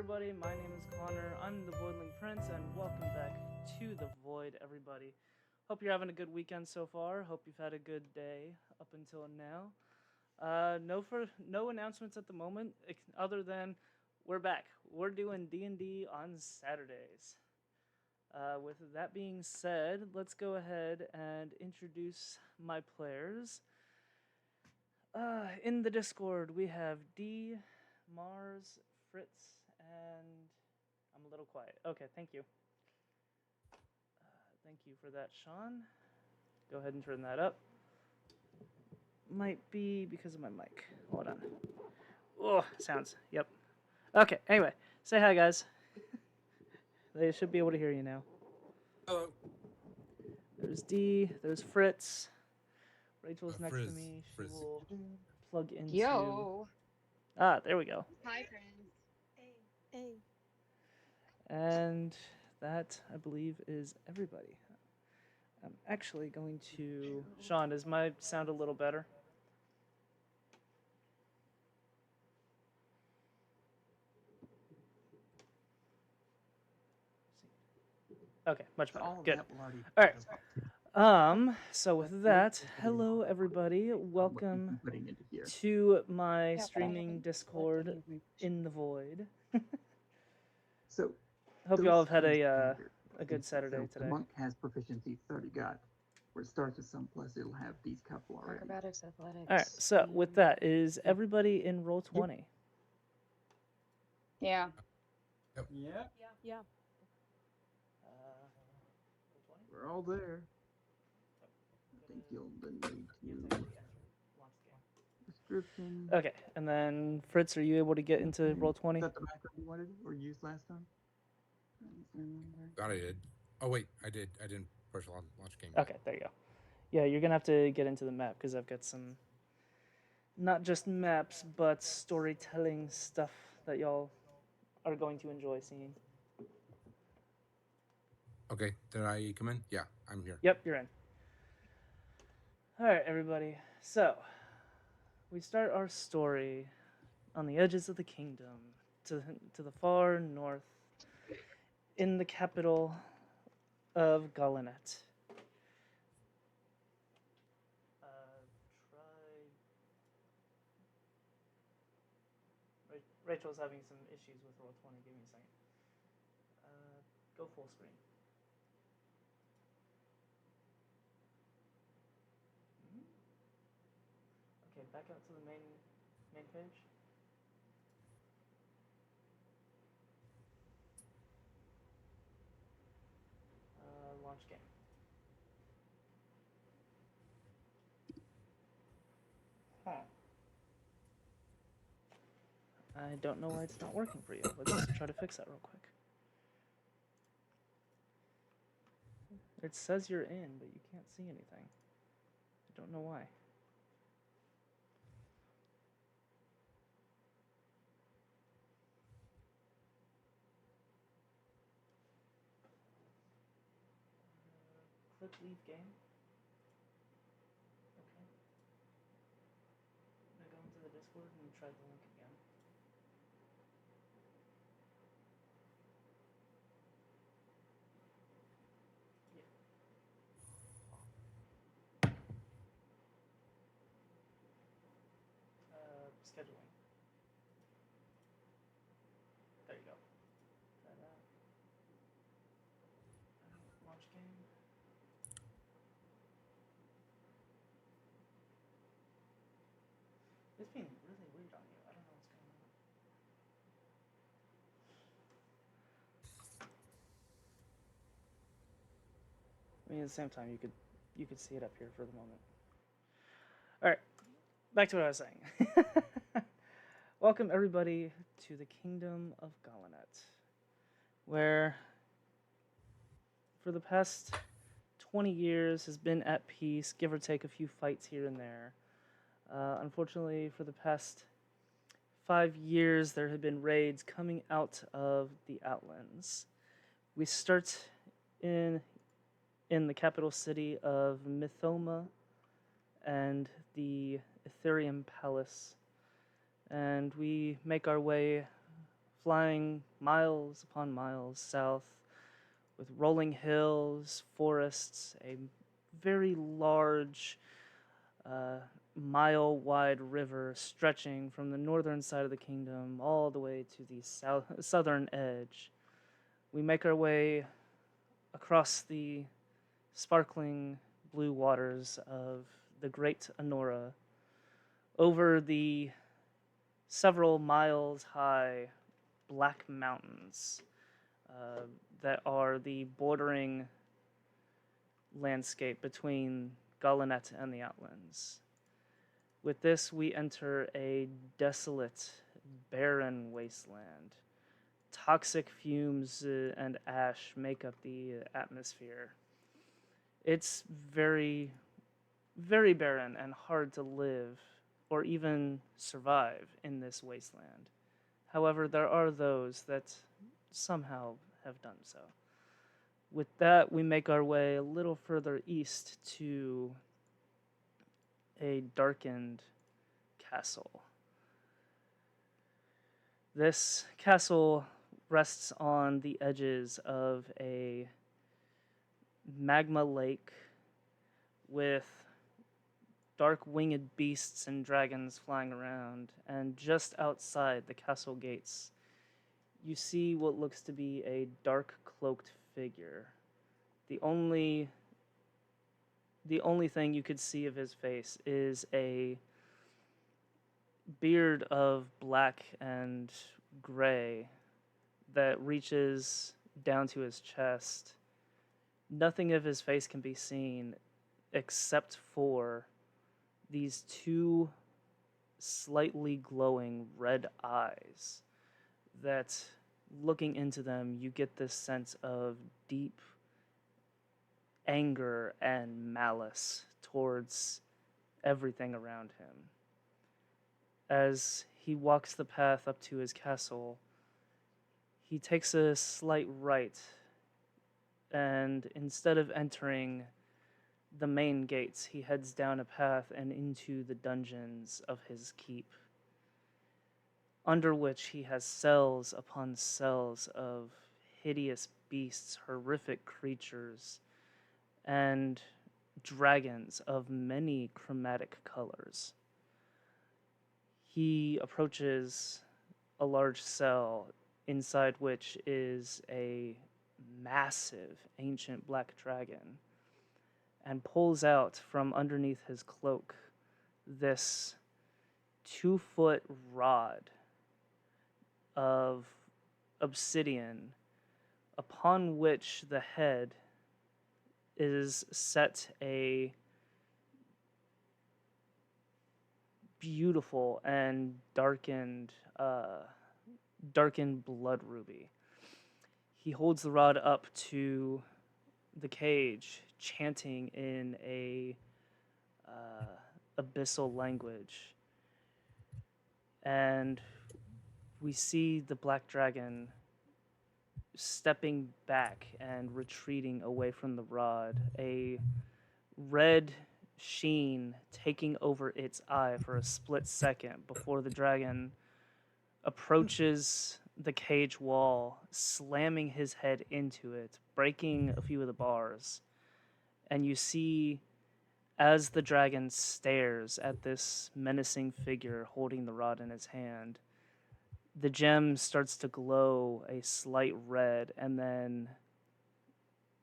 everybody. My name is Connor. I'm the Voidling Prince, and welcome back to the Void, everybody. Hope you're having a good weekend so far. Hope you've had a good day up until now. No announcements at the moment, other than we're back. We're doing D&D on Saturdays. With that being said, let's go ahead and introduce my players. In the Discord, we have D, Mars, Fritz, and I'm a little quiet. Okay, thank you. Thank you for that, Sean. Go ahead and turn that up. Might be because of my mic. Hold on. Oh, sounds. Yep. Okay, anyway, say hi, guys. They should be able to hear you now. Hello. There's D, there's Fritz. Rachel's next Frizz. to me. She Frizz. will plug into. Yo. There we go. Hi, friends. Hey. And that, I believe, is everybody. I'm actually going to... Sean, does my sound a little better? Okay, much better. Good. All right. So with that, hello everybody. Welcome to my streaming Discord in the Void. So, Hope you all have had a good Saturday today. The monk has proficiency 30 got. Where it starts with some plus, it'll have these couple already. Acrobatics, athletics. All right. So with that, is everybody in roll 20? Yeah. Yeah. We're all there. I think you'll then need to description. Okay, and then Fritz, are you able to get into roll 20? Is that the macro you wanted or used last time? Thought I did. Oh wait, I did. I didn't push launch game. Okay, there you go. Yeah, you're gonna have to get into the map because I've got some, not just maps, but storytelling stuff that y'all are going to enjoy seeing. Okay, did I come in? Yeah, I'm here. Yep, you're in. All right, everybody. So, we start our story on the edges of the kingdom, to the far north, in the capital of Galanet. Rachel's having some issues with roll 20. Give me a second. Go full screen. Okay, back out to the main page. Launch game. Huh. I don't know why it's not working for you. Let's try to fix that real quick. It says you're in, but you can't see anything. I don't know why. Click leave game. Okay. I'm gonna go into the Discord and try the link again. Scheduling. There you go. Try that. Launch game. It's being really weird on you. I don't know what's going on. I mean, at the same time, you could see it up here for the moment. All right, back to what I was saying. Welcome everybody to the Kingdom of Galanet, where for the past 20 years has been at peace, give or take a few fights here and there. Unfortunately, for the past 5 years, there have been raids coming out of the Outlands. We start in the capital city of Mythoma and the Ethereum Palace, and we make our way flying miles upon miles south with rolling hills, forests, a very large mile-wide river stretching from the northern side of the kingdom all the way to the southern edge. We make our way across the sparkling blue waters of the Great Anora, over the several miles high black mountains that are the bordering landscape between Galanet and the Outlands. With this, we enter a desolate, barren wasteland. Toxic fumes and ash make up the atmosphere. It's very, very barren and hard to live or even survive in this wasteland. However, there are those that somehow have done so. With that, we make our way a little further east to a darkened castle. This castle rests on the edges of a magma lake with dark winged beasts and dragons flying around, and just outside the castle gates you see what looks to be a dark cloaked figure. The only thing you could see of his face is a beard of black and gray that reaches down to his chest. Nothing of his face can be seen except for these two slightly glowing red eyes that, looking into them, you get this sense of deep anger and malice towards everything around him. As he walks the path up to his castle, he takes a slight right, and instead of entering the main gates, he heads down a path and into the dungeons of his keep, under which he has cells upon cells of hideous beasts, horrific creatures, and dragons of many chromatic colors. He approaches a large cell inside which is a massive ancient black dragon, and pulls out from underneath his cloak this 2-foot rod of obsidian, upon which the head is set a beautiful and darkened blood ruby. He holds the rod up to the cage, chanting in a abyssal language, and we see the black dragon stepping back and retreating away from the rod, a red sheen taking over its eye for a split second before the dragon approaches the cage wall, slamming his head into it, breaking a few of the bars. And you see, as the dragon stares at this menacing figure holding the rod in his hand, the gem starts to glow a slight red and then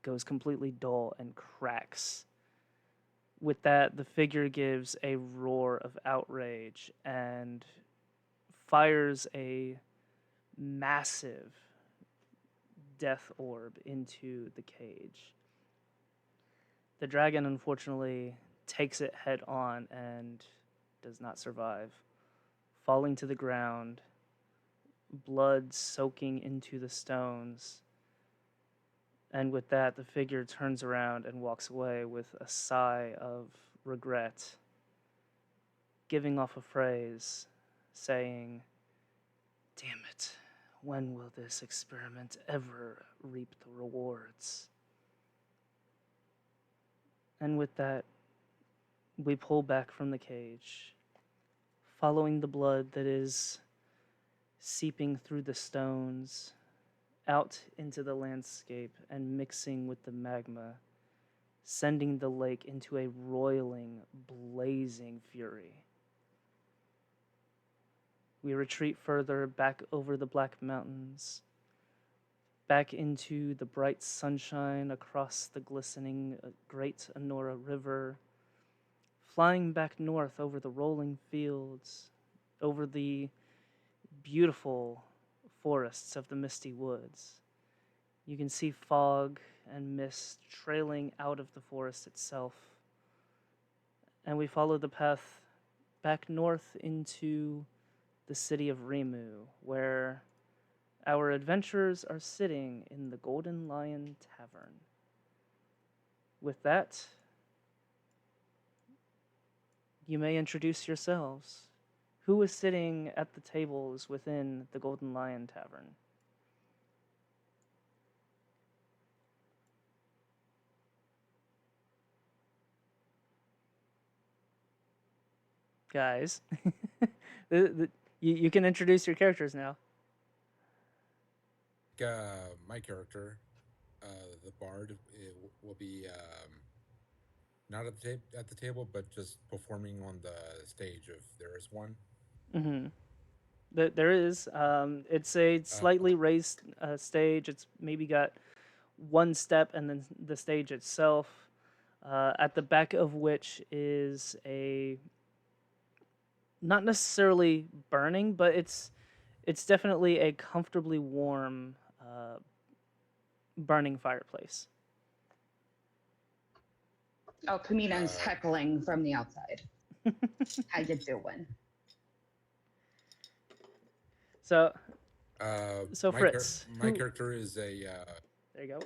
goes completely dull and cracks. With that, the figure gives a roar of outrage and fires a massive death orb into the cage. The dragon, unfortunately, takes it head on and does not survive, falling to the ground, blood soaking into the stones. And with that, the figure turns around and walks away with a sigh of regret, giving off a phrase saying, "Damn it, when will this experiment ever reap the rewards?" And with that, we pull back from the cage, following the blood that is seeping through the stones, out into the landscape and mixing with the magma, sending the lake into a roiling, blazing fury. We retreat further back over the Black Mountains, back into the bright sunshine across the glistening Great Anora River, flying back north over the rolling fields, over the beautiful forests of the misty woods. You can see fog and mist trailing out of the forest itself. And we follow the path back north into the city of Rimu, where our adventurers are sitting in the Golden Lion Tavern. With that, you may introduce yourselves. Who is sitting at the tables within the Golden Lion Tavern? Guys, you can introduce your characters now. My character, the bard, will be not at the table, but just performing on the stage if there is one. Mm-hmm. There is. It's a slightly raised stage. It's maybe got one step and then the stage itself, at the back of which is a not necessarily burning, but it's definitely a comfortably warm burning fireplace. Oh, Kamina's heckling from the outside. How you doing? So my Fritz, my character is a. There you go.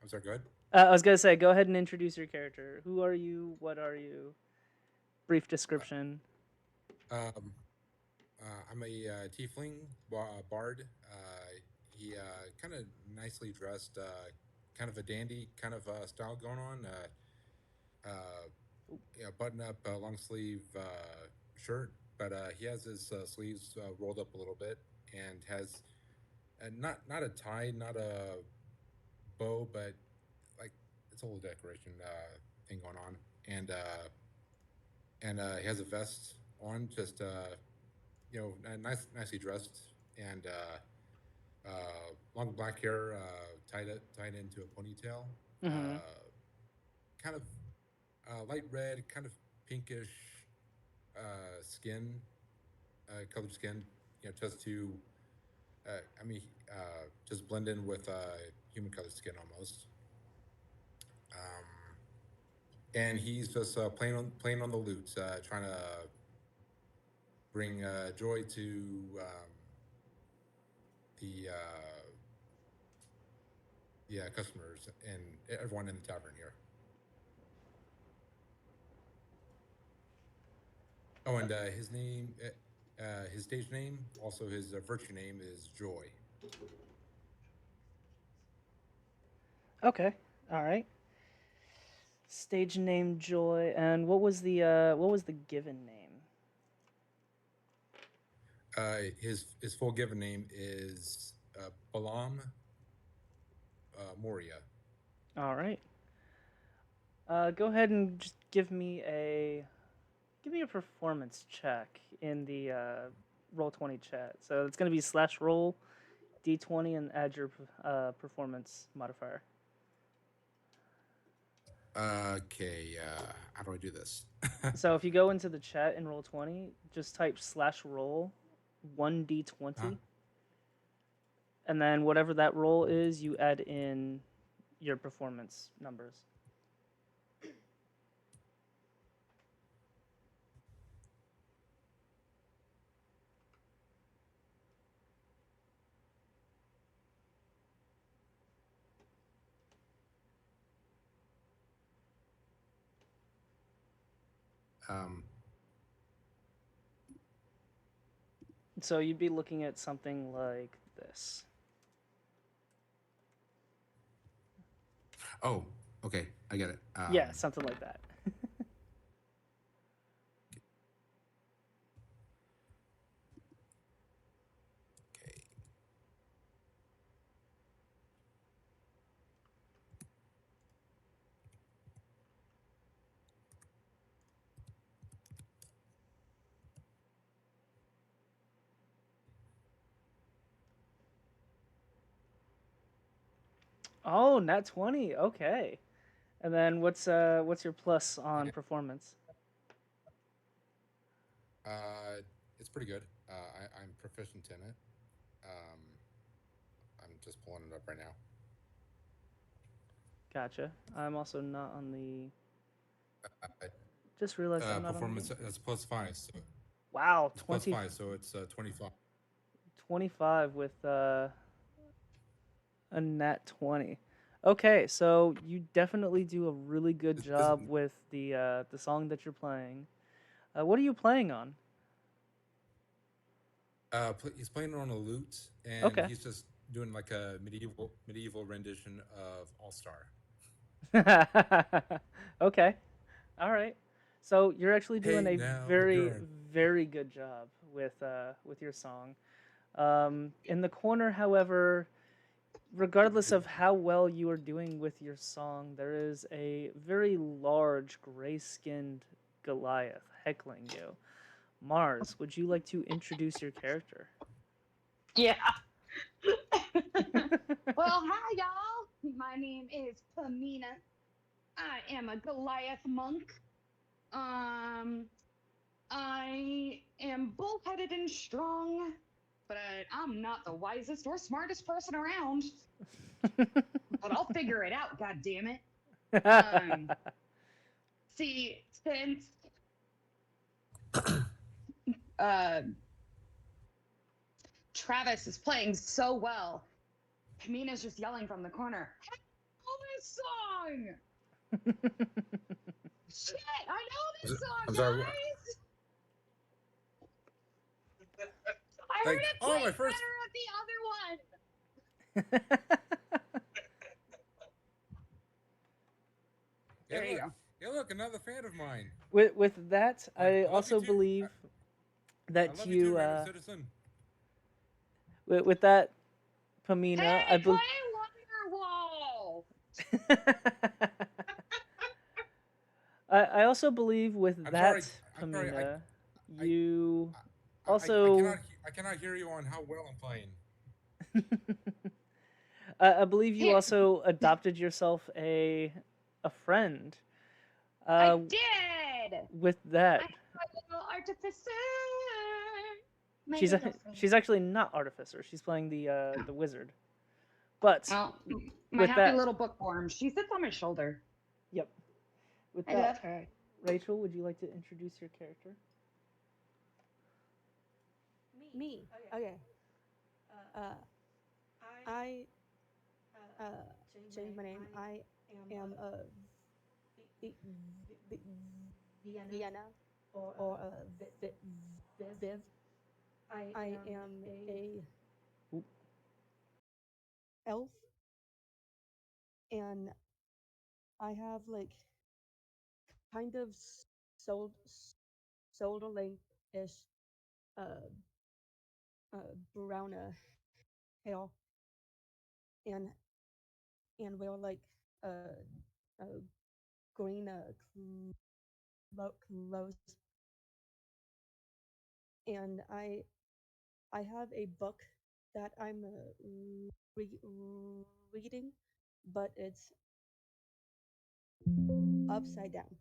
I'm sorry. Go ahead. I was gonna say, go ahead and introduce your character. Who are you? What are you? Brief description. I'm a tiefling bard. He kind of nicely dressed, kind of a dandy kind of style going on. Button up, long sleeve shirt, but he has his sleeves rolled up a little bit and has not a tie, not a bow, but like it's a little decoration thing going on, and he has a vest on, just nicely dressed, and long black hair tied into a ponytail, Mm-hmm. kind of light red, kind of pinkish skin, colored skin, just to just blend in with human colored skin almost. And he's just playing on the lute, trying to bring joy to the customers and everyone in the tavern here. Oh, and his name, his stage name, also his virtue name is Joy. Okay. All right. Stage name Joy, and what was the given name? His full given name is Balam Moria. All right. Go ahead and just give me a performance check in the Roll20 chat. So it's going to be /roll d20 and add your performance modifier. Okay, how do I do this? So if you go into the chat in Roll20, just type /roll 1d20, Huh? and then whatever that roll is, you add in your performance numbers. So you'd be looking at something like this. Oh, okay, I get it. Yeah, something like that. Oh, nat 20. Okay. And then what's your plus on Yeah. performance? It's pretty good. I'm proficient in it. Um, I'm just pulling it up right now. Gotcha. I'm also not on the. Uh, Just realized I'm not on the Performance game. is +5, so Wow, it's 20, +5, so it's 25. 25 with a nat 20. Okay, so you definitely do a really good This, job with the song that you're playing. What are you playing on? he's playing on a lute, and Okay. he's just doing like a medieval rendition of All Star. Okay. All right. So you're actually doing Hey, a now very, you're very good job with your song. In the corner, however, regardless of how well you are doing with your song, there is a very large gray-skinned Goliath heckling you. Mars, would you like to introduce your character? Yeah. Well, hi, y'all. My name is Pamina. I am a Goliath monk. Um, I am bullheaded and strong, but I'm not the wisest or smartest person around. But I'll figure it out, god damn it. See, since uh Travis is playing so well, Pamina's just yelling from the corner, "I know this song! Shit, I know this song, I'm sorry. guys! I heard Like, it oh, play my first. better at the other one!" Hey, There you look. go. Hey, look, another fan of mine. with that, I I love you also too. believe I that love you too, you random citizen. with that, Hey, Pamina, I believe. play Wonderwall! I also believe with I'm sorry. that, I'm sorry. Pamina, I, you I also. cannot hear you on how well I'm playing. I believe you Here, also adopted yourself a friend. I Uh, did! with that, I have a little artificer! My she's little friend. she's actually not artificer. She's playing the wizard. But Well, my with happy that, little bookworm. She sits on my shoulder. yep. With I that, love her. Rachel, would you like to introduce your character? Me. Okay. Uh, I changed my name. I am Vi- Vi- Vienna or Viv. I am a Oop. elf, and I have like kind of sold shoulder length ish uh brown hair, and wear like uh green clothes, and I have a book that I'm reading, but it's upside down.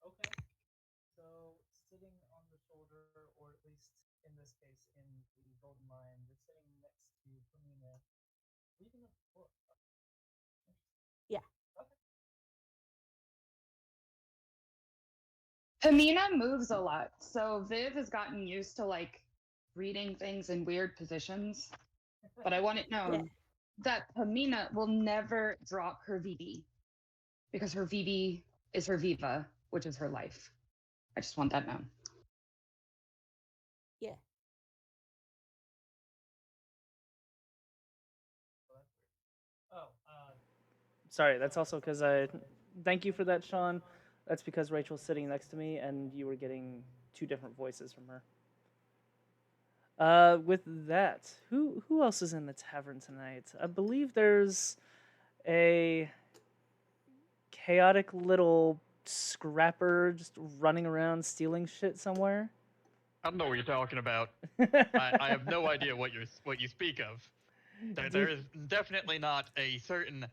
Okay. So sitting on the shoulder, or at least in this case in the golden lion, you're sitting next to Pamina, reading a book. Yeah. Okay. Pamina moves a lot, so Viv has gotten used to like reading things in weird positions. But I want it Yeah. known that Pamina will never drop her VB because her VB is her Viva, which is her life. I just want that known. Yeah. Oh, sorry. That's also because I. Thank you for that, Sean. That's because Rachel's sitting next to me, and you were getting two different voices from her. With that, who else is in the tavern tonight? I believe there's a chaotic little scrapper just running around stealing shit somewhere. I don't know what you're talking about. I have no idea what you speak of. There is definitely not a certain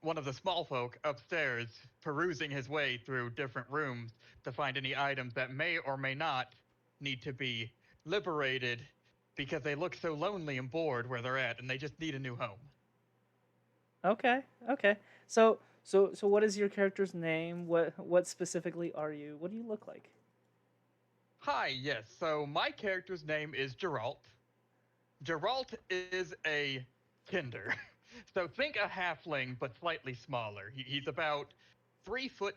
one of the small folk upstairs perusing his way through different rooms to find any items that may or may not need to be liberated because they look so lonely and bored where they're at and they just need a new home. Okay, okay. So what is your character's name? What specifically are you? What do you look like? Hi, yes. So my character's name is Geralt. Geralt is a kinder. So think a halfling, but slightly smaller. He's about 3'6"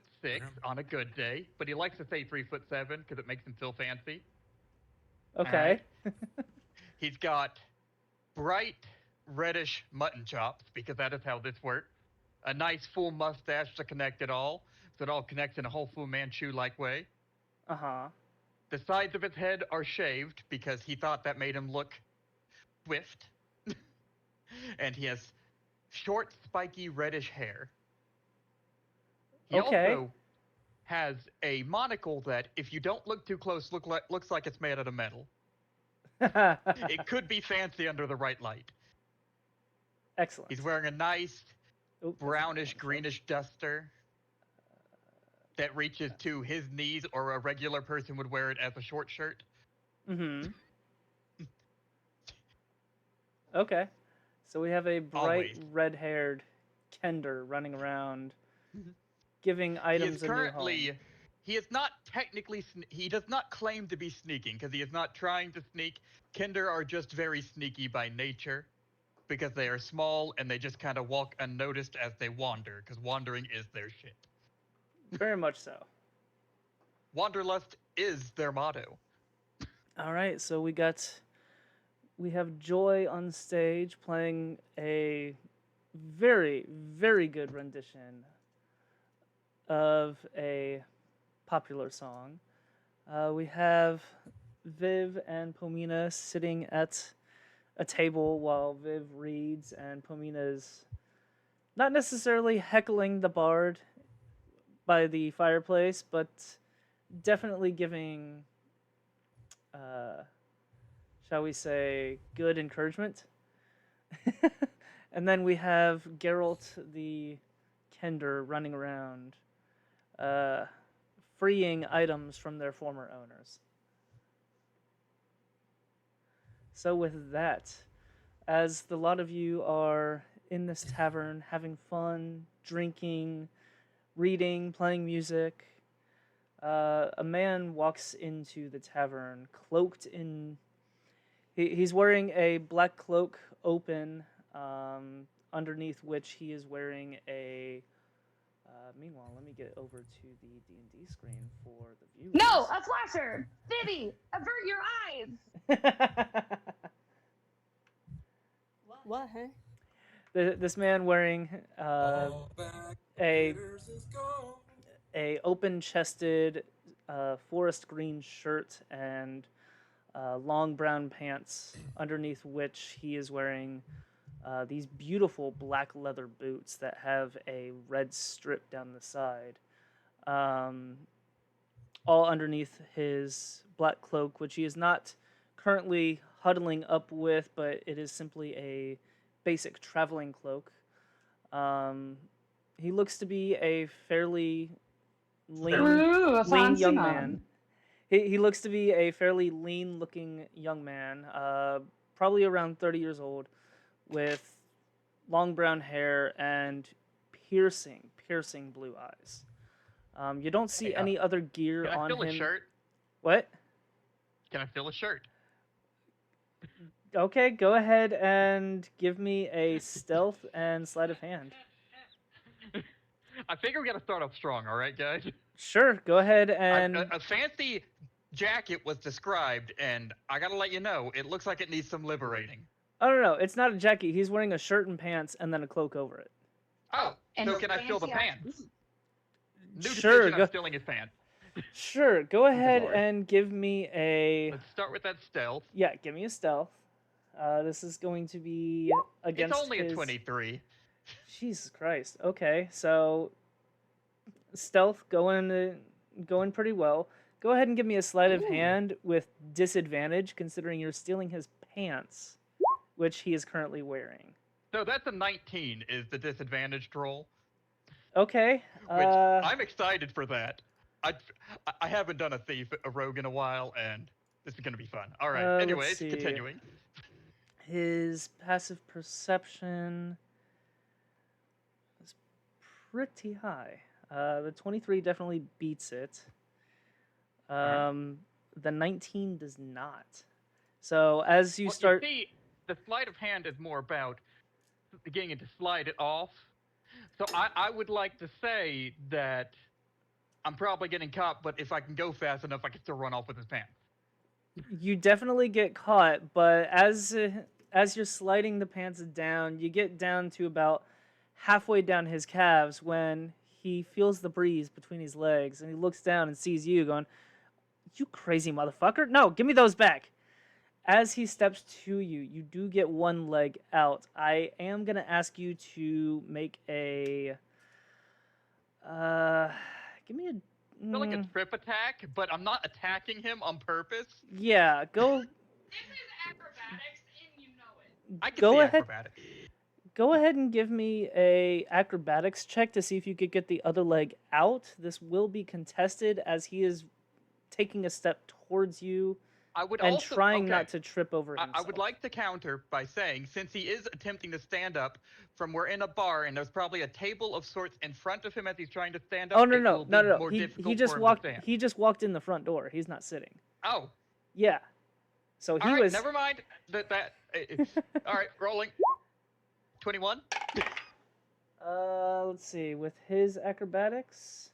on a good day, but he likes to say 3'7" because it makes him feel fancy. Okay. He's got bright reddish mutton chops because that is how this works. A nice full mustache to connect it all, so it all connects in a whole Fu Manchu-like way. Uh-huh. The sides of his head are shaved because he thought that made him look swift. And he has short, spiky, reddish hair. He also has a monocle that, if you don't look too close, looks like it's made out of metal. It could be fancy under the right light. Excellent. He's wearing a nice brownish, greenish duster that reaches to his knees, or a regular person would wear it as a short shirt. Mm-hmm. Okay. So we have a bright Always. red-haired Kender running around, giving items a new home. He is not technically, he does not claim to be sneaking, because he is not trying to sneak. Kender are just very sneaky by nature, because they are small and they just kind of walk unnoticed as they wander, because wandering is their shit. Very much so. Wanderlust is their motto. All right, so we have Joy on stage playing a very, very good rendition of a popular song. We have Viv and Pomina sitting at a table while Viv reads, and Pomina's not necessarily heckling the bard by the fireplace, but definitely giving, shall we say, good encouragement. And then we have Geralt the Kender running around, freeing items from their former owners. So with that, as the lot of you are in this tavern having fun, drinking, reading, playing music, a man walks into the tavern cloaked in... He's wearing a black cloak open, underneath which he is wearing a... meanwhile, let me get over to the D&D screen for the viewers. No, a flasher! Vivi, avert your eyes! What, huh? This man wearing a open-chested forest green shirt and long brown pants, underneath which he is wearing these beautiful black leather boots that have a red strip down the side. All underneath his black cloak, which he is not currently huddling up with, but it is simply a basic traveling cloak. He looks to be a fairly lean young man. He looks to be a fairly lean-looking young man, probably around 30 years old, with long brown hair and piercing blue eyes. You don't see any other gear on him. Can I fill a shirt? What? Can I fill a shirt? Okay, go ahead and give me a stealth and sleight of hand. I figure we gotta start off strong, alright, guys? Sure, go ahead and... A fancy jacket was described, and I gotta let you know, it looks like it needs some liberating. Oh, no, it's not a jacket. He's wearing a shirt and pants and then a cloak over it. Oh, And so can I fill the pants? New Sure, decision, I'm filling his pants. Sure, go ahead and give me a... Let's start with that stealth. Yeah, give me a stealth. This is going to be against It's only his... a 23. Jesus Christ. Okay, so stealth going pretty well. Go ahead and give me a sleight of Ooh. hand with disadvantage, considering you're stealing his pants, which he is currently wearing. So that's a 19 is the disadvantaged roll, Okay. which I'm excited for that. I haven't done a rogue in a while, and this is going to be fun. All right, let's anyways, see. continuing. His passive perception is pretty high. The 23 definitely beats it. Alright. The 19 does not. So as you Well, start, you see, the sleight of hand is more about getting it to slide it off. So I would like to say that I'm probably getting caught, but if I can go fast enough, I can still run off with his pants. you definitely get caught, but as you're sliding the pants down, you get down to about halfway down his calves when he feels the breeze between his legs, and he looks down and sees you going, "You crazy motherfucker! No, give me those back!" As he steps to you, you do get one leg out. I am gonna ask you to make a. Give me a. I feel like a trip attack, but I'm not attacking him on purpose. Yeah, go. This is acrobatics, and you know it. I can Go see ahead. acrobatics. Go ahead and give me a acrobatics check to see if you could get the other leg out. This will be contested as he is taking a step towards you I would and also, trying okay. not to trip over I himself. would like to counter by saying, since he is attempting to stand up, we're in a bar and there's probably a table of sorts in front of him as he's trying to stand up. Oh no it no will no be no! more He difficult just for him walked. To stand. He just walked in the front door. He's not sitting. Oh, Yeah. So he all right, was. never mind. All right, rolling. 21. Let's see. With his acrobatics.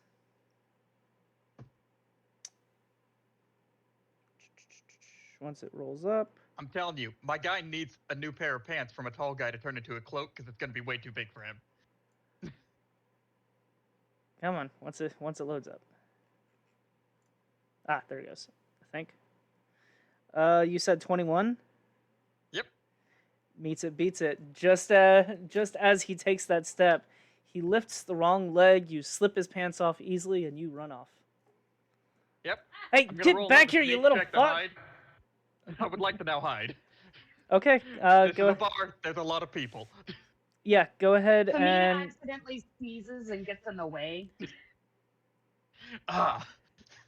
Once it rolls up. I'm telling you, my guy needs a new pair of pants from a tall guy to turn into a cloak because it's going to be way too big for him. Come on. Once it loads up. Ah, there it goes. I think. You said 21? Yep. Meets it, beats it. Just as he takes that step, he lifts the wrong leg. You slip his pants off easily, and you run off. Yep. Hey, I'm gonna get roll back another here, you sneak little check to fuck! hide. I would like to now hide. Okay, This go. is a bar. There's a lot of people. Yeah, go ahead Pamina and. accidentally sneezes and gets in the way.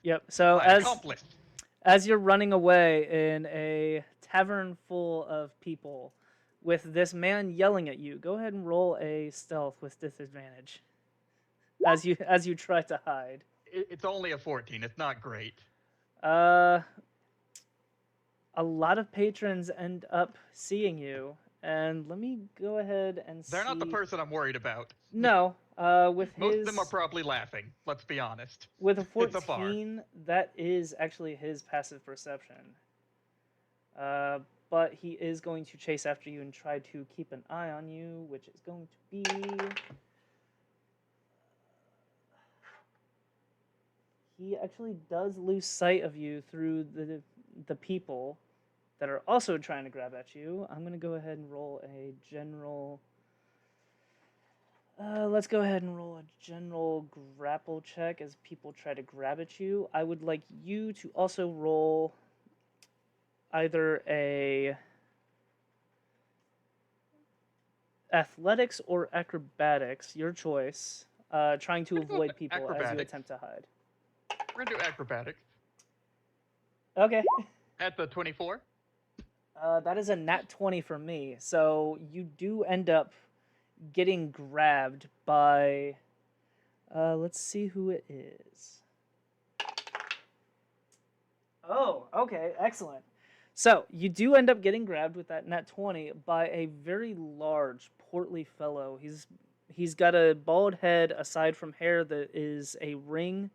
Yep. So my accomplice. as you're running away in a tavern full of people, with this man yelling at you, go ahead and roll a stealth with disadvantage. As you try to hide. It's only a 14. It's not great. A lot of patrons end up seeing you, and let me go ahead and see. They're not the person I'm worried about. No, with Most his. of them are probably laughing. Let's be honest. With a It's a bar. 14, that is actually his passive perception. But he is going to chase after you and try to keep an eye on you, which is going to be. He actually does lose sight of you through the people that are also trying to grab at you. I'm going to go ahead and roll a general. Let's go ahead and roll a general grapple check as people try to grab at you. I would like you to also roll either a athletics or acrobatics, your choice, trying to Let's go avoid with people as you acrobatics. attempt to hide. We're gonna do acrobatics. Okay. At the 24. That is a nat 20 for me. So you do end up getting grabbed by. Let's see who it is. Oh, okay, excellent. So you do end up getting grabbed with that nat 20 by a very large, portly fellow. He's got a bald head aside from hair that is a ring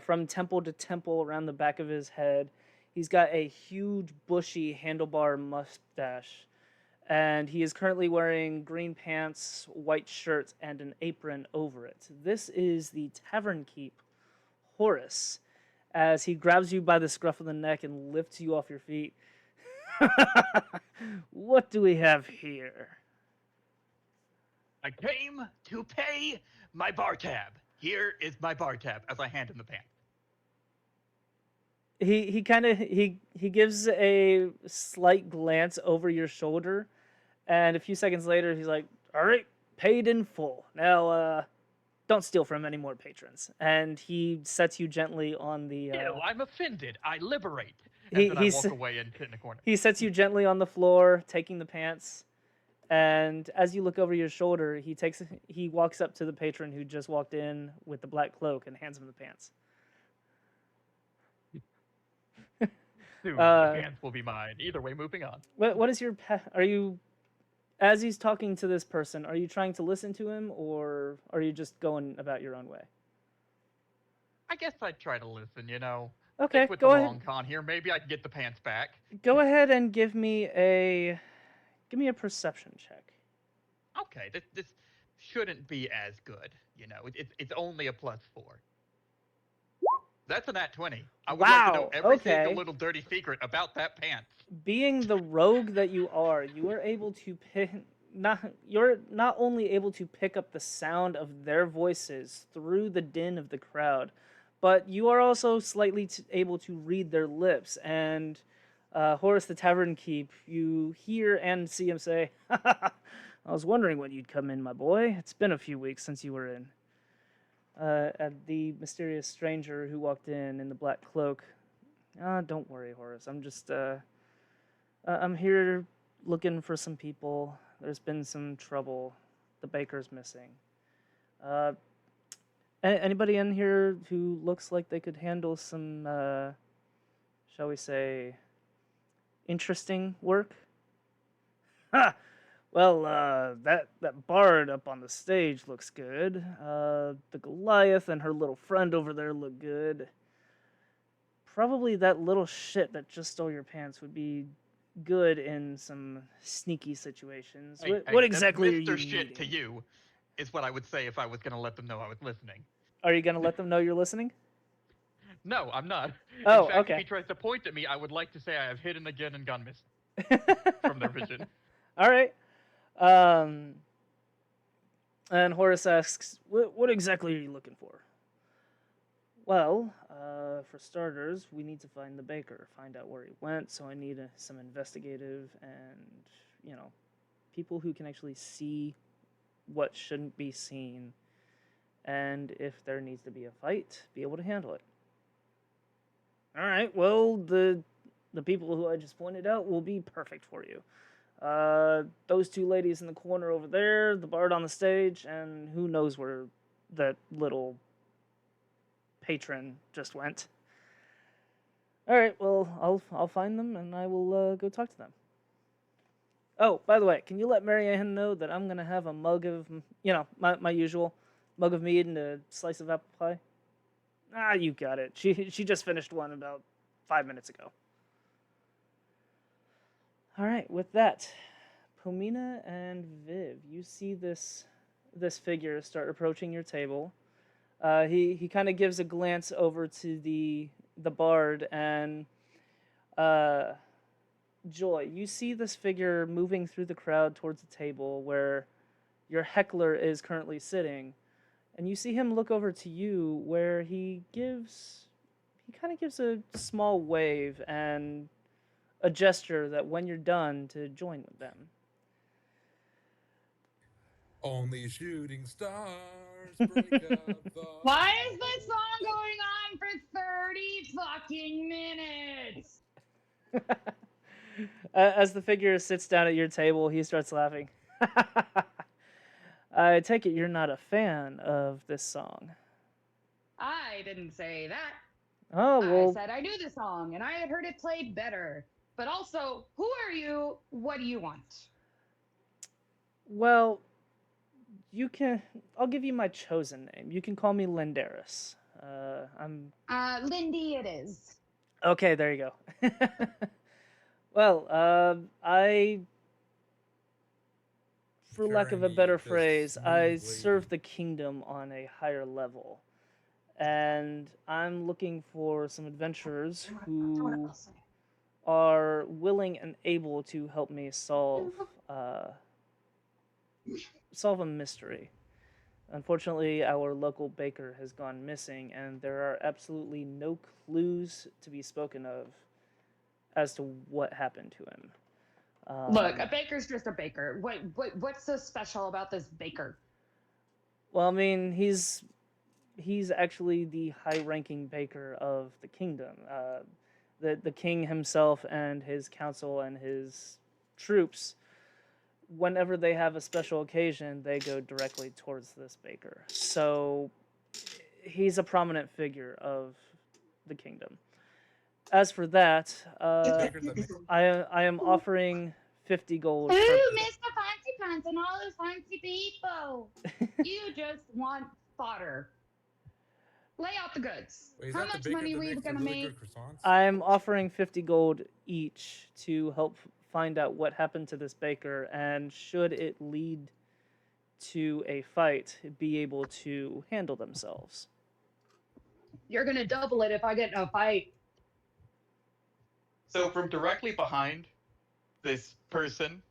from temple to temple around the back of his head. He's got a huge, bushy handlebar mustache. And he is currently wearing green pants, white shirt, and an apron over it. This is the tavern keep, Horace, as he grabs you by the scruff of the neck and lifts you off your feet. What do we have here? I came to pay my bar tab. Here is my bar tab as I hand him the pants. he kind of he gives a slight glance over your shoulder, and a few seconds later he's like, "All right, paid in full. Now don't steal from any more patrons." And he sets you gently on the Ew, I'm offended. I liberate. he And then I he's walk away and sit in the corner. he sets you gently on the floor, taking the pants. And as you look over your shoulder, he walks up to the patron who just walked in with the black cloak and hands him the pants. Soon, Uh, the pants will be mine. Either way, moving on. what is your are you, as he's talking to this person, are you trying to listen to him, or are you just going about your own way? I guess I'd try to listen, you know. Okay, Stick with go the ahead. long con here. Maybe I can get the pants back. Go ahead and give me a perception check. Okay, this shouldn't be as good, you know. It's only a +4. That's a nat 20. I would like to know Wow, every okay. single little dirty secret about that pants. Being the rogue that you are able to you're not only able to pick up the sound of their voices through the din of the crowd, but you are also slightly able to read their lips. And Horace the Tavern Keep, you hear and see him say, "I was wondering when you'd come in, my boy. It's been a few weeks since you were in." At the mysterious stranger who walked in the black cloak, "Don't worry, Horace. I'm just I'm here looking for some people. There's been some trouble. The baker's missing. Anybody in here who looks like they could handle some, shall we say, interesting work?" "Ha! Well, that bard up on the stage looks good. The Goliath and her little friend over there look good. Probably that little shit that just stole your pants would be good in some sneaky situations." Hey, What hey, exactly that's are Mr. you Shit to needing? you, is what I would say if I was going to let them know I was listening. Are you gonna let them know you're listening? No, I'm not. Oh, In fact, okay. if he tries to point at me, I would like to say I have hidden again and gone missing from their vision. All right. And Horace asks, what exactly are you looking for?" "Well, for starters, we need to find the baker, find out where he went, so I need some investigative and, you know, people who can actually see what shouldn't be seen, and if there needs to be a fight, be able to handle it." "All right, well, the people who I just pointed out will be perfect for you. Those two ladies in the corner over there, the bard on the stage, and who knows where that little patron just went." "All right, well, I'll find them and I will go talk to them. Oh, by the way, can you let Marianne know that I'm gonna have a mug of, my usual mug of mead and a slice of apple pie?" "Ah, you got it. She just finished one about 5 minutes ago." All right, with that, Pomina and Viv, you see this figure start approaching your table. He kind of gives a glance over to the bard, and Joy, you see this figure moving through the crowd towards the table where your heckler is currently sitting, and you see him look over to you where he kind of gives a small wave and a gesture that when you're done to join with them. Only shooting stars break up the Why is this song going on for 30 fucking minutes? As the figure sits down at your table, he starts laughing. "I take it you're not a fan of this song." I didn't say that. "Oh, well, I said I knew the song and I had heard it played better. But also, who are you? What do you want? well, I'll give you my chosen name. You can call me Lindaris. I'm Lindy it is. Okay, there you go. Well, for lack of a Carrying better just phrase, I smoothly. serve the kingdom on a higher level. And I'm looking for some adventurers who are willing and able to help me solve a mystery. Unfortunately, our local baker has gone missing, and there are absolutely no clues to be spoken of as to what happened to him. Look, a baker's just a baker. What's so special about this baker? Well, I mean, he's actually the high-ranking baker of the kingdom. The king himself and his council and his troops, whenever they have a special occasion, they go directly towards this baker. So he's a prominent figure of the kingdom. As for that, I am offering 50 gold. Ooh, Per... Mr. Fancy Pants and all those fancy people. You just want fodder. Lay out the goods. Wait, is How that the much baker money that are we makes the gonna really make? good croissants? I'm offering 50 gold each to help find out what happened to this baker, and should it lead to a fight, be able to handle themselves. You're gonna double it if I get in a fight. So from directly behind this person,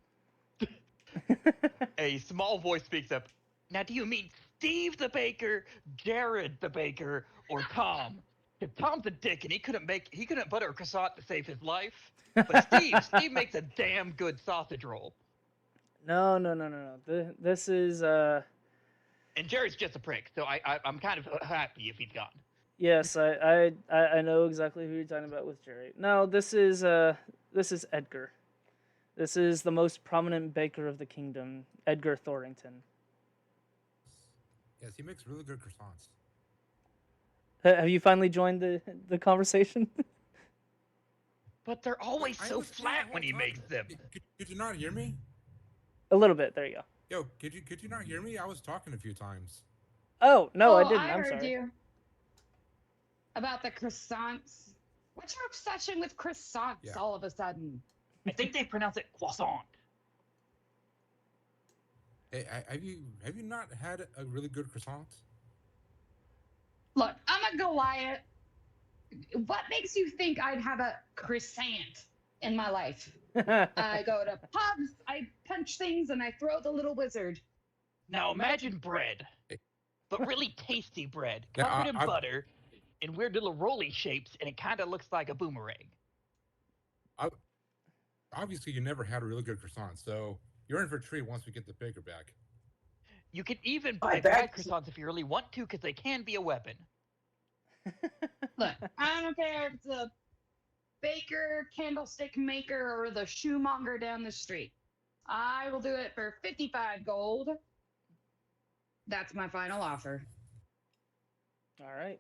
a small voice speaks up. Now, do you mean Steve the baker, Jared the baker, or Tom? 'Cause Tom's a dick and he couldn't butter a croissant to save his life. But Steve makes a damn good sausage roll. No. This is And Jared's just a prick, so I'm kind of happy if he's gone. yes, I know exactly who you're talking about with Jerry. No, this is Edgar. This is the most prominent baker of the kingdom, Edgar Thorington. Yes, he makes really good croissants. Have you finally joined the conversation? But they're always I so was here the flat whole when he time. makes them. Could you not hear me? A little bit. There you go. Yo, could you not hear me? I was talking a few times. Oh no, I Oh, didn't. I I'm heard sorry. you. About the croissants. What's your obsession with croissants Yeah. all of a sudden? I think they pronounce it croissant. Hey, have you not had a really good croissant? Look, I'm a Goliath. What makes you think I'd have a croissant in my life? I go to pubs, I punch things, and I throw the little wizard. Now imagine bread, but really tasty bread, Yeah, covered in I've- butter, in weird little roly shapes, and it kind of looks like a boomerang. Obviously, you never had a really good croissant, so you're in for a treat once we get the baker back. You can even buy bet. bad croissants if you really want to, because they can be a weapon. Look, I don't care if it's a baker, candlestick maker, or the shoemonger down the street. I will do it for 55 gold. That's my final offer. All right.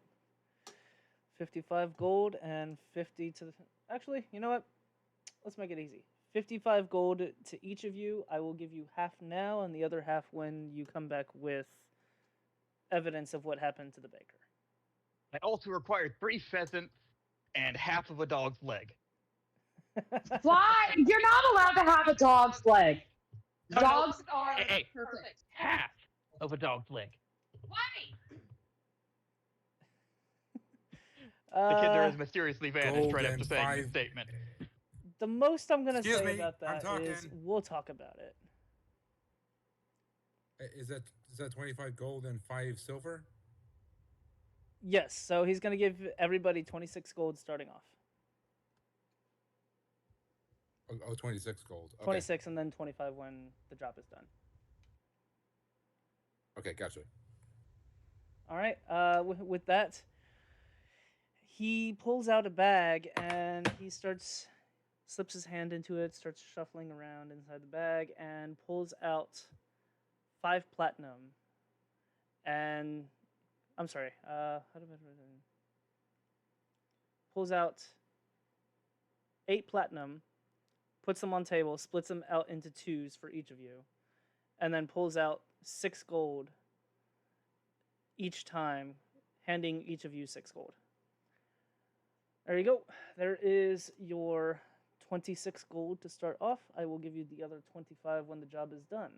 55 gold and 50 to the... Actually, you know what? Let's make it easy. 55 gold to each of you. I will give you half now and the other half when you come back with evidence of what happened to the baker. I also require 3 pheasants and half of a dog's leg. Why? You're not allowed to have a dog's leg. No, Dogs are Hey, perfect. half of a dog's leg. Why? The kidder has mysteriously vanished right golden after saying this 5. statement. The most I'm going to Excuse say me, about I'm that talking. is we'll talk about it. Is that 25 gold and 5 silver? Yes, so he's going to give everybody 26 gold starting off. Oh, 26 gold. Okay. 26 and then 25 when the job is done. Okay, gotcha. All right. With that, he pulls out a bag and he slips his hand into it, starts shuffling around inside the bag, and pulls out 5 platinum. And I'm sorry. Pulls out 8 platinum, puts them on table, splits them out into 2s for each of you, and then pulls out 6 gold each time, handing each of you 6 gold. There you go. There is your 26 gold to start off. I will give you the other 25 when the job is done.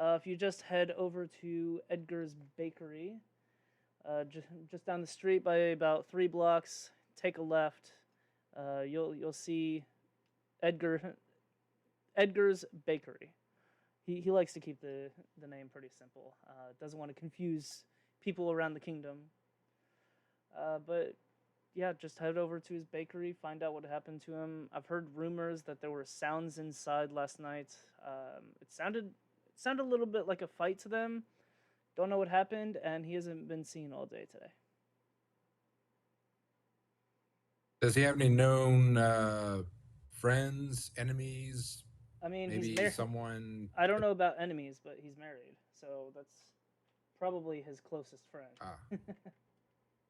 If you just head over to Edgar's Bakery, just down the street by about 3 blocks, take a left. You'll see Edgar's Bakery. he likes to keep the name pretty simple. Doesn't want to confuse people around the kingdom. But yeah, just head over to his bakery, find out what happened to him. I've heard rumors that there were sounds inside last night. It sounded a little bit like a fight to them. Don't know what happened, and he hasn't been seen all day today. Does he have any known friends, enemies? I mean, Maybe he's married. someone. I don't know about enemies, but he's married, so that's probably his closest friend. Ah.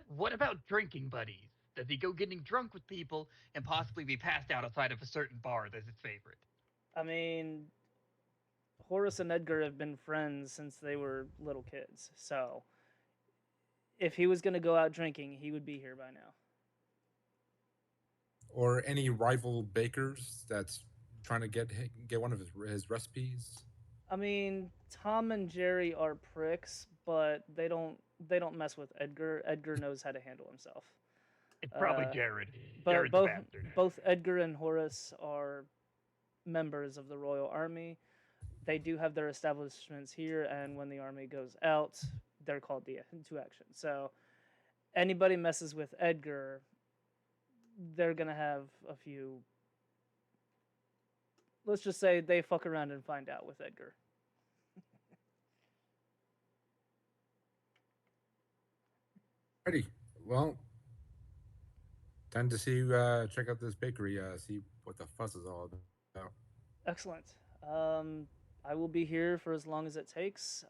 What about drinking buddies? Does he go getting drunk with people and possibly be passed out outside of a certain bar that's his favorite? I mean, Horace and Edgar have been friends since they were little kids, so if he was going to go out drinking, he would be here by now. Or any rival bakers that's trying to get one of his recipes? I mean, Tom and Jerry are pricks, but they don't mess with Edgar. Edgar knows how to handle himself. It's probably Jared. But Jared's a bastard. both Edgar and Horace are members of the Royal Army. They do have their establishments here, and when the army goes out, they're called to action. So anybody messes with Edgar, they're gonna have a few. Let's just say they fuck around and find out with Edgar. Alrighty. Well, time to see check out this bakery. See what the fuss is all about. Excellent. I will be here for as long as it takes.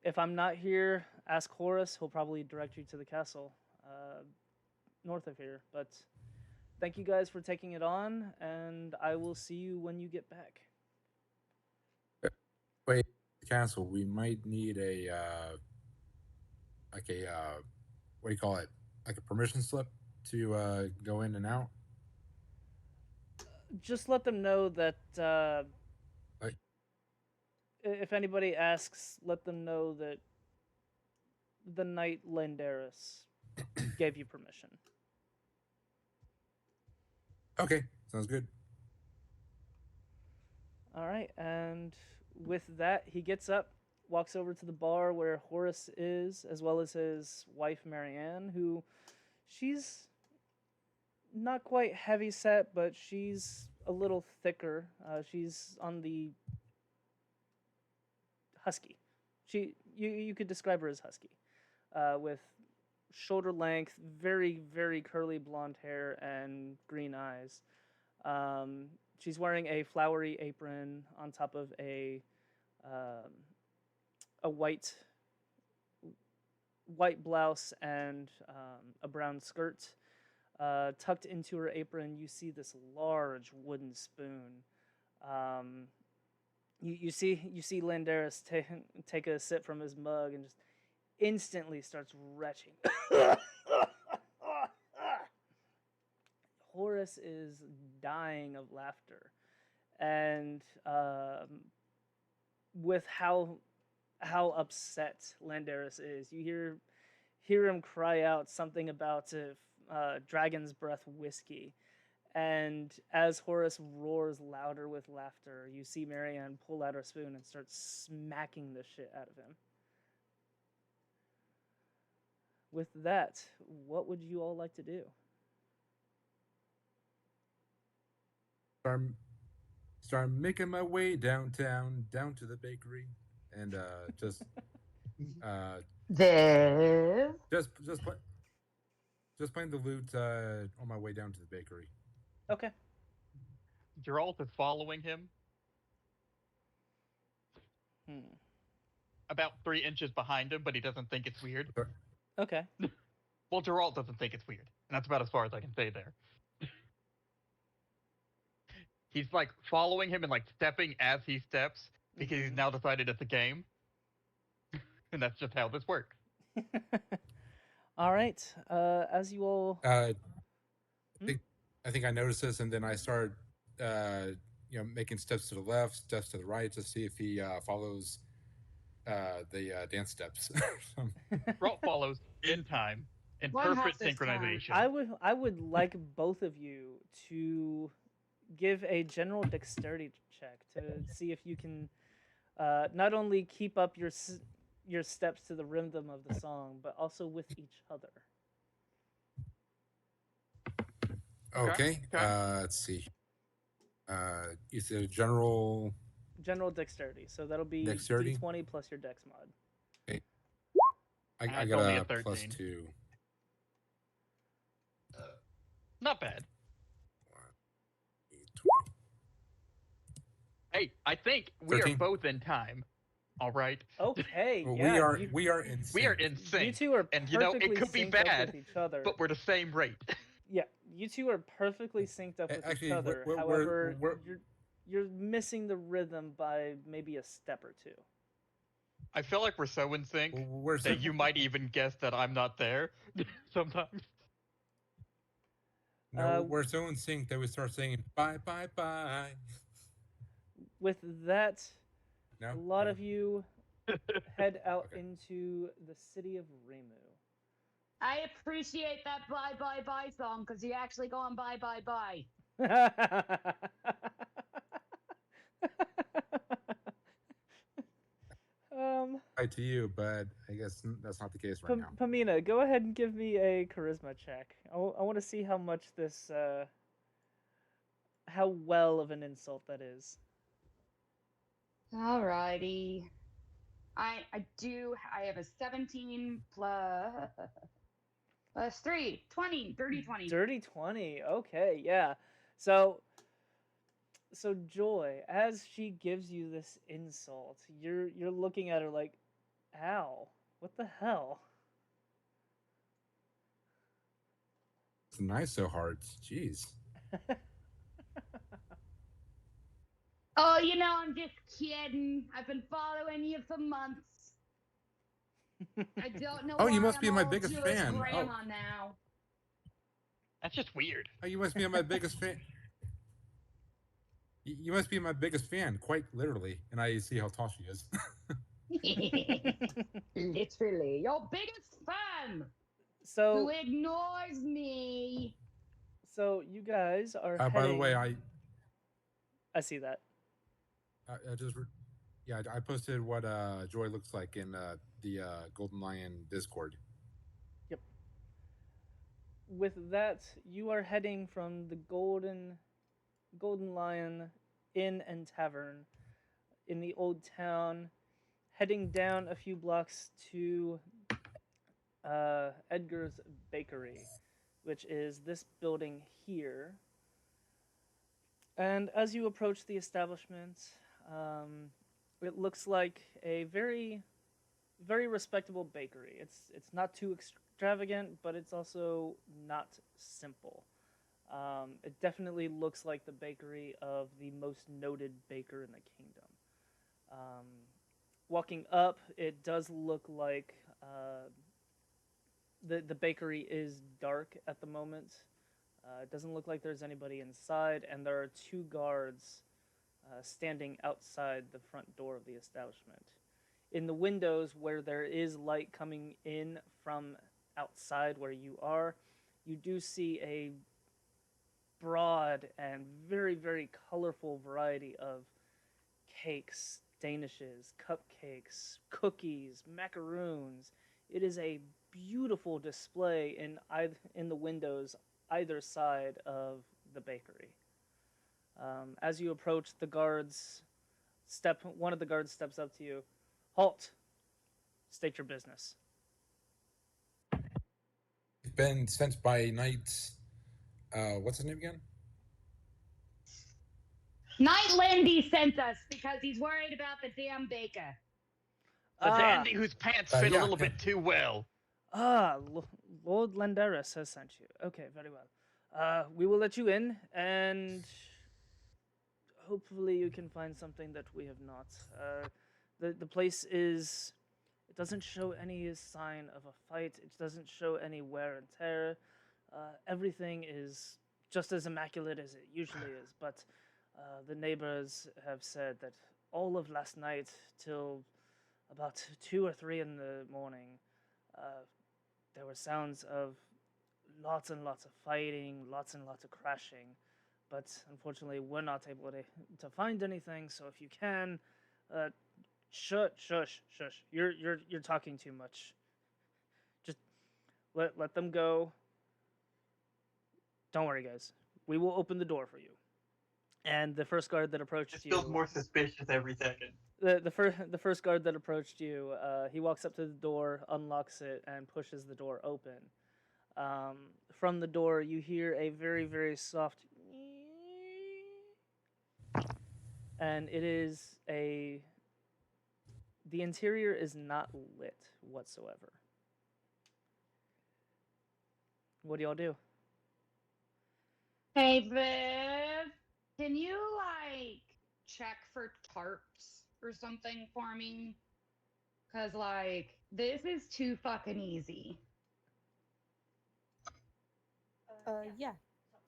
If I'm not here, ask Horace. He'll probably direct you to the castle north of here. But thank you guys for taking it on, and I will see you when you get back. Wait, castle. We might need a what do you call it? Like a permission slip to go in and out. Just let them know that Like- if anybody asks, let them know that the Knight Lendaris gave you permission. Okay, sounds good. All right, and with that, he gets up, walks over to the bar where Horace is, as well as his wife Marianne, who she's not quite heavy set, but she's a little thicker. She's on the husky. You could describe her as husky, with shoulder length, very very curly blonde hair and green eyes. She's wearing a flowery apron on top of a white blouse and a brown skirt. Tucked into her apron, you see this large wooden spoon. You see Landaris take a sip from his mug and just instantly starts retching. Horace is dying of laughter, and with how upset Landaris is, you hear him cry out something about Dragon's Breath whiskey. And as Horace roars louder with laughter, you see Marianne pull out her spoon and start smacking the shit out of him. With that, what would you all like to do? Start making my way downtown, down to the bakery, and just playing the lute on my way down to the bakery. Okay. Geralt is following him about 3 inches behind him, but he doesn't think it's weird. Okay. Well, Geralt doesn't think it's weird, and that's about as far as I can say there. He's like following him and like stepping as he steps because he's now decided it's a game. And that's just how this works. All right. As you all... I think I noticed this, and then I started, making steps to the left, steps to the right, to see if he follows the dance steps. Geralt follows in time, in One perfect half this time. synchronization. I would like both of you to give a general dexterity check to see if you can not only keep up your steps to the rhythm of the song, but also with each other. Okay. Let's see. You said general General dexterity. So that'll be dexterity. D20 plus your dex mod. Okay. I That's got only a a 13. +2. Not bad. 20. Hey, I think we 13? are both in time. All right. Okay, Well, yeah. we are in We are sync. in sync. You two are and perfectly it could be synced up bad, with each other. but we're the same rate. Yeah, you two are perfectly synced up with Actually, each other. we're- However, we're- you're missing the rhythm by maybe a step or two. I feel like we're so in sync we're that you might even guess that I'm not there sometimes. No, we're so in sync that we start saying bye, bye, bye. With that, No? a lot Okay. of you head out Okay. into the city of Rimu. I appreciate that bye bye bye song because you actually go on bye bye bye. Bye to you, but I guess that's not the case right now. Pamina, go ahead and give me a charisma check. I want to see how much this, how well of an insult that is. Alrighty. I have a 17 plus 3, 20, dirty 20. Dirty 20. Okay, yeah. So Joy, as she gives you this insult, you're looking at her like, ow, what the hell? It's nice so hard. Jeez. Oh, I'm just kidding. I've been following you for months. I don't know. Oh, you why must be I'm my all biggest Jewish fan. grandma now. That's just weird. Oh, you must be my biggest fan. You must be my biggest fan, quite literally. And I see how tall she is. Literally, your biggest fan. Who So ignores me. so you guys are by the way, I see that. I posted what Joy looks like in the Golden Lion Discord. Yep. With that, you are heading from the Golden Lion Inn and Tavern in the old town, heading down a few blocks to Edgar's Bakery, which is this building here. And as you approach the establishment, it looks like a very, very respectable bakery. It's not too extravagant, but it's also not simple. It definitely looks like the bakery of the most noted baker in the kingdom. Walking up, it does look like the bakery is dark at the moment. It doesn't look like there's anybody inside, and there are 2 guards standing outside the front door of the establishment. In the windows where there is light coming in from outside where you are, you do see a broad and very, very colorful variety of cakes, danishes, cupcakes, cookies, macaroons. It is a beautiful display in the windows either side of the bakery. As you approach, one of the guards steps up to you. Halt! State your business. It's been sent by Knight. What's his name again? Knight Landy sent us because he's worried about the damn baker. The dandy whose pants fit a little bit too well. Lord Landaris has sent you. Okay, very well. We will let you in, and hopefully you can find something that we have not. The place is... It doesn't show any sign of a fight. It doesn't show any wear and tear. Everything is just as immaculate as it usually is, but the neighbors have said that all of last night till about 2 or 3 in the morning, there were sounds of lots and lots of fighting, lots and lots of crashing, but unfortunately we're not able to find anything. So if you can, shush. You're talking too much. Just let them go. Don't worry, guys. We will open the door for you. And the first guard that approached This you, feels more suspicious every second. the first guard that approached you, he walks up to the door, unlocks it, and pushes the door open. From the door, you hear a very, very soft, and it is a. The interior is not lit whatsoever. What do y'all do? Hey, Viv, can you like check for tarps or something for me? Cause like this is too fucking easy. Yeah.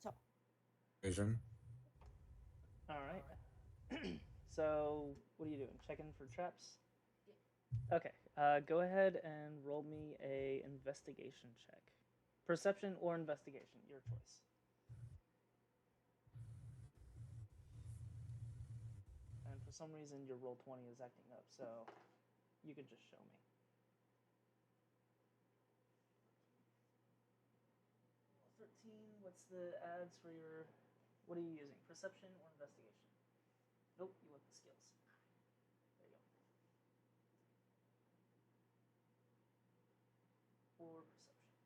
So, Vision. All right. So, what are you doing? Checking for traps? Okay. Go ahead and roll me a investigation check. Perception or investigation, your choice. And for some reason, your roll 20 is acting up, so you could just show me. Roll 13. What's the adds for your? What are you using? Perception or investigation? Nope, you want the skills. There you go. Or perception.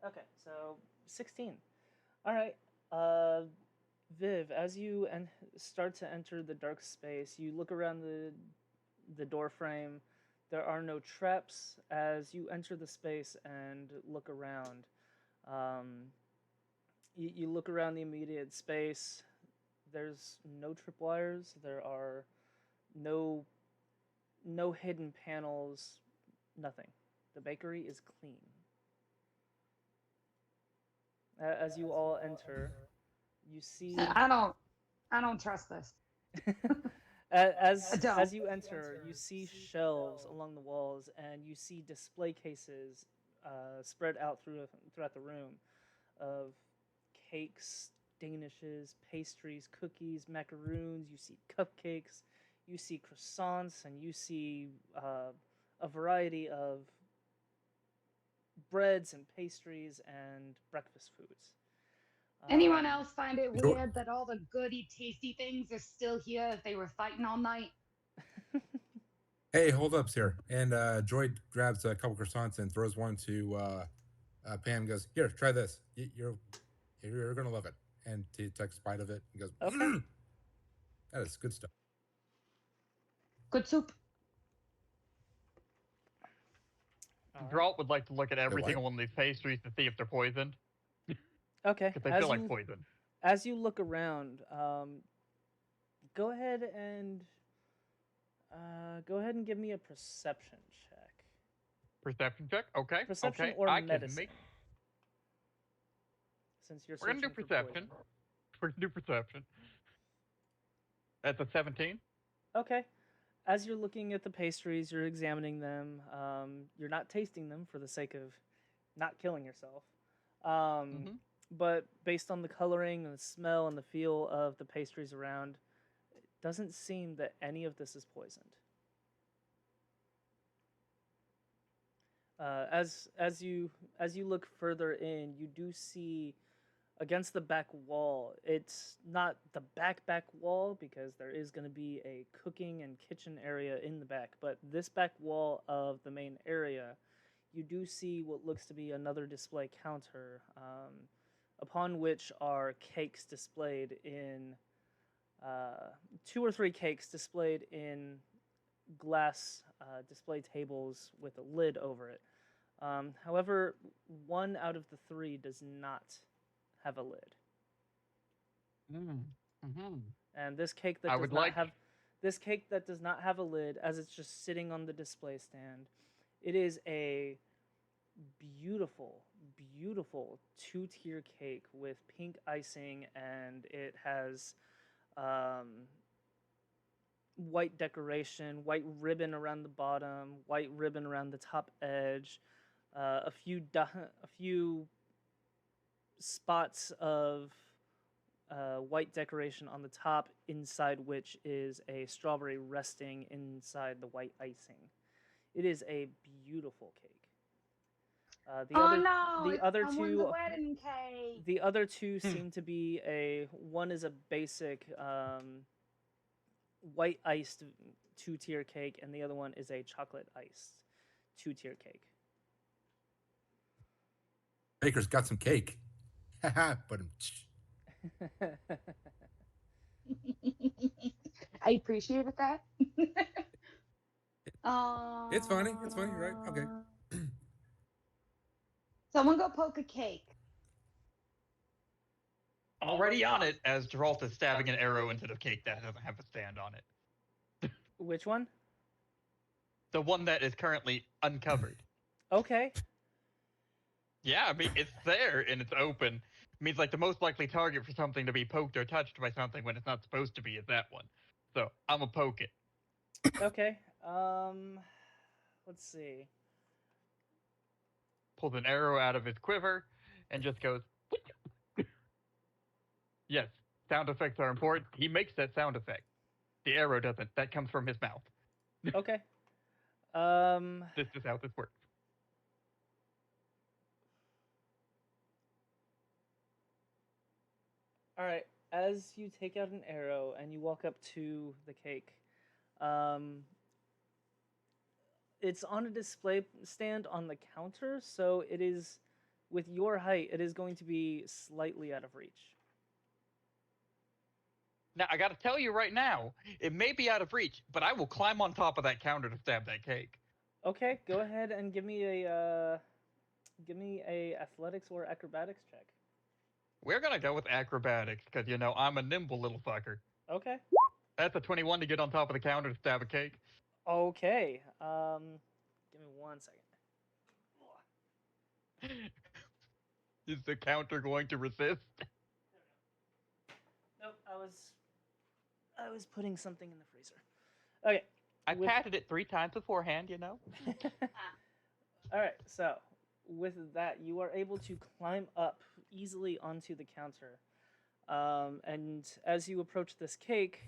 Okay, so 16. All right. Viv, as you start to enter the dark space, you look around the door frame. There are no traps as you enter the space and look around. You look around the immediate space. There's no tripwires. There are no hidden panels. Nothing. The bakery is clean. As you all enter, you see. I don't trust this. As you enter, you see shelves along the walls, and you see display cases spread out throughout the room of cakes, danishes, pastries, cookies, macaroons. You see cupcakes, you see croissants, and you see a variety of breads and pastries and breakfast foods. Anyone else find it Sure. weird that all the goody tasty things are still here if they were fighting all night? Hey, hold up, here. And Droid grabs a couple croissants and throws one to Pam. And goes, here, try this. You're gonna love it. And he takes a bite of it and goes, Okay. That is good stuff. Good soup. All right. Dralt would like to look at every what? single one of these pastries to see if they're poisoned. Okay. Because they feel like poison. As you look around, go ahead and give me a perception check. Perception check? Okay. Perception okay. or I medicine. Can make... Since you're We're going to do searching for perception. poison. We're going to do perception. That's a 17. Okay. As you're looking at the pastries, you're examining them. You're not tasting them for the sake of not killing yourself. But based on the coloring and the smell and the feel of the pastries around, it doesn't seem that any of this is poisoned. As you look further in, you do see against the back wall. It's not the back wall because there is going to be a cooking and kitchen area in the back, but this back wall of the main area, you do see what looks to be another display counter, upon which are cakes displayed in 2 or 3 cakes displayed in glass display tables with a lid over it. However, 1 out of the 3 does not have a lid. And this cake that this cake that does not have a lid, as it's just sitting on the display stand, it is a beautiful 2-tier cake with pink icing, and it has white decoration, white ribbon around the bottom, white ribbon around the top edge, a few spots of white decoration on the top, inside which is a strawberry resting inside the white icing. It is a beautiful cake. The Oh other, no! the It's other someone's two, wedding cake. the other two seem to be one is a basic white iced 2-tier cake, and the other one is a chocolate iced 2-tier cake. Baker's got some cake. Haha, but I appreciated that. it's funny. It's funny, right? Okay. Someone go poke a cake. Already on it, as Geralt is stabbing an arrow into the cake that doesn't have a stand on it. Which one? The one that is currently uncovered. Okay. Yeah, I mean, it's there and it's open. It means like the most likely target for something to be poked or touched by something when it's not supposed to be is that one. So I'm gonna poke it. Okay. Let's see. Pulls an arrow out of his quiver and just goes. Yes, sound effects are important. He makes that sound effect. The arrow doesn't. That comes from his mouth. Okay. This is how this works. All right. As you take out an arrow and you walk up to the cake, it's on a display stand on the counter, so it is, with your height, it is going to be slightly out of reach. Now, I gotta tell you right now, it may be out of reach, but I will climb on top of that counter to stab that cake. Okay, go ahead and give me a athletics or acrobatics check. We're gonna go with acrobatics, because, you know, I'm a nimble little fucker. Okay. That's a 21 to get on top of the counter to stab a cake. Okay. Give me 1 second. Is the counter going to resist? Nope, I was putting something in the freezer. Okay. I patted it 3 times beforehand, you know? All right, so with that, you are able to climb up easily onto the counter. And as you approach this cake,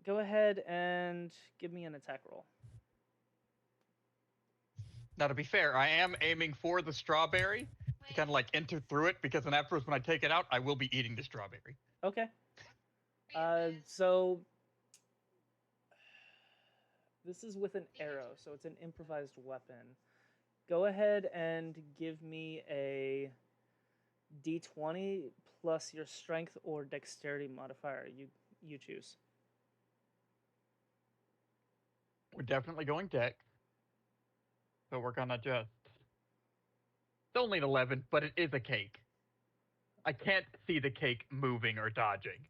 go ahead and give me an attack roll. Now, to be fair, I am aiming for the strawberry to kind of like enter through it, because then afterwards, when I take it out, I will be eating the strawberry. Okay. So this is with an arrow, so it's an improvised weapon. Go ahead and give me a d20 plus your strength or dexterity modifier. You choose. We're definitely going deck. So we're gonna just... It's only an 11, but it is a cake. I can't see the cake moving or dodging.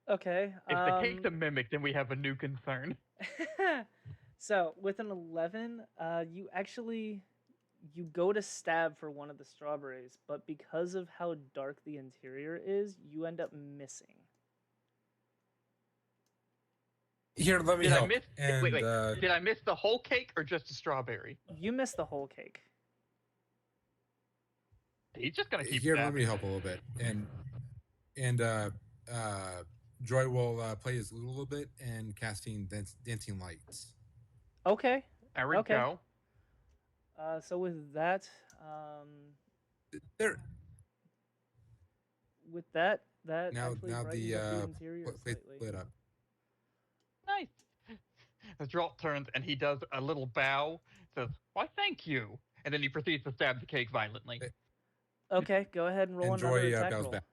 Okay. If the cake's a mimic, then we have a new concern. So with an 11, you go to stab for one of the strawberries, but because of how dark the interior is, you end up missing. Here, let me Did help. I miss? And, wait. Did I miss the whole cake or just a strawberry? You missed the whole cake. He's just gonna keep here, stabbing. let me help a little bit. And Joy will play his lute a little bit and casting dancing lights. Okay. There we Okay. go. So with that, There. that Now actually the brightens up the interior place slightly. lit up. Nice. As Geralt turns and he does a little bow, says, "Why, thank you," and then he proceeds to stab the cake violently. Okay, go ahead and roll And another Joy attack bows roll. back.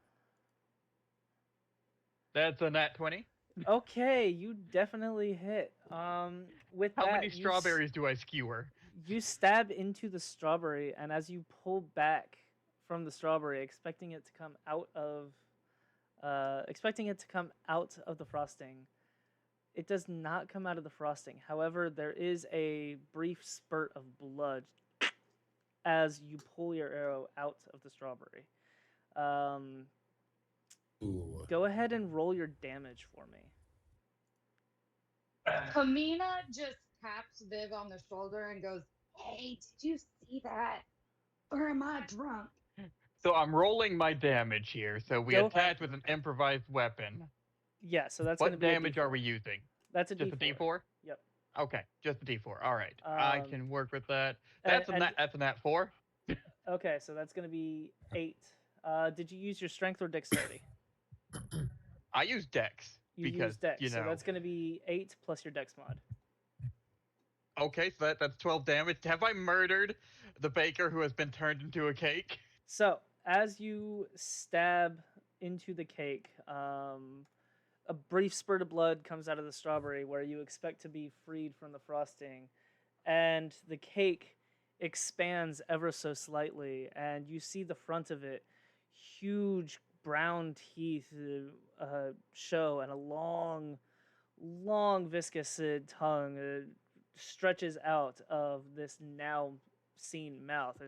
That's a nat 20. Okay, you definitely hit. With How that, many strawberries do I skewer? You stab into the strawberry, and as you pull back from the strawberry, expecting it to come out of the frosting, it does not come out of the frosting. However, there is a brief spurt of blood as you pull your arrow out of the strawberry. Ooh. Go ahead and roll your damage for me. Pamina just taps Viv on the shoulder and goes, "Hey, did you see that? Or am I drunk?" So I'm rolling my damage here. So we Go- attack with an improvised weapon. Yeah, so that's going to What be a damage are D4. we using? That's a Just D4. a D4? Yep. Okay, just a D4. All right, I Um, can work with that. and- That's a nat 4. Okay, so that's going to be 8. Did you use your strength or dexterity? I use Dex You because used dex, you know. so that's going to be 8 plus your dex mod. Okay, so that's 12 damage. Have I murdered the baker who has been turned into a cake? So, as you stab into the cake, a brief spurt of blood comes out of the strawberry where you expect to be freed from the frosting, and the cake expands ever so slightly, and you see the front of it, huge brown teeth show, and a long, long viscous tongue stretches out of this now seen mouth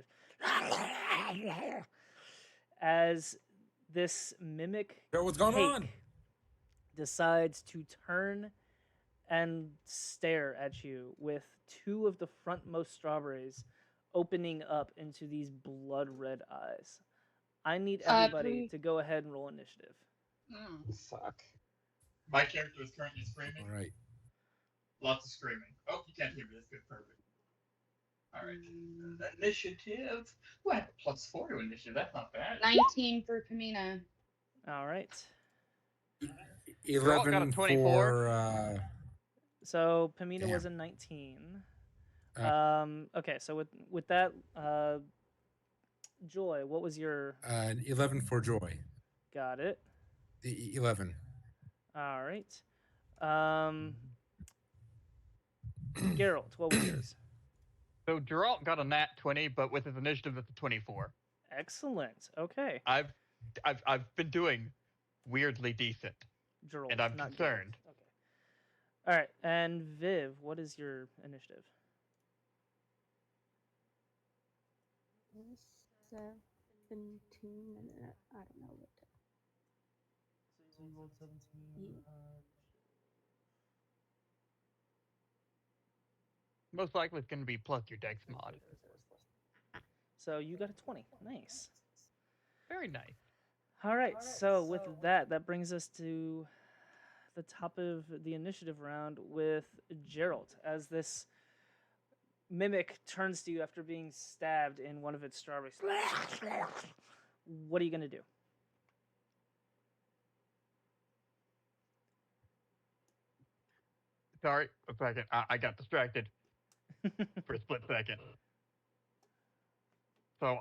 as this mimic Yo, what's going cake on? decides to turn and stare at you with 2 of the frontmost strawberries opening up into these blood red eyes. I need everybody to go ahead and roll initiative. Fuck. My character is currently screaming. All right. Lots of screaming. Oh, you can't hear me. That's good. Perfect. All right. Initiative. What? +4 to initiative. That's not bad. 19 for Pamina. All right. 11 got a 24. for So Pamina Damn. was a 19. Okay, so with that, Joy, what was your? 11 for Joy. Got it. 11. All right. Geralt, what was yours? So Geralt got a nat 20, but with his initiative, it's a 24. Excellent. Okay. I've been doing weirdly decent, Geralt, and I'm not concerned. Geralt. Okay. All right, and Viv, what is your initiative? 17, and I don't know what. So you rolled 17. Yeah. Most likely, it's going to be plus your Dex mod. So you got a 20. Nice. Very nice. All right, so with that, that brings us to the top of the initiative round with Gerald, as this mimic turns to you after being stabbed in one of its strawberries. What are you going to do? Sorry, a second. I got distracted for a split second. So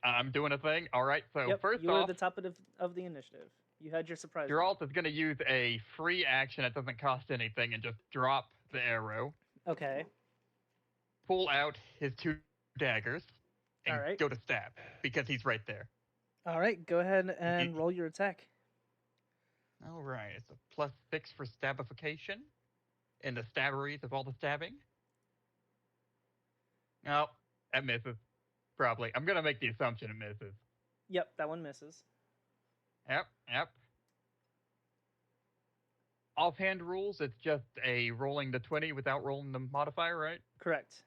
I'm doing a thing. All right. So Yep, first you were off, at the top of the initiative. You had your surprise. Geralt is going to use a free action that doesn't cost anything and just drop the arrow. Okay. Pull out his 2 daggers and All right. go to stab because he's right there. All right, go ahead and roll your attack. All right. It's a +6 for stabification in the stabberies of all the stabbing. No, that misses. Probably. I'm going to make the assumption it misses. Yep, that one misses. Yep. Offhand rules, it's just a rolling the 20 without rolling the modifier, right? Correct.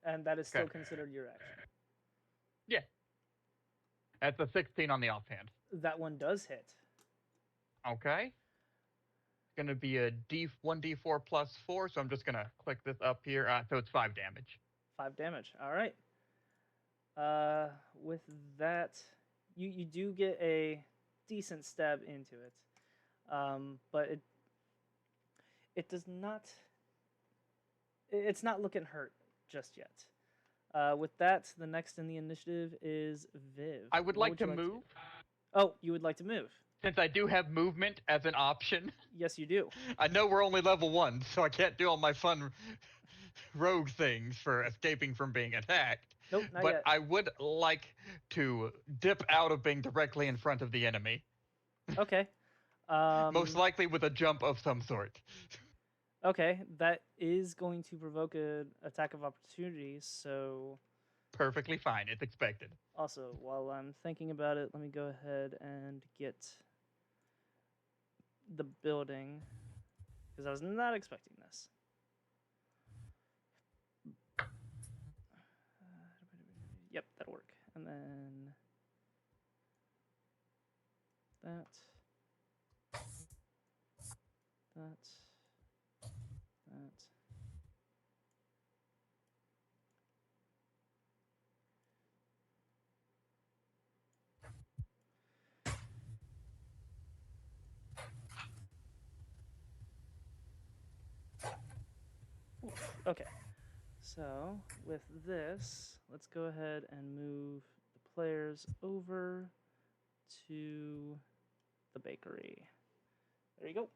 And that is still Okay. considered your action. Yeah. That's a 16 on the offhand. That one does hit. Okay. It's going to be a 1d4 plus 4, so I'm just going to click this up here. So it's 5 damage. 5 damage. All right. With that, you do get a decent stab into it, but it does not. It's not looking hurt just yet. With that, the next in the initiative is Viv. I would What like to you move. Oh, you would like to move? Since I do have movement as an option. Yes, you do. I know we're only level 1, so I can't do all my fun rogue things for escaping from being attacked. Nope, not but yet. I would like to dip out of being directly in front of the enemy. Okay. Most likely with a jump of some sort. Okay, that is going to provoke an attack of opportunity, so... Perfectly fine, it's expected. Also, while I'm thinking about it, let me go ahead and get the building, because I was not expecting this. Yep, that'll work. And then that. That. Okay, so with this, let's go ahead and move the players over to the bakery. There you go.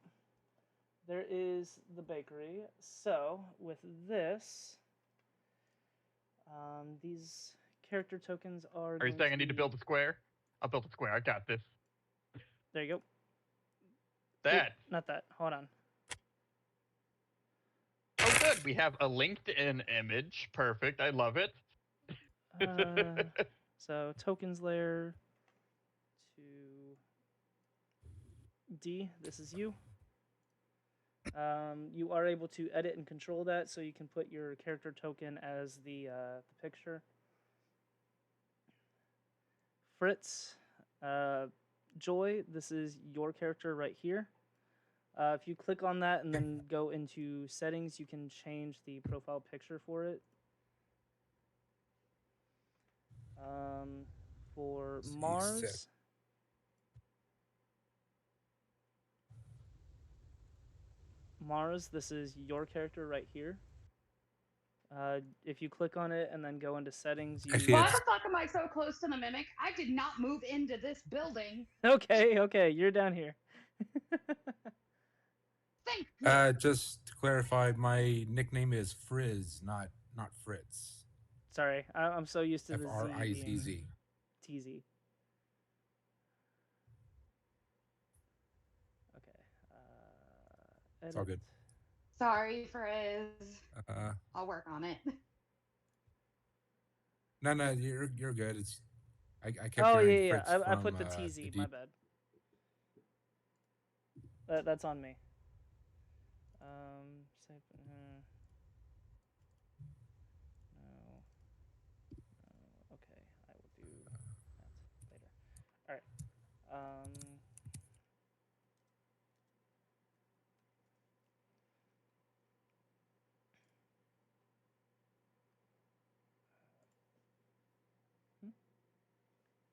There is the bakery. So with this, these character tokens are. Are you saying I need to build a square? I'll build a square. I got this. There you go. That. Oop, not that. Hold on. Oh, good. We have a LinkedIn image. Perfect. I love it. So tokens layer to D. This is you. You are able to edit and control that, so you can put your character token as the picture. Fritz, Joy, this is your character right here. If you click on that and then go into settings, you can change the profile picture for it. For Mars, this is your character right here. If you click on it and then go into settings, you... Why the fuck am I so close to the mimic? I did not move into this building. Okay, you're down here. Thank you. Just to clarify, my nickname is Frizz, not Fritz. Sorry, I'm so used to the Z Frizz. being TZ. Okay. It's all good. Sorry, Frizz. I'll work on it. No, you're good. It's I kept oh hearing yeah. Fritz I from, put the TZ. My bad. That's on me. No. Okay, I will do that later. All right.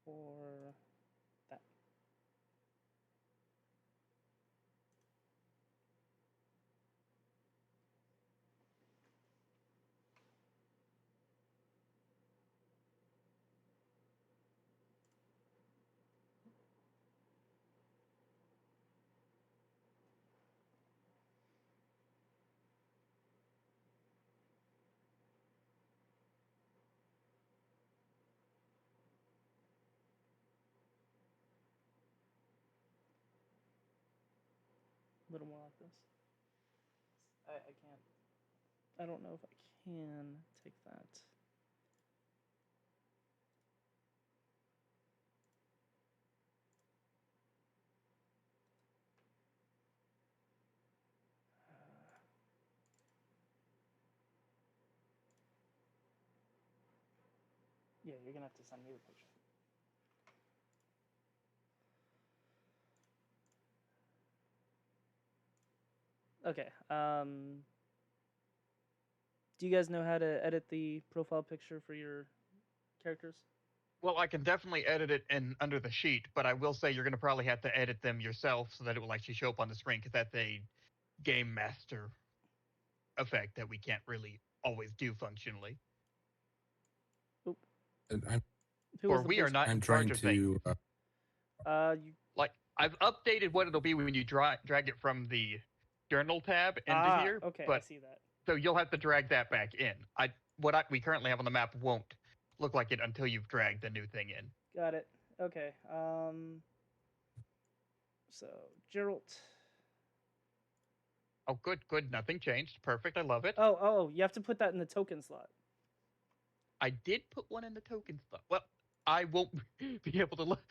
Or that. A little more like this. I can't. I don't know if I can take that. Yeah, you're gonna have to send me the picture. Okay. Do you guys know how to edit the profile picture for your characters? Well, I can definitely edit it under the sheet, but I will say you're going to probably have to edit them yourself so that it will actually show up on the screen, because that's a game master effect that we can't really always do functionally. Oop. Or we are not in charge of things. Like, I've updated what it'll be when you drag it from the journal tab into here. Okay, but, I see that. So you'll have to drag that back in. What we currently have on the map won't look like it until you've dragged the new thing in. Got it. Okay. So Gerald. Oh, good. Nothing changed. Perfect. I love it. Oh, you have to put that in the token slot. I did put one in the token slot. Well, I won't be able to look.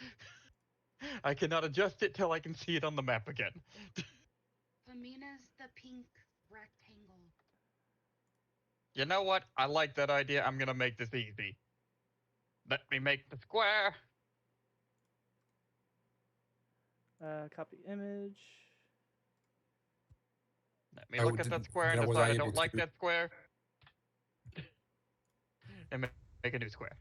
I cannot adjust it till I can see it on the map again. Pamina's the pink rectangle. You know what? I like that idea. I'm gonna make this easy. Let me make the square. Copy image. Let me look at that square and was decide I able don't like to- that square. And make a new square.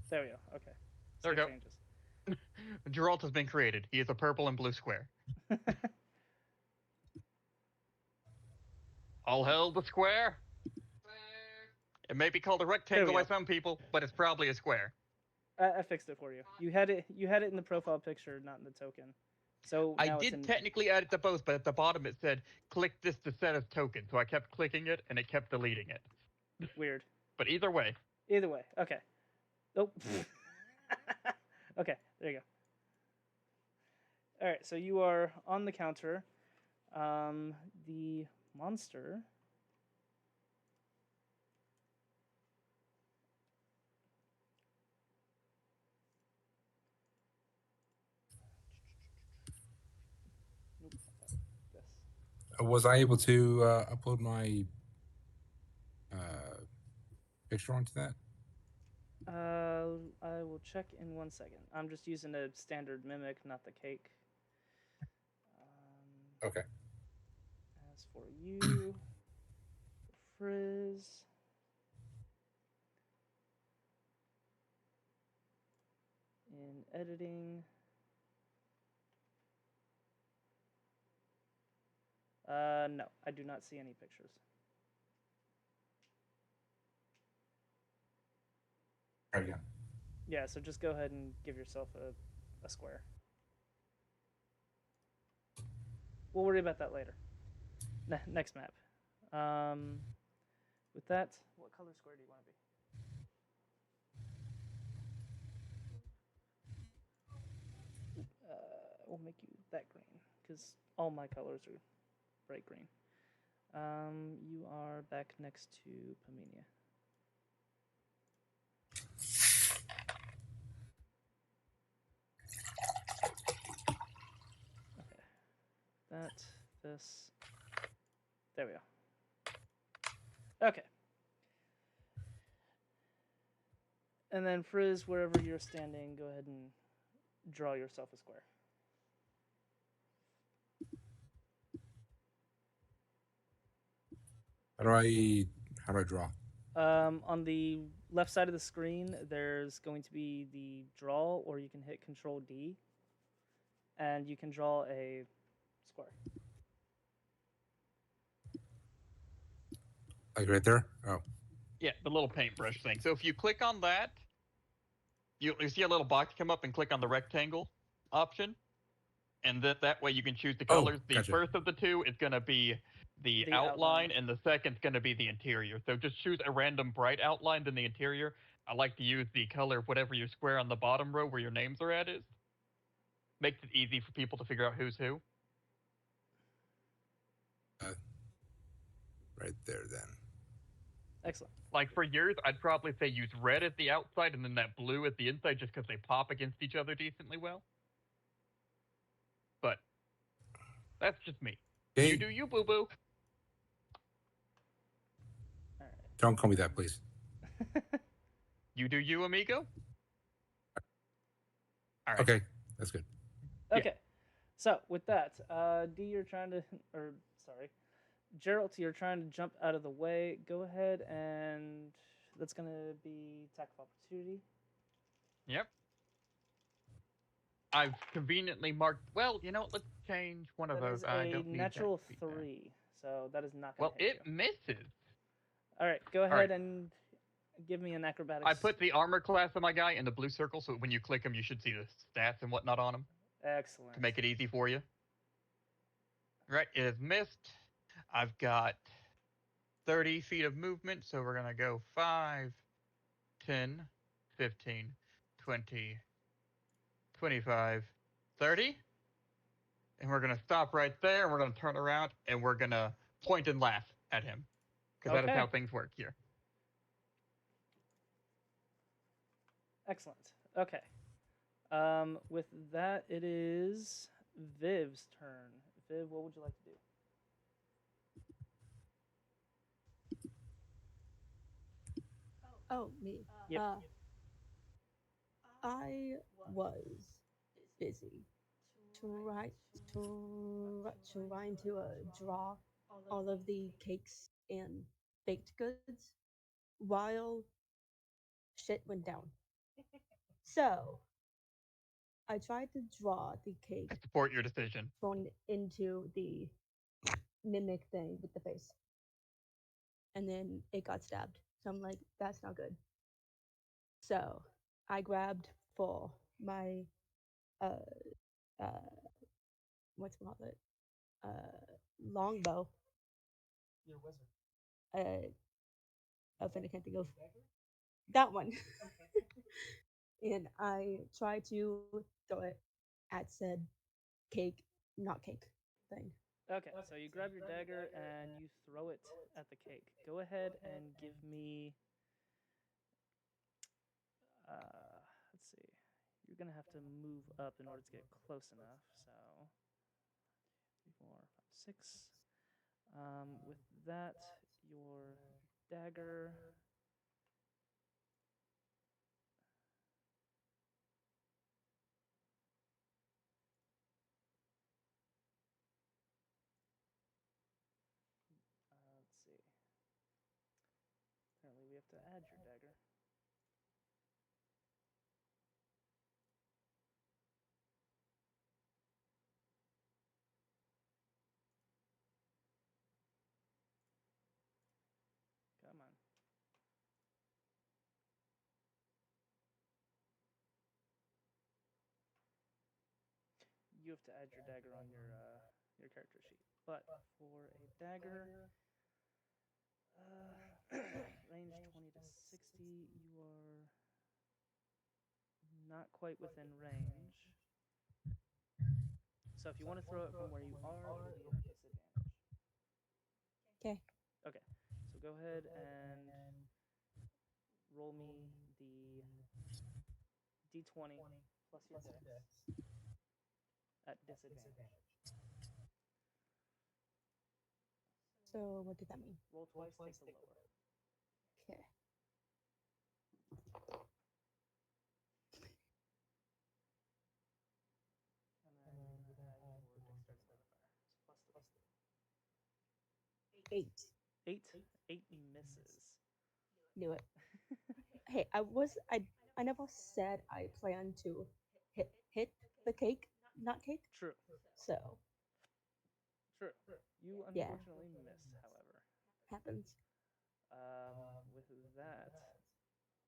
There we go. Okay. There we Save go. changes. Geralt has been created. He is a purple and blue square. All hail the square. It may be called a rectangle by go. some people, but it's probably a square. I fixed it for you. You had it in the profile picture, not in the token. So I now it's did in... technically add it to both, but at the bottom it said, click this to set as token. So I kept clicking it, and it kept deleting it. Weird. But either way. Either way. Okay. Oh. Okay, there you go. All right, so you are on the counter. The monster... Nope, not that. This. Was I able to upload my picture onto that? I will check in 1 second. I'm just using a standard mimic, not the cake. Okay. As for you, Frizz. In editing. No, I do not see any pictures. Try again. Yeah, so just go ahead and give yourself a square. We'll worry about that later. Next map. With that, what color square do you want to be? We'll make you that green, because all my colors are bright green. You are back next to Paminia. Okay. This. There we go. Okay. And then Frizz, wherever you're standing, go ahead and draw yourself a square. How do I draw? On the left side of the screen, there's going to be the draw, or you can hit Control D, and you can draw a square. Like right there? Oh. Yeah, the little paintbrush thing. So if you click on that, you see a little box come up and click on the rectangle option. And that way you can choose the colors. The gotcha. first of the two is going to be the outline, and the second's going to be the interior. So just choose a random bright outline in the interior. I like to use the color of whatever your square on the bottom row where your names are at is. Makes it easy for people to figure out who's who. Right there then. Excellent. Like for yours, I'd probably say use red at the outside and then that blue at the inside just because they pop against each other decently well. But that's just me. Okay. You do you, boo-boo. All right. Don't call me that, please. You do you, amigo. All right. Okay, that's good. Okay. Yeah. So with that, D, you're trying to, or sorry, Geralt, you're trying to jump out of the way. Go ahead, and that's going to be attack of opportunity. Yep. I've conveniently marked. Well, you know what? Let's change one of That those. is I a don't need natural that feedback. 3, so that is not going Well, to hit it misses. All right, go ahead right. and give me an acrobatics. I put the armor class of my guy in the blue circle, so when you click him, you should see the stats and whatnot on him Excellent. to make it easy for you. Right, it is missed. I've got 30 feet of movement, so we're going to go 5, 10, 15, 20, 25, 30. And we're going to stop right there, and we're going to turn around, and we're going to point and laugh at him. Because that is Okay. how things work here. Excellent. Okay. With that, it is Viv's turn. Viv, what would you like to do? Oh, me. Yep. I was busy try, trying to draw all of the cakes and baked goods while shit went down. So I tried to draw the cake I support your decision. thrown into the mimic thing with the face. And then it got stabbed. So I'm like, that's not good. So I grabbed for my uh uh what's called it? Longbow. You're a wizard. I can't think of that one. And I try to throw it at said cake, not cake thing. Okay, so you grab your dagger and you throw it at the cake. Go ahead and give me. Let's see. You're gonna have to move up in order to get close enough. So, 3, 4, 5, 6. With that, your dagger. Let's see. Apparently, we have to add your dagger. Come on. You have to add your dagger on your character sheet. But for a dagger, range 20 to 60, you are not quite within range. So if you want to throw it from where you are, it'll be at a disadvantage. Okay. Okay, so go ahead and roll me the d20 plus your dex at disadvantage. So what did that mean? Roll twice, take the lower. Okay. And then you're going to add your dexterity modifier. So plus 3. 8. 8 misses. Knew it. Hey, I never said I plan to hit the cake, not cake. True. So True. You Yeah. unfortunately missed, however. happens. With that,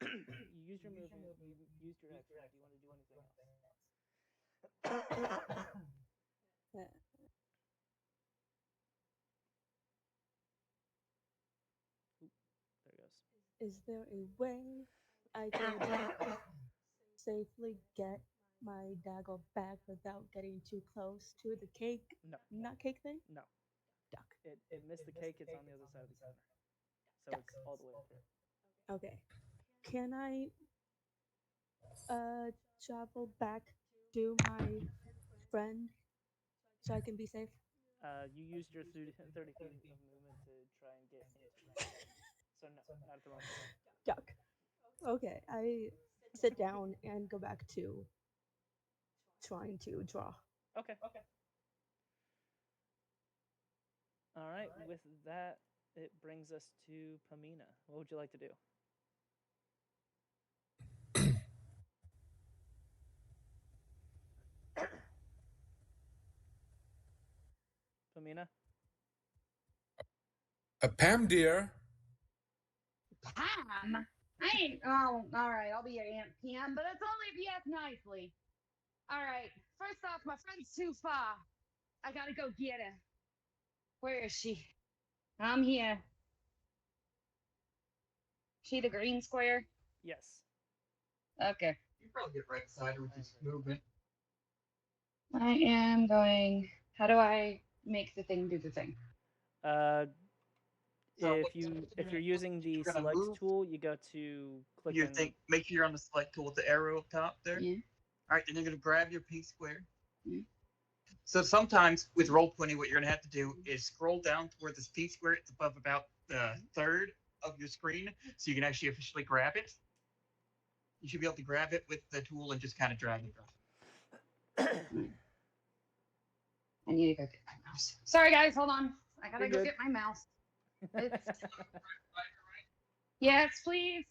you used your movement, you used your action. Do you want to do anything else? Uh, There it goes. is there a way I could safely get my dagger back without getting too close to the cake, No. not cake thing? No. Duck. It missed the cake. It's on the other side of the counter. So Duck. it's all the way up here. Okay. Can I travel back to my friend so I can be safe? You used your 30 feet of movement to try and get into range. So no, not at the moment. Duck. Okay, I sit down and go back to trying to draw. Okay. All right. With that, it brings us to Pamina. What would you like to do? Pamina? Pam, dear. Pam? I ain't. Oh, all right. I'll be your Aunt Pam, but it's only if you ask nicely. All right. First off, my friend's too far. I gotta go get her. Where is she? I'm here. She the green square? Yes. Okay. You probably get right beside her with this movement. I am going. How do I make the thing do the thing? If you're using the you're gonna select move, tool, you go to click you and think, make sure you're on the select tool with the arrow up top there. Yeah. All right, then you're gonna grab your pink square. Yeah. So sometimes with Roll20, what you're gonna have to do is scroll down to where this pink square is above about the third, of your screen, so you can actually officially grab it. You should be able to grab it with the tool and just kind of drag it. I need to go get my mouse. Sorry, guys, hold on. I gotta You're go good. get my mouse. It's... Yes, please.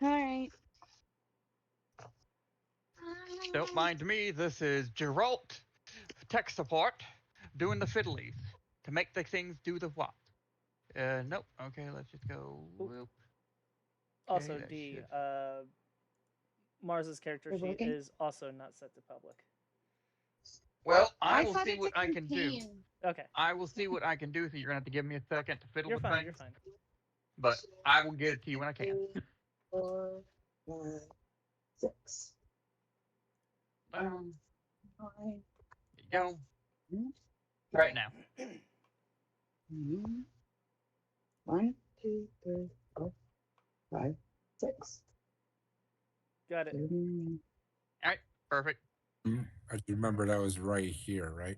All right. Don't mind me. This is Geralt, tech support, doing the fiddlies to make the things do the what. Nope. Okay, let's just go. Whoop. Also, Okay, that D, should- Mars's character We're sheet working? is also not set to public. Well, I will thought see it's what a I can do. campaign. Okay, I will see what I can do. So you're gonna have to give me a second to fiddle you're with fine. things. You're fine. But I will get it to you when I can. 4, 5, 6. There 5. you go. Mhm. Right now. 1, 2, 3, 4, 5, 6. Got it. Perfect. I just remembered I was right here, right?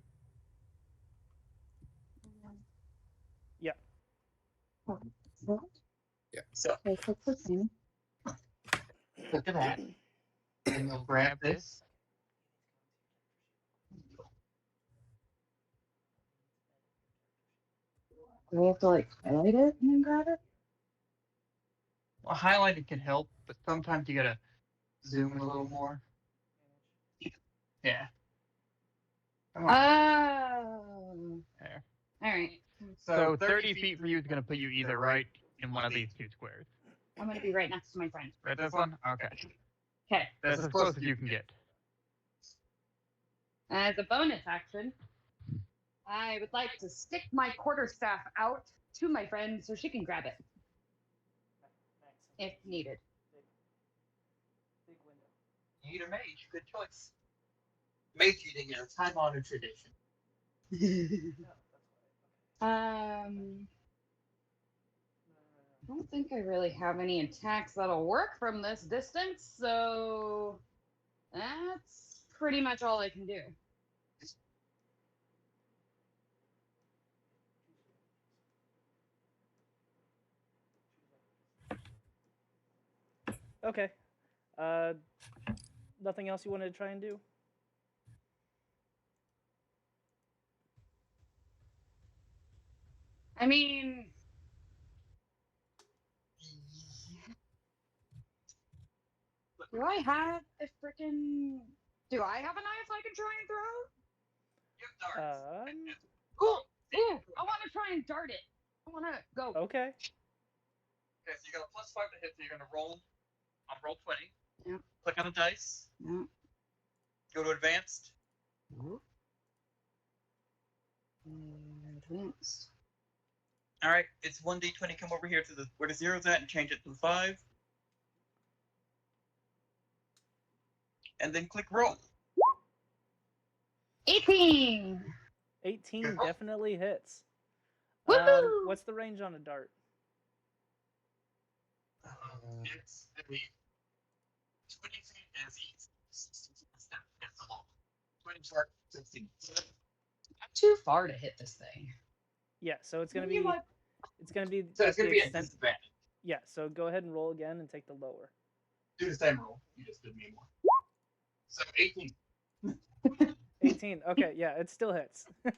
Yeah. Yeah. So Okay, click the thing. look at that. And you'll grab this. Do I have to like highlight it and then grab it? Well, highlighting can help, but sometimes you gotta zoom in a little more. Yeah. Come on. Oh. There. All right. So 30 feet for you is gonna put you either right in one of these two squares. I'm gonna be right next to my friend. Right, this one? Okay. Okay. That's as close as you can get. As a bonus action, I would like to stick my quarterstaff out to my friend so she can grab it if needed. Big window. You need a mage. Good choice. Mage eating is a time-honored tradition. I don't think I really have any attacks that'll work from this distance, so that's pretty much all I can do. Okay. Nothing else you wanted to try and do? I mean, do I have a freaking? Do I have a knife I can try and throw? Yep, darts. Cool. Ooh, I want to try and dart it. I want to go. Okay. Okay, so you got a +5 to hit, so you're gonna roll on roll 20. Yep. Click on the dice. Yep. Go to advanced. Advanced. All right, it's 1d20. Come over here to the where the zero's at and change it to 5. And then click roll. 18. 18 definitely hits. Woohoo! What's the range on a dart? It's the 20 feet is easy. 16 is the long. 20 short, 16. Not too far to hit this thing. Yeah, so it's gonna Maybe be like- it's gonna be So it's the gonna be a extent. disadvantage. Yeah, so go ahead and roll again and take the lower. Do the same roll. You just did me more. So 18. 18. Okay, yeah, it still hits. All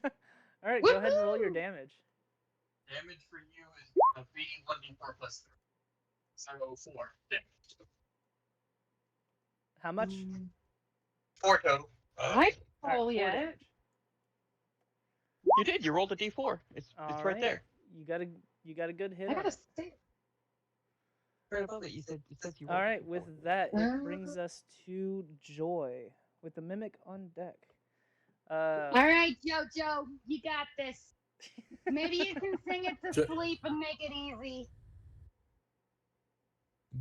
right, go ahead and roll your Woohoo! damage. Damage for you is gonna be 1d4 plus 3. So 4 damage. How much? 4 total. I All right, roll 4 yet. damage. You did. You rolled a d4. It's All right there. You got a good hit. I on gotta it. say. Right above it. You said you All right, with that, Ah. it brings us to Joy with the mimic on deck. All right, JoJo, you got this. Maybe you can sing it to sleep and make it easy.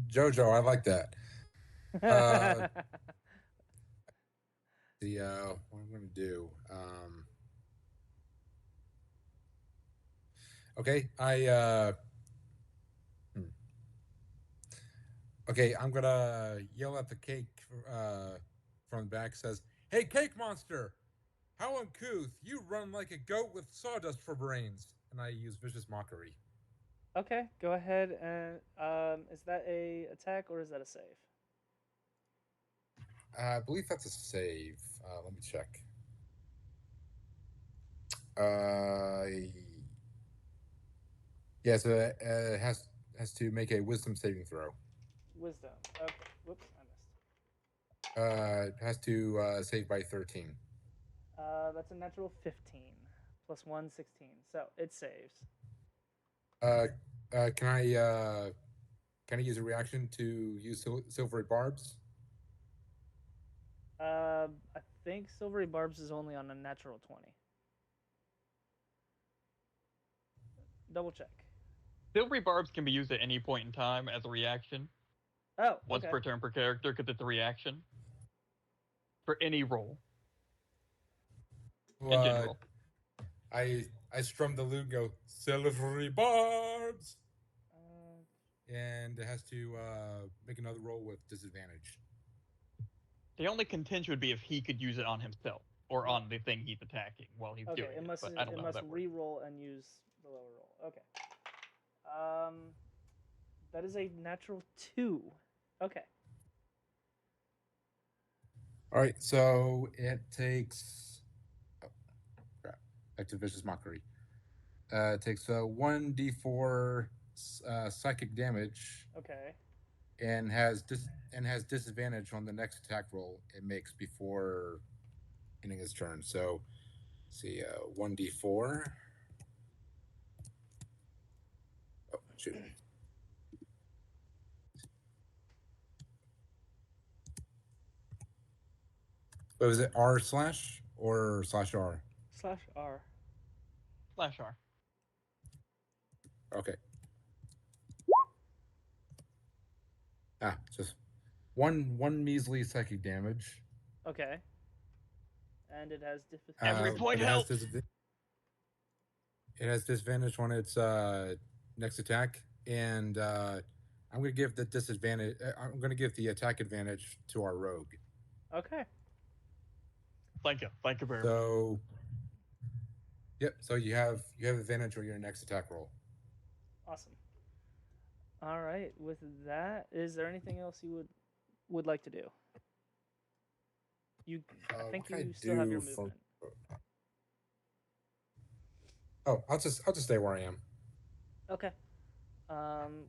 Jojo, I like that. What I'm gonna do. Okay, Okay, I'm gonna yell at the cake from the back. Says, "Hey, cake monster! How uncouth! You run like a goat with sawdust for brains!" And I use vicious mockery. Okay, go ahead and is that a attack or is that a save? I believe that's a save. Let me check. Uh, yeah, so it has to make a wisdom saving throw. Wisdom. Okay. Whoops, I missed. It has to save by 13. That's a natural 15 plus 1, 16. So it saves. Uh, can I use a reaction to use silvery barbs? I think silvery barbs is only on a natural 20. Double check. Silvery barbs can be used at any point in time as a reaction. Oh, Once okay. per turn per character, because it's a reaction for any roll in general. I strum the lute, and go silvery barbs, and it has to make another roll with disadvantage. The only contention would be if he could use it on himself or on the thing he's attacking while he's Okay, doing it must but I don't know how that works. re-roll and use the lower roll. Okay. That is a natural 2. Okay. All right, so it takes. Oh, crap! Back to vicious mockery. It takes 1d4 psychic damage. Okay. And has disadvantage on the next attack roll it makes before ending his turn. So, let's see, 1d4. Oh shoot! What was it? R slash or slash R? Slash R. Slash R. Okay. Just one measly psychic damage. Okay. And it has Every point it helps. It has disadvantage on its next attack, and I'm going to give the disadvantage. I'm going to give the attack advantage to our rogue. Okay. Thank you very much. So, yep. So you have advantage on your next attack roll. Awesome. All right. With that, is there anything else you would like to do? I think you still have your movement. Oh, I'll just stay where I am. Okay.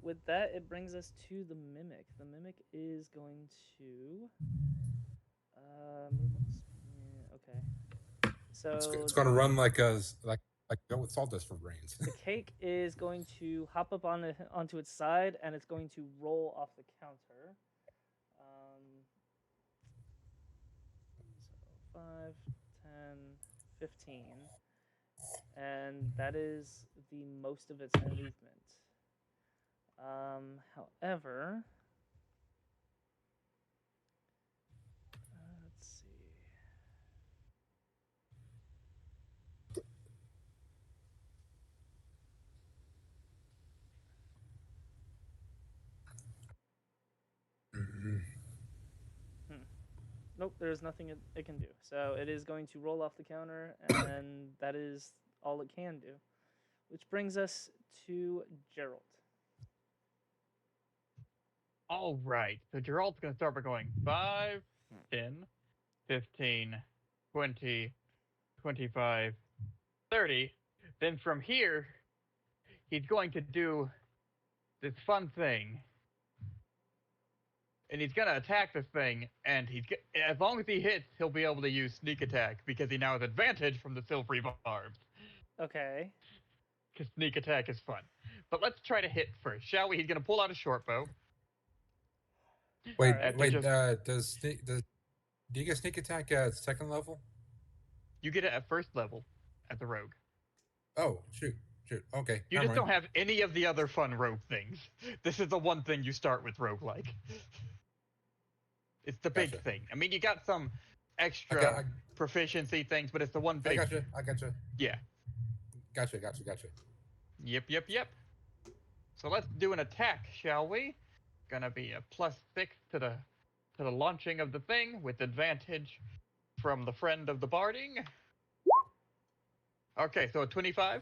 With that, it brings us to the mimic. The mimic is going to okay. So It's going to run like go with sawdust for brains. the cake is going to hop up onto its side, and it's going to roll off the counter. So 5, 10, 15, and that is the most of its movement. However, let's see. Nope, there's nothing it can do. So it is going to roll off the counter, and that is all it can do. Which brings us to Gerald. All right. So Gerald's going to start by going 5, 10, 15, 20, 25, 30. Then from here, he's going to do this fun thing. And he's going to attack this thing, and as long as he hits, he'll be able to use sneak attack because he now has advantage from the silvery barbs. Okay. Because sneak attack is fun. But let's try to hit first, shall we? He's going to pull out a short bow. Wait, right. wait. Do you get sneak attack at second level? You get it at first level as a rogue. Oh, shoot. Okay. You just don't have any of the other fun rogue things. This is the one thing you start with roguelike. It's the big thing. I mean, you got some extra proficiency things, but it's the one big. I gotcha. Yeah. Gotcha. Yep. So let's do an attack, shall we? Gonna be a +6 to the launching of the thing with advantage from the friend of the barding. Okay, so a 25.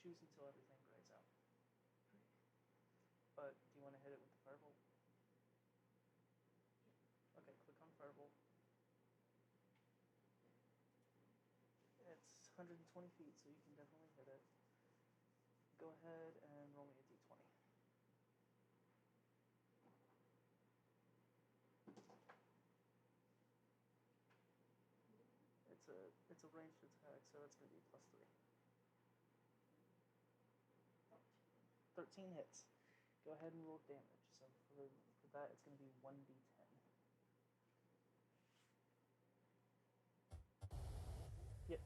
choose until everything grays out. But do you want to hit it with the firebolt? Okay, click on firebolt. It's 120 feet, so you can definitely hit it. Go ahead and roll me a d20. It's a ranged attack, so it's going to be +3. 13 hits. Go ahead and roll damage. So for that, it's going to be 1d10. Yep.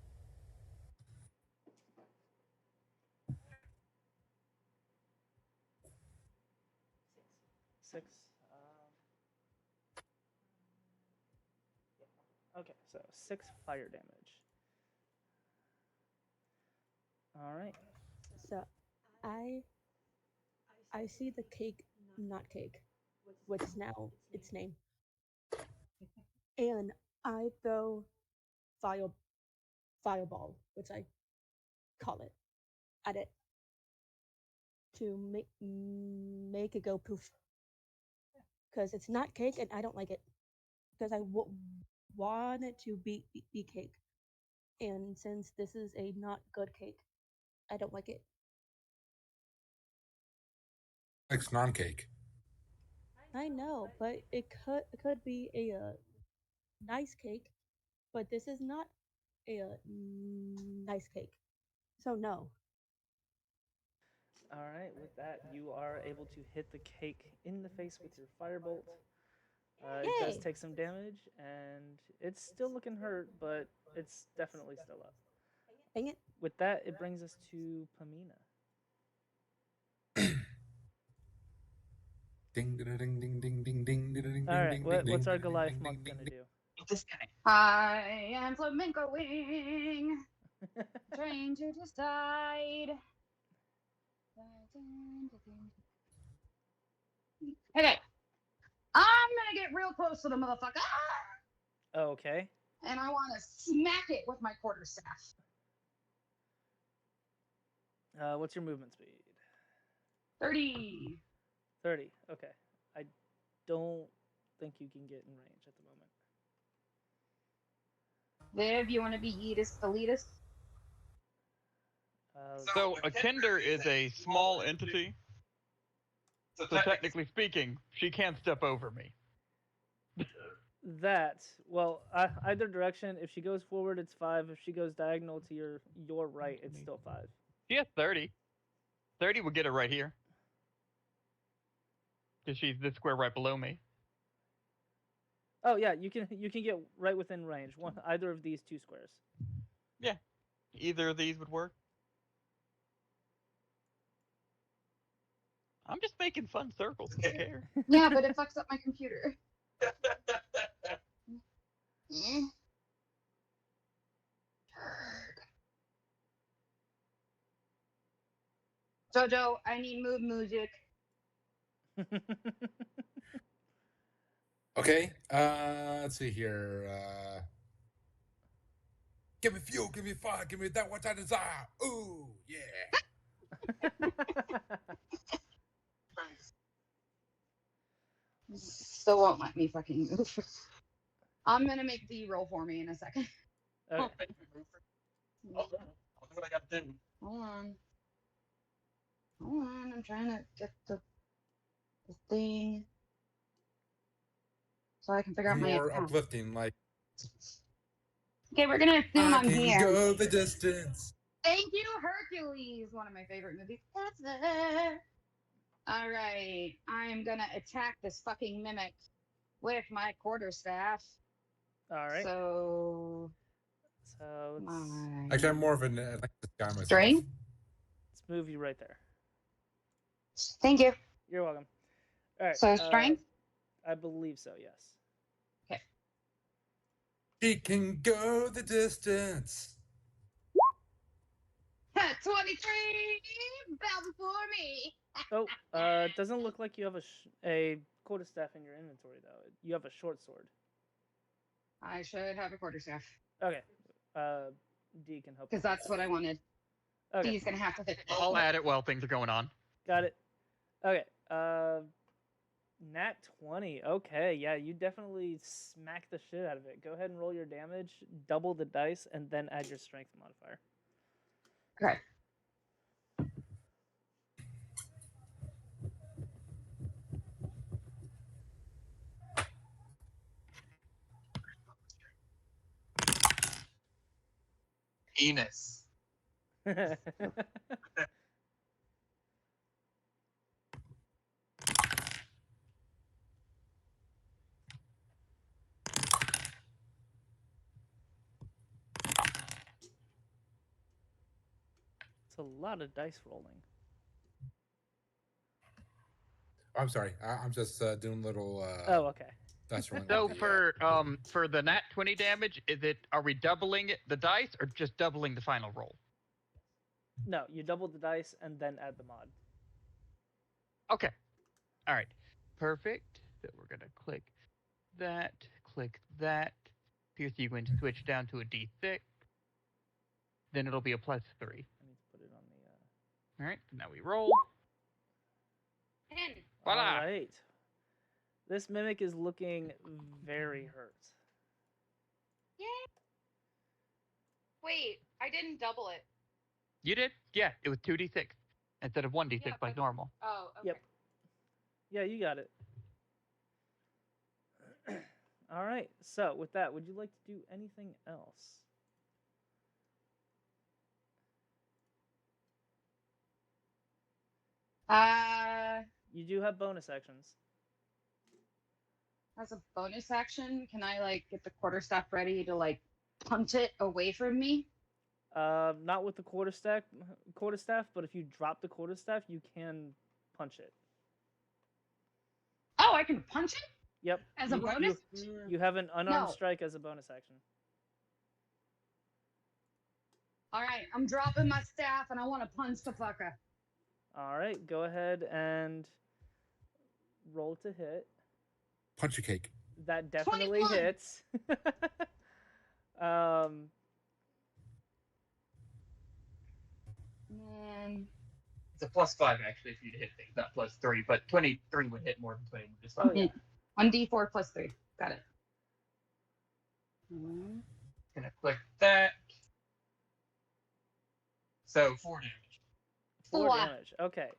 6. Yeah. Okay, so 6 fire damage. All right. So I see the cake, not cake, which is now its name. And I throw fireball, which I call it, at it to make it go poof. Because it's not cake and I don't like it. Because I want it to be cake. And since this is a not good cake, I don't like it. Like non-cake. I know, but it could be a nice cake, but this is not a nice cake. So no. All right, with that, you are able to hit the cake in the face with your firebolt. It does Yay! take some damage, and it's still looking hurt, but it's definitely still up. Dang it. With that, it brings us to Pamina. Ding ding ding ding ding ding ding ding. All right, what's our Goliath monk gonna do? This guy. I am Flamenco Wing, trying to decide. Okay, I'm gonna get real close to the motherfucker, Okay. and I want to smack it with my quarterstaff. What's your movement speed? 30. 30. Okay. I don't think you can get in range at the moment. Viv, you want to be Yeetus Deletus? So a Kinder is a small entity. So technically speaking, she can't step over me. Well, either direction. If she goes forward, it's 5. If she goes diagonal to your right, it's still 5. She has 30. 30 would get her right here. Because she's this square right below me. Oh yeah, you can get right within range. Either of these 2 squares. Yeah, either of these would work. I'm just making fun circles. I don't care. Yeah, but it fucks up my computer. Jojo, I need mood music. Okay. Let's see here. Give me fuel, give me fire, give me that which I desire. Ooh, yeah. Still won't let me fucking move. I'm gonna make D roll for me in a second. Okay. I'll do what I gotta do. Hold on. I'm trying to get the thing so I can figure out my More account. uplifting, like Okay, we're gonna assume I I'm can here. go the distance. Thank you, Hercules. One of my favorite movies. That's it. All right, I'm gonna attack this fucking mimic with my quarterstaff. All right. So let's Actually, I'm more of an Atlantis guy myself. Strength? move you right there. Thank you. You're welcome. All right. So strength? I believe so. Yes. Okay. She can go the distance. 23. Bow before me. Oh, it doesn't look like you have a quarterstaff in your inventory though. You have a short sword. I should have a quarterstaff Okay. D can help. because that's what I wanted. Okay, He's gonna have to hit. I'll add it while things are going on. got it. Okay, nat 20. Okay, yeah, you definitely smack the shit out of it. Go ahead and roll your damage, double the dice, and then add your strength modifier. Okay. Penis. It's a lot of dice rolling. I'm sorry. I'm just doing a little. Oh, okay. Dice rolling. So with the, for the nat 20 damage, are we doubling the dice or just doubling the final roll? No, you double the dice and then add the mod. Okay. All right. Perfect. So we're gonna click that. Pierce, you can switch down to a D6. Then it'll be a +3. I need to put it on the. All right. Now we roll. 10. Voila. All right. This mimic is looking very hurt. Yay! Wait, I didn't double it. You did? Yeah. It was 2D6 instead of 1D6 Yeah, like but- normal. Oh, okay. Yep. Yeah, you got it. All right. So with that, would you like to do anything else? You do have bonus actions. As a bonus action, can I like get the quarterstaff ready to like punch it away from me? Not with the quarterstaff, but if you drop the quarterstaff, you can punch it. Oh, I can punch it Yep. as a you, bonus. You have an unarmed No. strike as a bonus action. All right, I'm dropping my staff and I want to punch the fucker. All right, go ahead and roll to hit. punch a cake. That definitely 21. hits. Man. It's a +5 actually if you'd hit things, not +3, but 23 would hit more than 20 would just Oh, fine. yeah. 1d4 plus 3. Got it. Mhm. Gonna click that. So 4 damage. 4 Four. damage. Okay,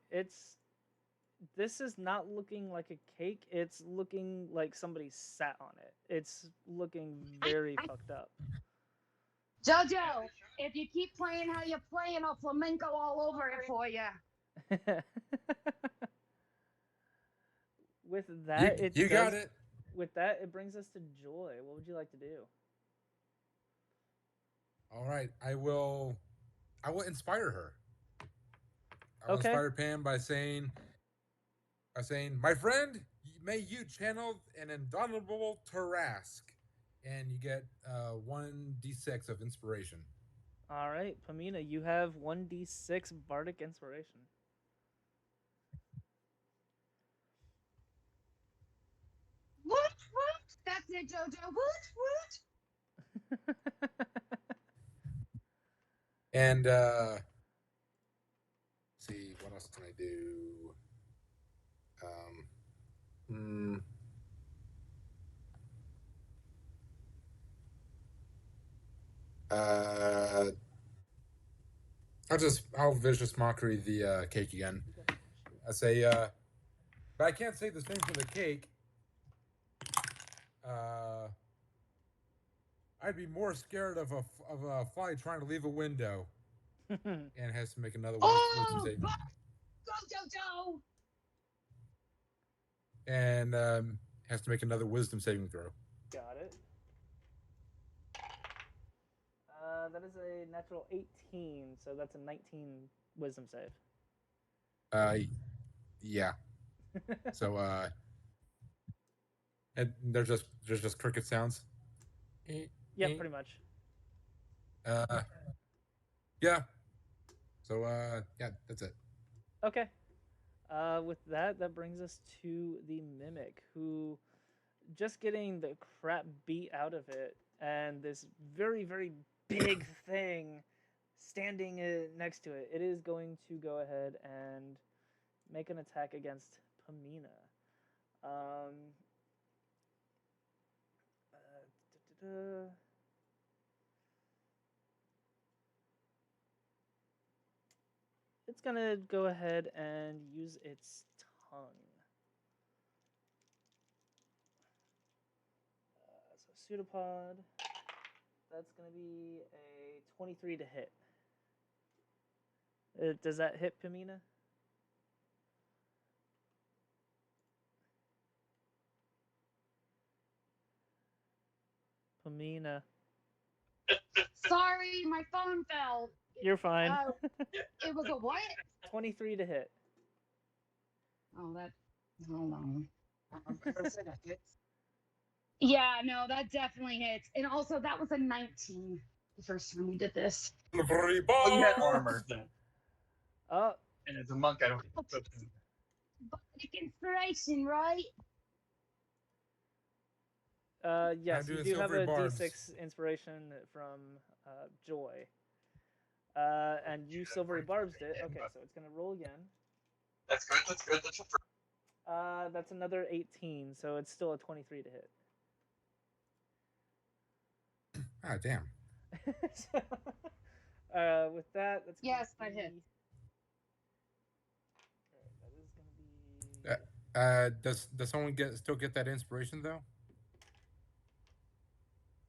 this is not looking like a cake. It's looking like somebody sat on it. It's looking very fucked up. Jojo, if you keep playing how you're playing, I'll flamenco all over it for you. With that, you got it. With that, it brings us to Joy. What would you like to do? All right, I will inspire her. I will Okay. inspire Pam by saying, "My friend, may you channel an indomitable Tarask," and you get 1d6 of inspiration. All right, Pamina, you have 1d6 bardic inspiration. Woot woot! That's it, Jojo. Woot woot! And see, what else can I do? I'll vicious mockery the cake again. I say, but I can't say the same for the cake. I'd be more scared of a fly trying to leave a window, and has to make another wisdom save. Go, Jojo! And has to make another wisdom saving throw. Got it. That is a natural 18, so that's a 19 wisdom save. Yeah. So and there's just cricket sounds. Yeah, pretty much. Yeah. So yeah, that's it. Okay. With that brings us to the mimic, who just getting the crap beat out of it, and this very, very big thing standing next to it, it is going to go ahead and make an attack against Pamina. It's gonna go ahead and use its tongue. So pseudopod. That's gonna be a 23 to hit. Does that hit Pamina? Pamina. Sorry, my phone fell. You're fine. It was a what? 23 to hit. Oh, that. Hold on. I'm gonna say that hits. Yeah, no, that definitely hits. And also, that was a 19 the first time we did this. Oh, you had armor then. Oh, And as a monk, I don't think so. Bardic inspiration, right? yes, you doing do have silvery a barbs. D6 inspiration from Joy. And you silvery barbs it. Okay, so it's gonna roll again. That's good. That's good. That's a first. That's another 18, so it's still a 23 to hit. Ah, damn. So, with that, that's Yes, gonna that be... hits. Alright, that is gonna be... Does someone still get that inspiration though?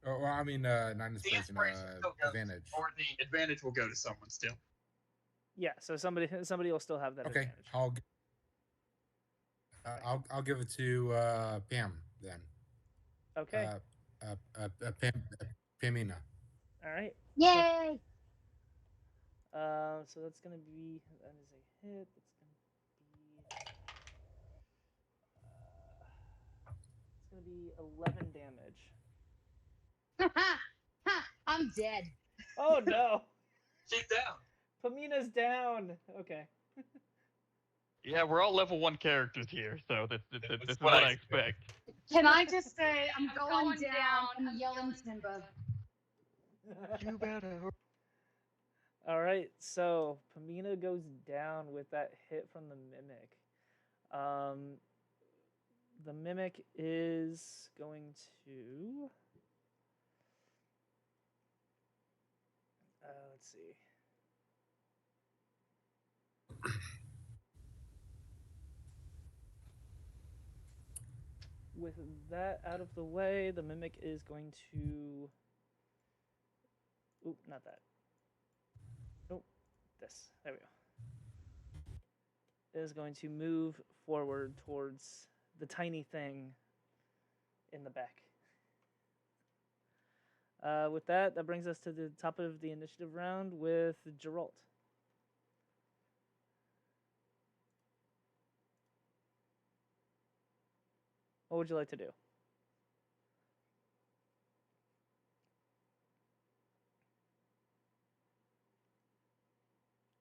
Or I mean, not The inspiration. inspiration still goes, Advantage. or the advantage will go to someone still. Yeah, so somebody will still have that Okay, advantage. I'll give it to Pam then. Okay. Pamina. All right. Yay! So that's gonna be that is a hit. It's gonna be 11 damage. I'm dead. Oh no! She's down. Pamina's down. Okay. Yeah, we're all level 1 characters here, so this is what what I I expect. Can I just say, I'm going down. I'm yelling Simba. You better. All right. So Pamina goes down with that hit from the mimic. The mimic is going to. Let's see. With that out of the way, the mimic is going to. Oop, not that. Oh, this. There we go. Is going to move forward towards the tiny thing in the back. With that, that brings us to the top of the initiative round with Geralt. What would you like to do?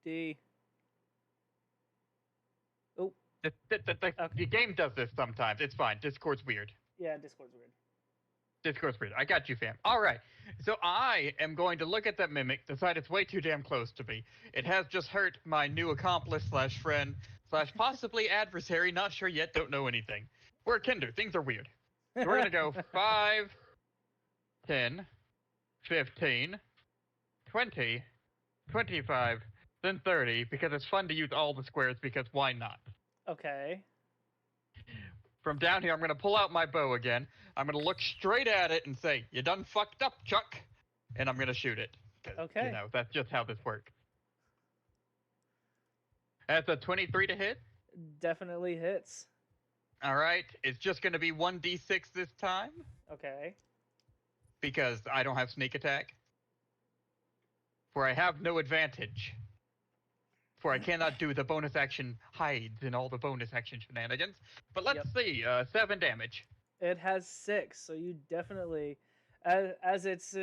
D. Oh. The game does this sometimes. It's fine. Discord's weird. Yeah, Discord's weird. Discord's weird. I got you, fam. All right. So I am going to look at that mimic, decide it's way too damn close to me. It has just hurt my new accomplice / friend / possibly adversary. Not sure yet. Don't know anything. We're kinder. Things are weird. So we're going to go 5, 10, 15, 20, 25, then 30, because it's fun to use all the squares, because why not? Okay. From down here, I'm going to pull out my bow again. I'm going to look straight at it and say, "You done fucked up, Chuck." And I'm going to shoot it. Okay. You know, that's just how this works. That's a 23 to hit. Definitely hits. All right. It's just going to be 1d6 this time. Okay. Because I don't have sneak attack. For I have no advantage. For I cannot do the bonus action hides and all the bonus action shenanigans. But let's see, 7 damage. It has 6, so you definitely, as it's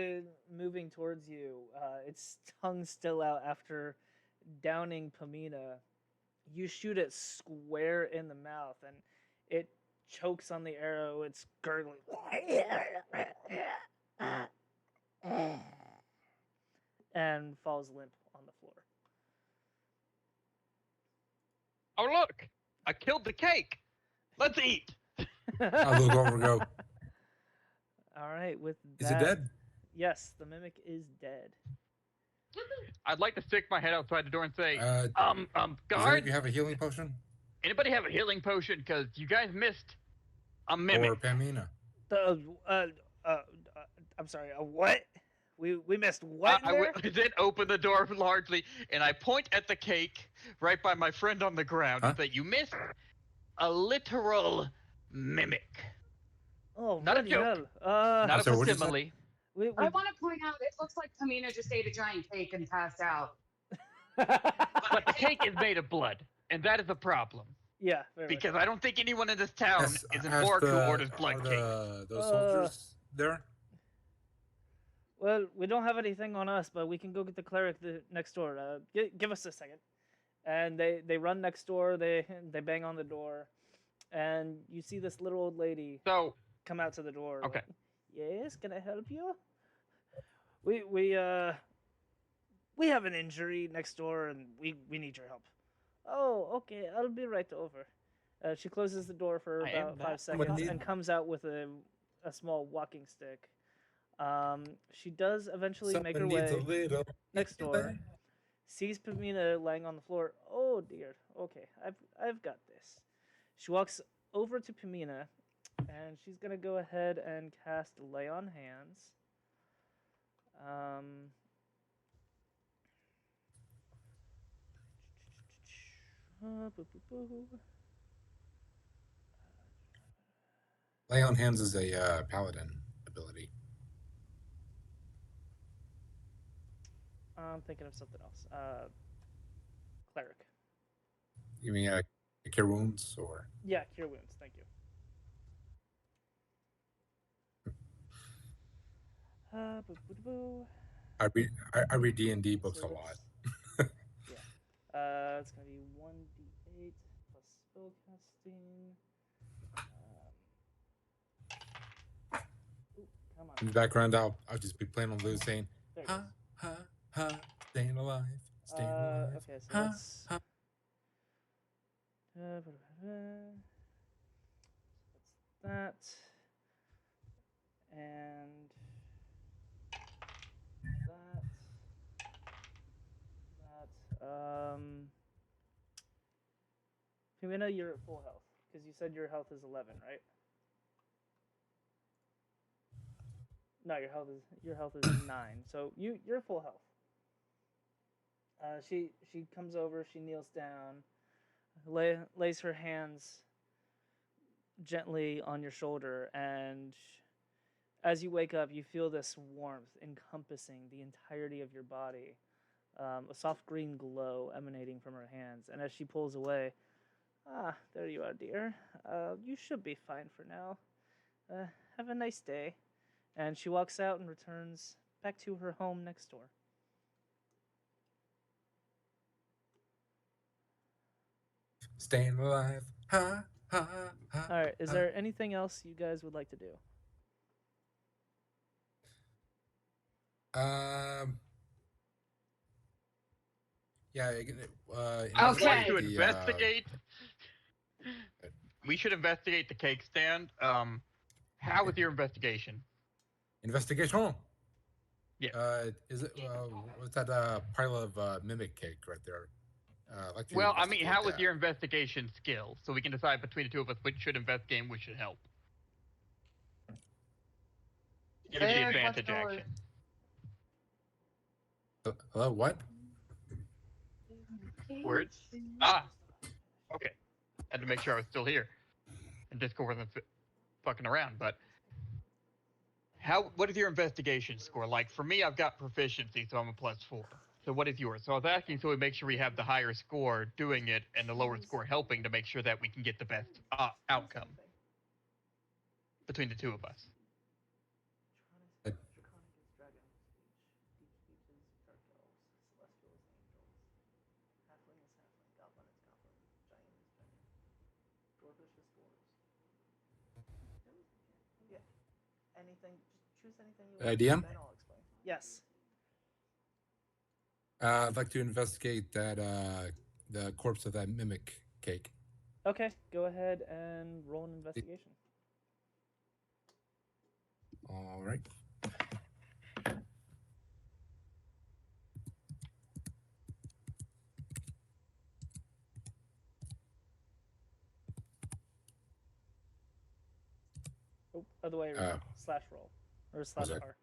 moving towards you, its tongue still out after downing Pamina. You shoot it square in the mouth, and it chokes on the arrow. It's gurgling. and falls limp on the floor. Oh look! I killed the cake. Let's eat. I'll look over and go, All right, with is that, it dead? Yes, the mimic is dead. I'd like to stick my head outside the door and say, Does any guard, of you have a healing potion? anybody have a healing potion? Because you guys missed a mimic. Or Pamina? I'm sorry. A what? We missed what? I then open the door largely, and I point at the cake right by my friend on the ground and say, "You missed a literal mimic, Oh, not a bloody joke. hell. not a sorry, what'd you say? facsimile." I want to point out it looks like Pamina just ate a giant cake and passed out. But the cake is made of blood, and that is a problem. Yeah, very much Because so. I don't think anyone in this town Yes, is an ask orc who the- orders blood are cake. Those soldiers there? Well, we don't have anything on us, but we can go get the cleric next door. Give us a second. And they run next door. They bang on the door, and you see this little old lady So, come out to the door. okay. Like, yes, can I help you? We have an injury next door, and we need your help. Oh, okay, I'll be right over. She closes the door for I am about not 5 seconds need- and comes out with a small walking stick. She does eventually make her Someone needs a way little next door, sees Pamina laying on the floor. Oh dear. Okay, I've got this. She walks over to Pamina, and she's gonna go ahead and cast Lay on Hands. Lay on hands is a paladin ability. I'm thinking of something else. Cleric. You mean cure wounds or? Yeah, cure wounds. Thank you. I read D&D books a lot. It's gonna be 1d8 plus spellcasting. Come on. In the background, I'll just be playing on the lute saying, There it ha, goes. ha, ha, staying alive, staying alive. Okay, so ha, that's ha. that's that, and that. Pimina, you're at full health because you said your health is 11, right? No, your health is 9. So you're full health. She comes over, she kneels down, lays her hands gently on your shoulder, and as you wake up, you feel this warmth encompassing the entirety of your body, a soft green glow emanating from her hands. And as she pulls away, there you are, dear. You should be fine for now. Have a nice day. And she walks out and returns back to her home next door. Staying alive. Ha, ha, ha. All right, is ha. there anything else you guys would like to do? Yeah. Okay. To investigate. We should investigate the cake stand. How was your investigation? Investigation. Yeah. Is it? What's that pile of mimic cake right there? Like to Well, I mean, investigate how was that. your investigation skill? So we can decide between the two of us which should investigate and which should help. Give me the There, advantage what's yours? action. Hello? What? Words? Okay. Had to make sure I was still here. And Discord wasn't fucking around, but... What is your investigation score? Like, for me, I've got proficiency, so I'm a +4. So what is yours? So I was asking so we make sure we have the higher score doing it and the lower score helping to make sure that we can get the best outcome between the two of us. Anything, just choose anything you DM? then I'll explain. Yes. I'd like to investigate that the corpse of that mimic cake. Okay, go ahead and roll an investigation. All right. Oh, other way around. Slash roll. Or slash that? R.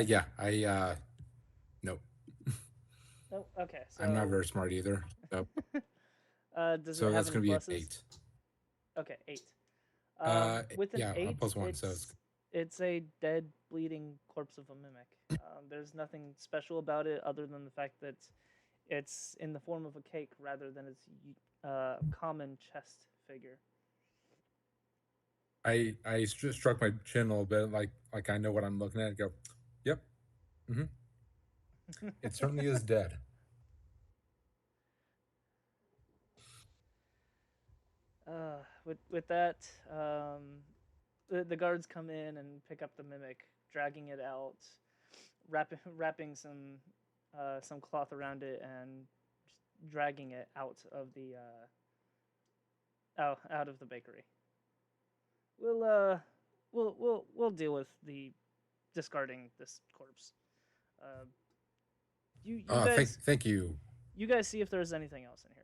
Yeah, I no. Oh, okay. So I'm not very smart either. So, does so it have that's any going to be an pluses? 8. Okay, 8. With an Yeah, 8, plus 1, it's a dead, bleeding corpse of a mimic. There's nothing special about it other than the fact that it's in the form of a cake rather than its common chest figure. I struck my chin a little bit, like I know what I'm looking at. And go, yep, it certainly is dead. With that, the guards come in and pick up the mimic, dragging it out, wrapping some cloth around it, and just dragging it out of the out of the bakery. We'll deal with the discarding this corpse. You guys Thank you. You guys see if there's anything else in here.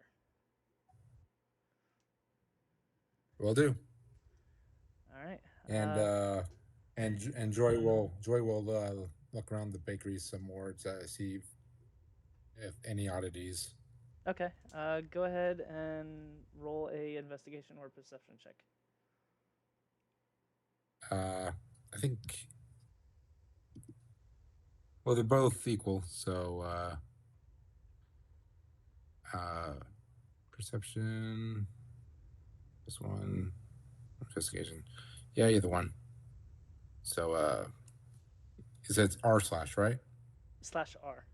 Will do. All right. And Joy will look around the bakery some more to see if any oddities. Okay. Go ahead and roll a investigation or perception check. I think. Well, they're both equal, so perception. This one, investigation. Yeah, either one. So you said it's R/, right? /R.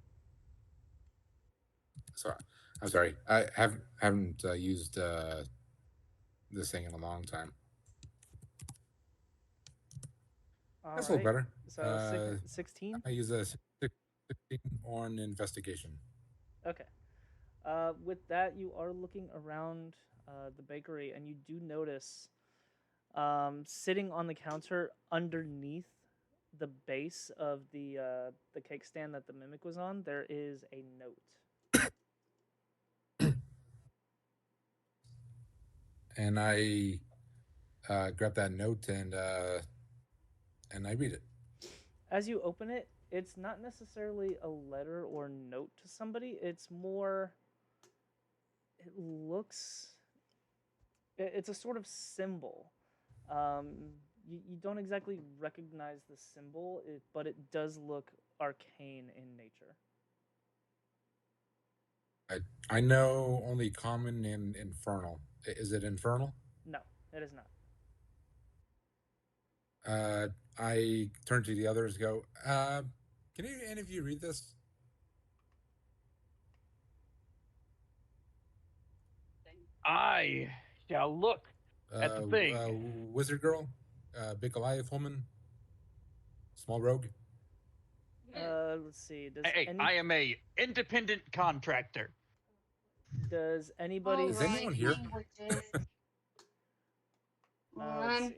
So I'm sorry, I haven't used this thing in a long time. That's a little better. So 16? I use a 16 on investigation. Okay. With that, you are looking around the bakery, and you do notice sitting on the counter underneath the base of the cake stand that the mimic was on, there is a note. And I grab that note and I read it. As you open it, it's not necessarily a letter or note to somebody. It's more. It's a sort of symbol. You don't exactly recognize the symbol, but it does look arcane in nature. I know only common and infernal. Is it infernal? No, it is not. I turn to the others and go, can any of you read this? I shall look at the thing. Wizard girl, big Goliath woman, small rogue. Let's see. I am a independent contractor. Does anybody? Is anyone here? Let's see.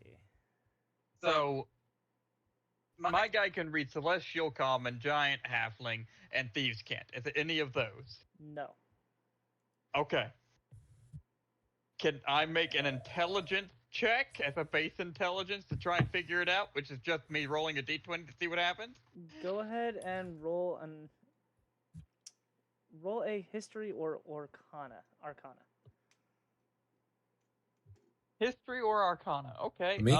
So, my guy can read Celestial, Common, Giant, Halfling, and Thieves can't. Is it any of those? No. Okay. Can I make an intelligence check as a base intelligence to try and figure it out, which is just me rolling a d20 to see what happens? Go ahead and roll a history or arcana. History or arcana. Okay. Me?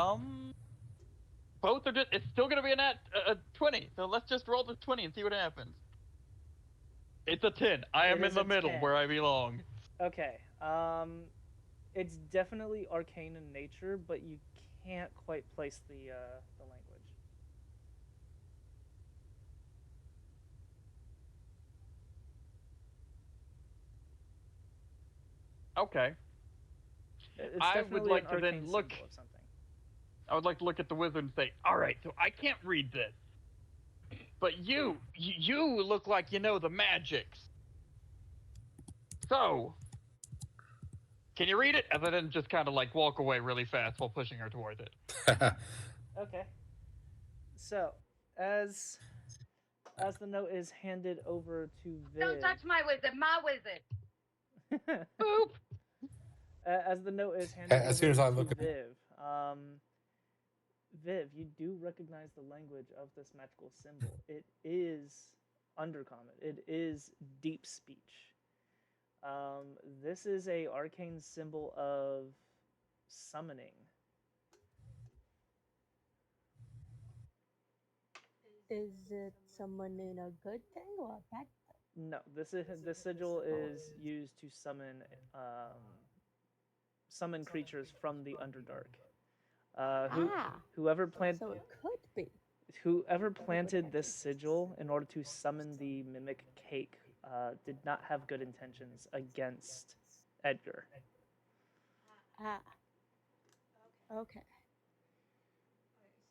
Both are just. It's still gonna be a 20. So let's just roll the 20 and see what happens. It's a 10. I am in the middle 10. where I belong. Okay. It's definitely arcane in nature, but you can't quite place the language. Okay. It's I would like to then look. Of something. I would like to look at the wizard and say, all right, so I can't read this. But you look like you know the magics. So, can you read it? And then just kind of like walk away really fast while pushing her towards it. Okay. So, as the note is handed over to Viv. Don't touch my wizard, my wizard. Boop. As the note is handed As over soon as I to look at Viv, Viv, you do recognize the language of this magical symbol. It is undercommon. It is deep speech. This is a arcane symbol of summoning. Is it someone in a good thing or a bad thing? No, this sigil is used to summon creatures from the Underdark. Whoever planted So it could be. whoever planted this sigil in order to summon the mimic cake did not have good intentions against Edgar. Ah. Okay.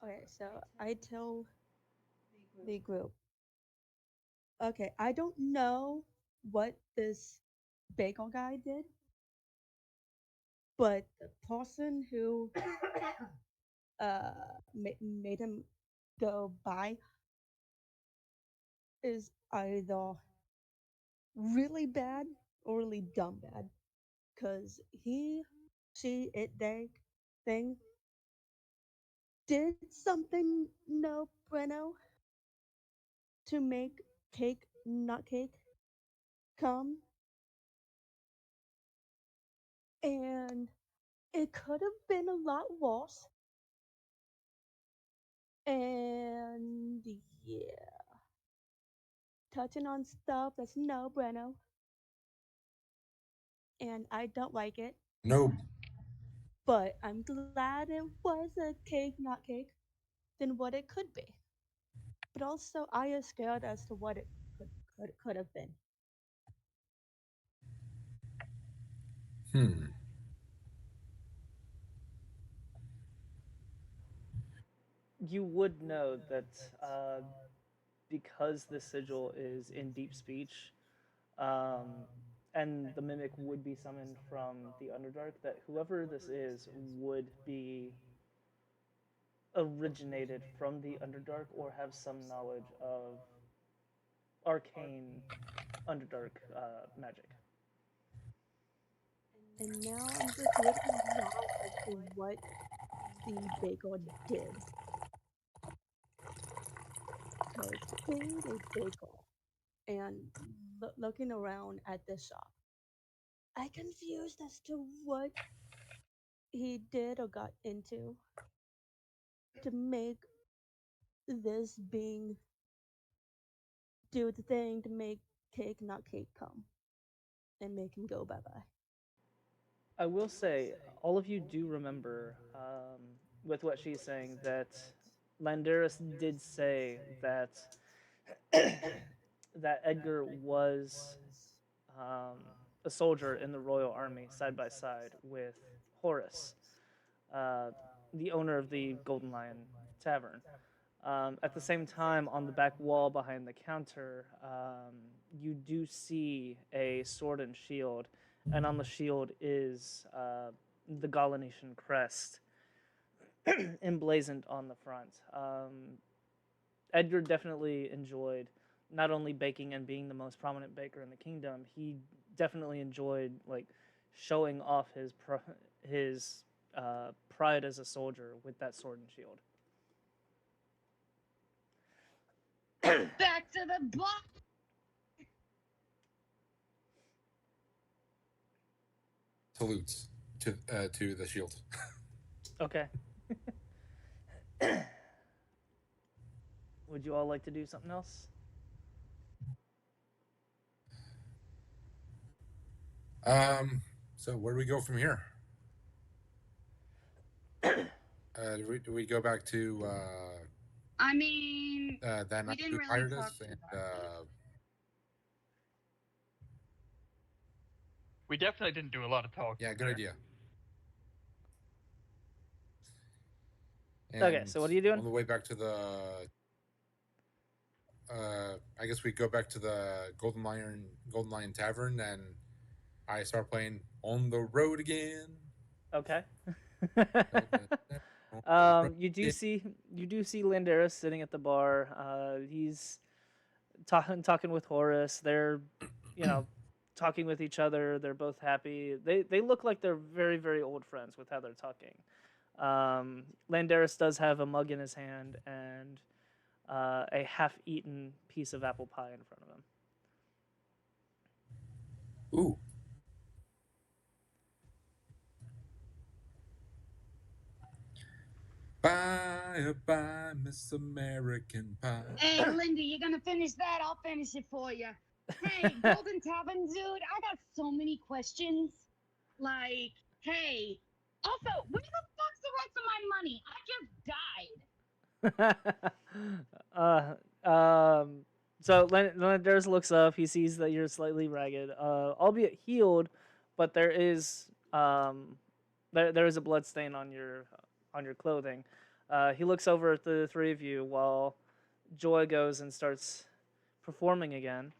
Okay, so I tell the group. Okay, I don't know what this bagel guy did, but the person who made him go by is either really bad or really dumb bad, because she, it, they thing did something no bueno to make cake not cake come, and it could have been a lot worse. And yeah, touching on stuff that's no bueno, and I don't like it. No. But I'm glad it was a cake not cake than what it could be. But also, I am scared as to what it could have been. You would know that because the sigil is in deep speech, and the mimic would be summoned from the Underdark, that whoever this is would be originated from the Underdark or have some knowledge of arcane Underdark magic. And now I'm just looking around as to what the bagel did. Because being a bagel and looking around at the shop, I confused as to what he did or got into to make this being do the thing to make cake not cake come and make him go bye bye. I will say, all of you do remember, with what she's saying, that Landaris did say that that Edgar was a soldier in the Royal Army side by side with Horace, the owner of the Golden Lion Tavern. At the same time, on the back wall behind the counter, you do see a sword and shield, and on the shield is the Galanetian crest emblazoned on the front. Edgar definitely enjoyed not only baking and being the most prominent baker in the kingdom, he definitely enjoyed like showing off his pride as a soldier with that sword and shield. Back to the block. Salutes to the shield. Okay. Would you all like to do something else? So where do we go from here? Do we go back to I mean, that we night didn't who really hired talk us and about We definitely didn't do a lot of talking. yeah, good idea. Okay, so what are you doing? On the way back to the, I guess we go back to the Golden Lion Tavern, and I start playing "On the Road Again." Okay. On the road You do again. see Landaris sitting at the bar. He's talking with Horace. They're, you know, talking with each other. They're both happy. They look like they're very, very old friends with how they're talking. Landaris does have a mug in his hand and a half-eaten piece of apple pie in front of him. Ooh. Bye, Miss American Pie. Hey, Linda, you gonna finish that? I'll finish it for you. Hey, Golden Tavern dude, I got so many questions. Like, hey, also, where the fuck's the rest of my money? I just died. So Landaris looks up. He sees that you're slightly ragged, albeit healed, but there is there is a blood stain on your clothing. He looks over at the three of you while Joy goes and starts performing again.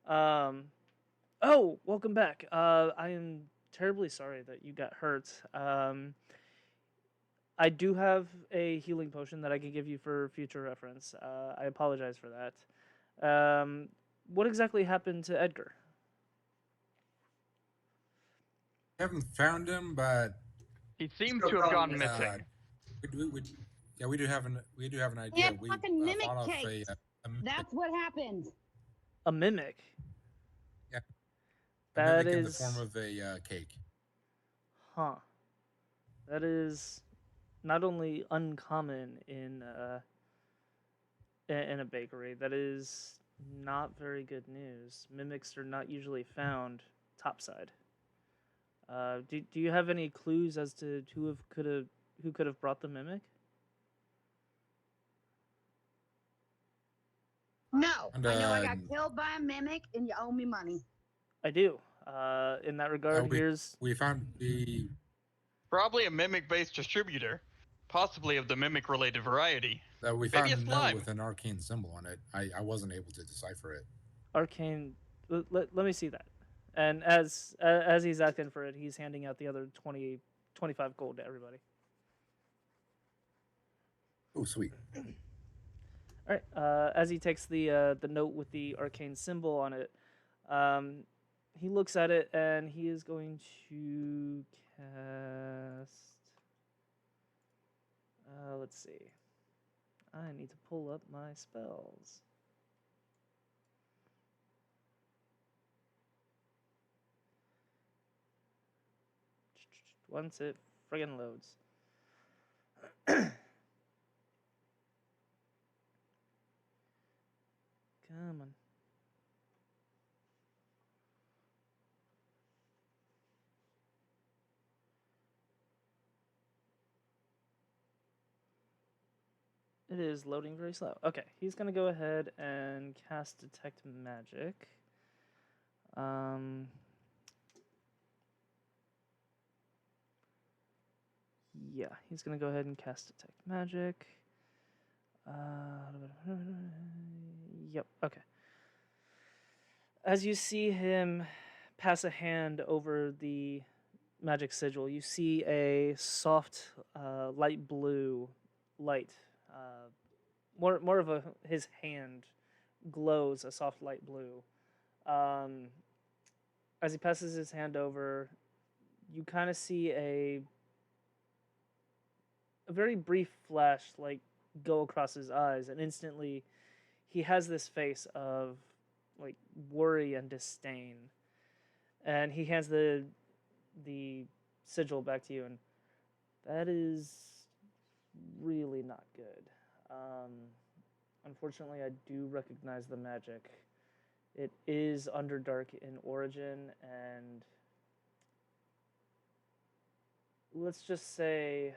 Oh, welcome back. I am terribly sorry that you got hurt. I do have a healing potion that I can give you for future reference. I apologize for that. What exactly happened to Edgar? Haven't found him, but He seems to have gone missing. we do have an idea. Yeah, We fucking mimic fought off cakes. a mimic. That's what happened. A mimic. Yeah. A That mimic in the is, form of a cake. huh? That is not only uncommon in a bakery. That is not very good news. Mimics are not usually found topside. Do you have any clues as to who could have brought the mimic? No, And, I know I got killed by a mimic, and you owe me money. I do. In that regard, we found the Probably a mimic-based distributor, possibly of the mimic-related variety. we Maybe found a a note slime. with an arcane symbol on it. I wasn't able to decipher it. arcane. Let me see that. And as he's asking for it, he's handing out the other 25 gold to everybody. Oh, sweet. All right. As he takes the note with the arcane symbol on it, he looks at it and he is going to cast. Let's see. I need to pull up my spells. Once it friggin' loads. Come on. It is loading very slow. Okay, he's gonna go ahead and cast Detect Magic. Yeah, he's gonna go ahead and cast Detect Magic. Yep, okay. As you see him pass a hand over the magic sigil, you see a soft light blue light. More of his hand glows a soft light blue. As he passes his hand over, you kind of see a very brief flash go across his eyes, and instantly he has this face of worry and disdain. And he hands the sigil back to you, and that is really not good. Unfortunately, I do recognize the magic. It is Underdark in origin, and let's just say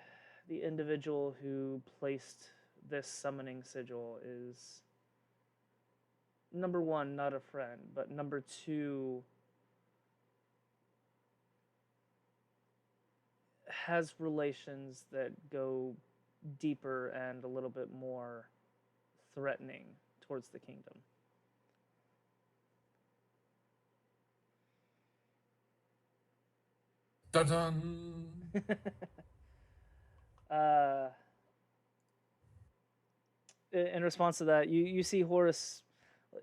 the individual who placed this summoning sigil is, number one, not a friend, but number two, has relations that go deeper and a little bit more threatening towards the kingdom. Dun dun. In response to that, you see Horus,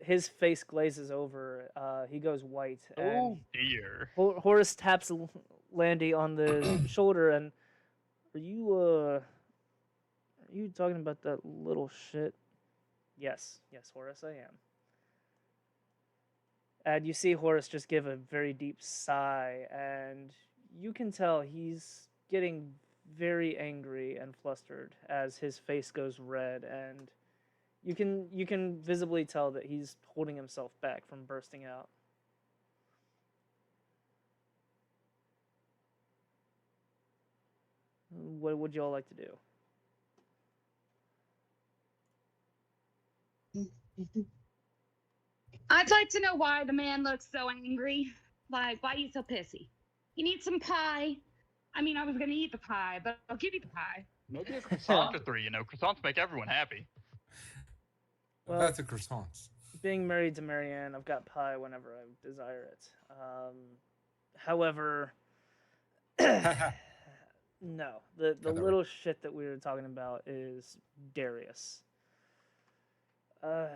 his face glazes over. He goes white, and Oh dear. Horus taps Landy on the shoulder, and are you talking about that little shit? Yes, Horus, I am. And you see Horus just give a very deep sigh, and you can tell he's getting very angry and flustered as his face goes red, and you can visibly tell that he's holding himself back from bursting out. What would y'all like to do? I'd like to know why the man looks so angry. Like, why are you so pissy? You need some pie? I mean, I was gonna eat the pie, but I'll give you the pie. Maybe a croissant or three, croissants make everyone happy. Well, That's a croissant. Being married to Marianne, I've got pie whenever I desire it. However, no, the little shit that we were talking about is Darius. Do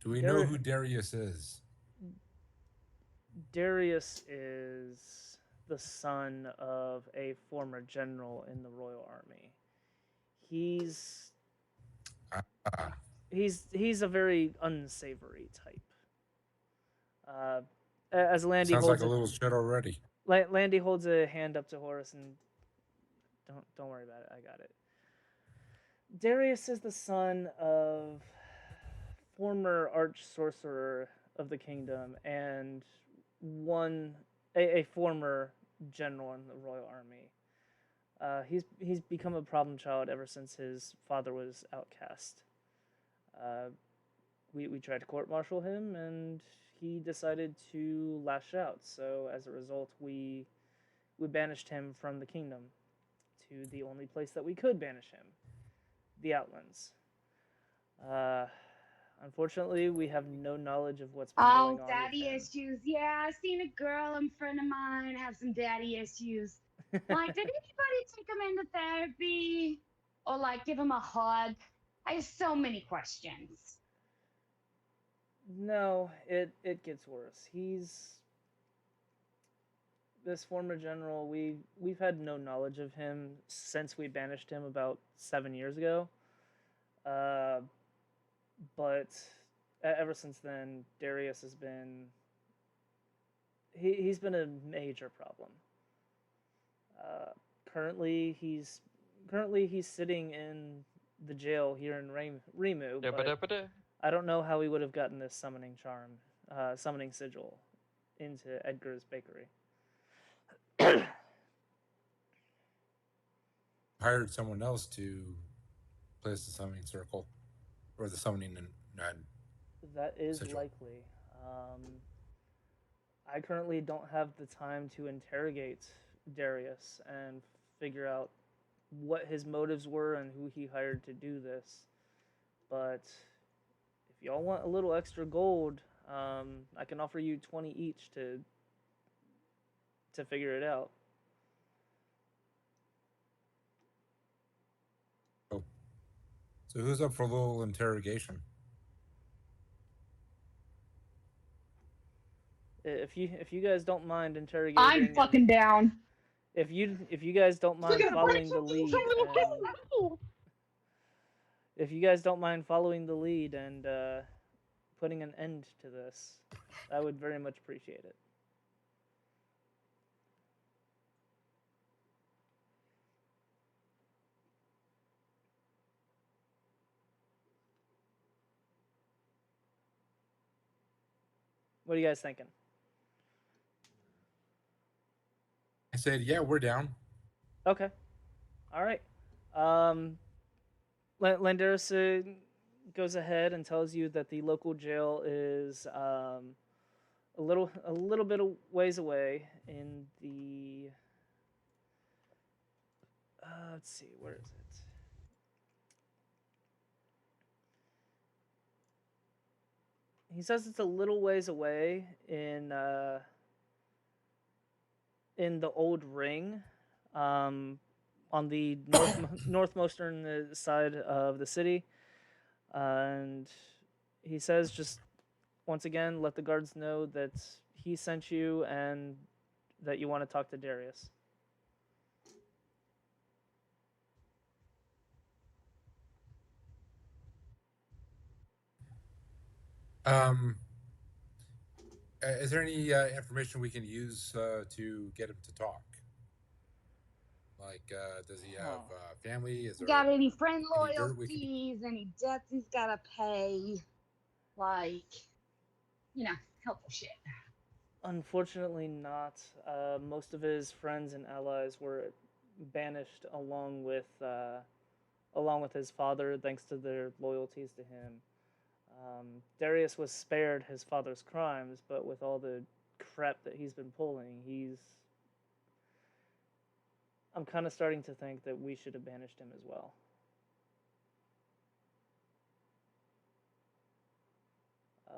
we know who Darius is? Darius is the son of a former general in the Royal Army. He's a very unsavory type. As Landy sounds holds like a little shit already. Landy holds a hand up to Horus and don't worry about it. I got it. Darius is the son of former arch sorcerer of the kingdom and a former general in the Royal Army. He's become a problem child ever since his father was outcast. We tried to court-martial him, and he decided to lash out. So as a result, we banished him from the kingdom to the only place that we could banish him, the Outlands. Unfortunately, we have no knowledge of what's been going on. Oh, daddy issues. Yeah, I've seen a girl in front of mine have some daddy issues. Like, did anybody take him into therapy? Or, like, give him a hug? I have so many questions. No, it gets worse. He's this former general. We've had no knowledge of him since we banished him about 7 years ago. But ever since then, Darius has been he's been a major problem. Currently he's sitting in the jail here in Rimu, but I don't know how he would have gotten this summoning sigil into Edgar's bakery. Hired someone else to place the summoning circle, or the summoning. That is sigil. likely. I currently don't have the time to interrogate Darius and figure out what his motives were and who he hired to do this. But if y'all want a little extra gold, I can offer you 20 each to figure it out. Oh. So who's up for a little interrogation? If you guys don't mind interrogating, I'm fucking down. If you guys don't mind following the lead, if you guys don't mind following the lead and putting an end to this, I would very much appreciate it. What are you guys thinking? I said, yeah, we're down. Okay. All right. Landeris goes ahead and tells you that the local jail is a little bit of ways away in the let's see, where is it? He says it's a little ways away in the old ring, on the northmostern side of the city, and he says just once again let the guards know that he sent you and that you want to talk to Darius. Um, is there any information we can use to get him to talk? Like, does he have family? Is there Got any friend any dirt we can? loyalties? Any debts he's gotta pay? Like, you know, helpful shit. Unfortunately, not. Most of his friends and allies were banished along with his father, thanks to their loyalties to him. Darius was spared his father's crimes, but with all the crap that he's been pulling, I'm kind of starting to think that we should have banished him as well.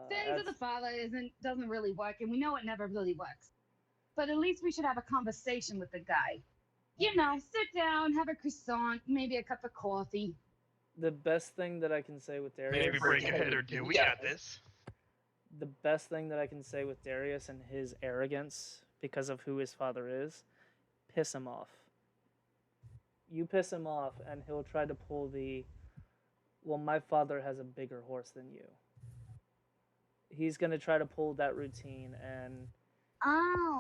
Sins of the father doesn't really work, and we know it never really works. But at least we should have a conversation with the guy. You know, sit down, have a croissant, maybe a cup of coffee. The best thing that I can say with Darius... Maybe break ahead or two. We got this. The best thing that I can say with Darius and his arrogance, because of who his father is, piss him off. You piss him off, and he'll try to pull well, my father has a bigger horse than you. He's going to try to pull that routine, and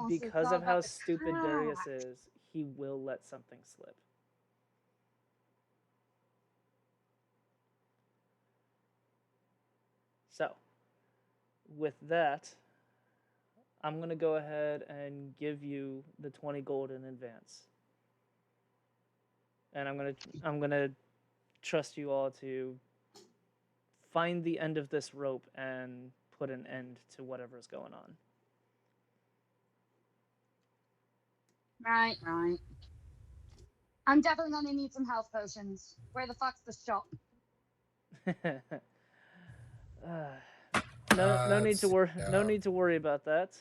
because of how stupid Darius is, he will let something slip. So, with that, I'm going to go ahead and give you the 20 gold in advance. And I'm going to trust you all to find the end of this rope and put an end to whatever's going on. Right. I'm definitely gonna need some health potions. Where the fuck's the shop? No need to worry. No need to worry about that.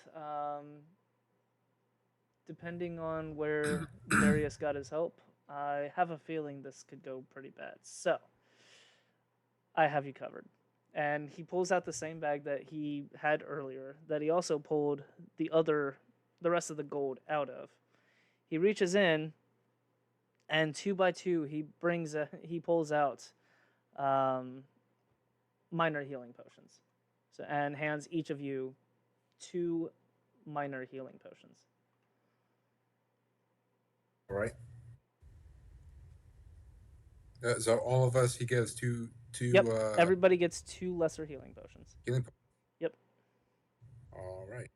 Depending on where Darius got his help, I have a feeling this could go pretty bad. So, I have you covered. And he pulls out the same bag that he had earlier, that he also pulled the rest of the gold out of. He reaches in, and 2 by 2, he pulls out minor healing potions. So, and hands each of you 2 minor healing potions. All right. So all of us, he gives two. Yep. Everybody gets 2 lesser healing potions. Healing. Yep. All right.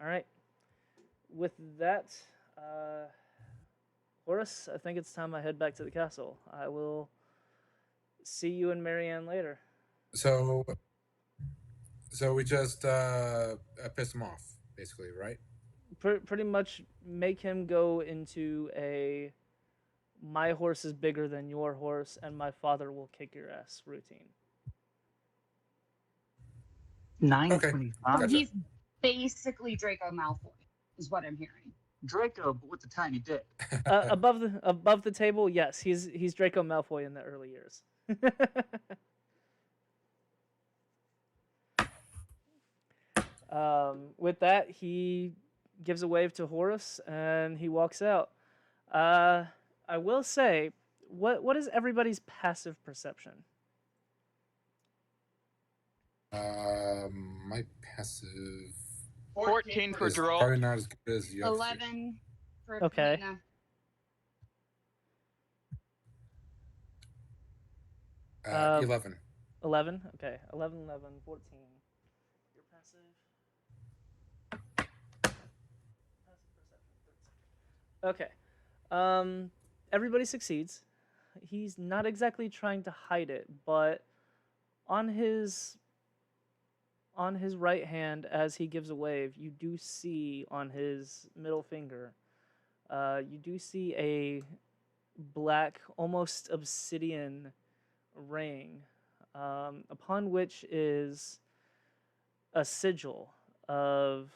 All right. With that, Horace, I think it's time I head back to the castle. I will see you and Marianne later. So we just piss him off, basically, right? Pretty much make him go into my horse is bigger than your horse, and my father will kick your ass routine. 925. Gotcha. He's basically Draco Malfoy, is what I'm hearing. Draco, but with a tiny dick. Above the table, yes, he's Draco Malfoy in the early years. With that, he gives a wave to Horus and he walks out. I will say, what is everybody's passive perception? My passive 14 for is Geralt. probably not as good as the other. 11 for Okay. Paulina. 11. 11? Okay. 11, 14. Your passive? Passive perception, 13. Okay. Everybody succeeds. He's not exactly trying to hide it, but on his right hand, as he gives a wave, you do see on his middle finger you do see a black, almost obsidian ring, upon which is a sigil of.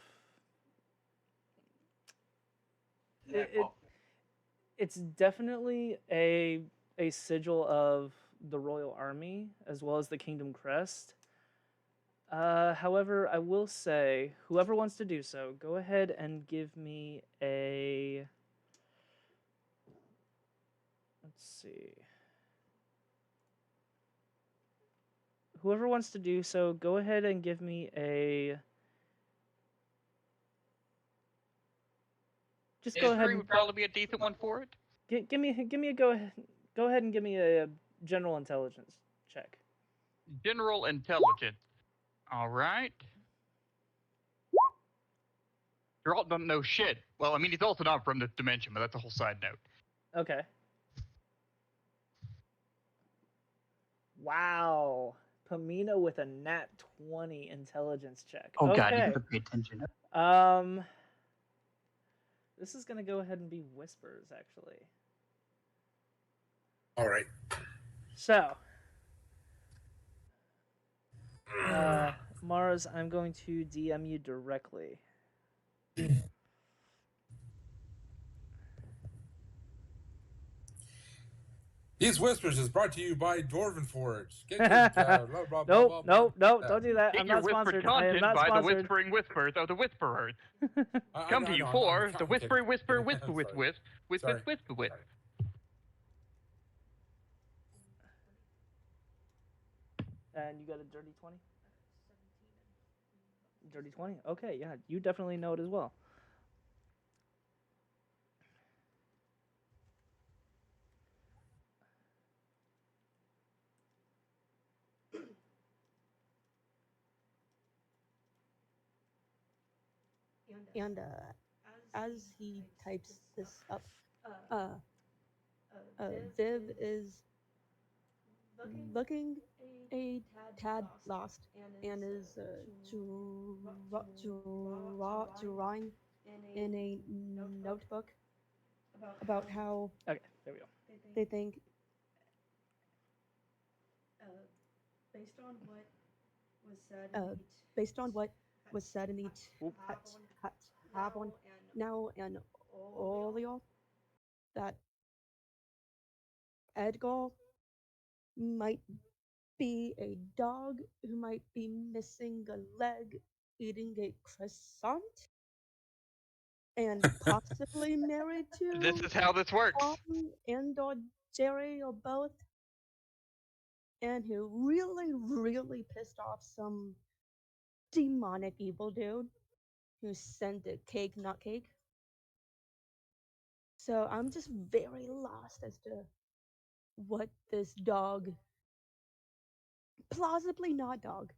It's definitely a sigil of the royal army as well as the kingdom crest. However, I will say, whoever wants to do so, go ahead and give me a. Let's see. Whoever wants to do so, go ahead and give me a. Just go ahead. History would probably be a decent one for it. Give me a go ahead. Go ahead and give me a general intelligence check. General intelligence. All right. Geralt doesn't know shit. Well, I mean, he's also not from this dimension, but that's a whole side note. Okay. Wow. Pamina with a nat 20 intelligence check. Oh okay. god, you gotta pay attention. This is gonna go ahead and be whispers, actually. All right. So, Mars, I'm going to DM you directly. These whispers is brought to you by Dwarven Forge. Get your, blah, blah, Nope, blah, nope, don't do that. Get I'm your not whispered sponsored. I am content not by the sponsored. whispering whispers of the whisperers. Come to you I'm for kidding. the whisper, whisper, I'm whisper, sorry. whisper, whisper, Sorry. whisper, whisper. And you got a dirty 20? Dirty 20? Okay, yeah, you definitely know it as well. And as he types this up, Viv is looking a tad lost and is drawing in a notebook about how Okay, there we go. they think based on what was said in the tab on now and Olio that Edgar might be a dog who might be missing a leg, eating a croissant, and possibly married to This is how this works. Tom and or Jerry or both, and who really, really pissed off some demonic evil dude who sent a cake, not cake. So I'm just very lost as to what this dog, plausibly not dog,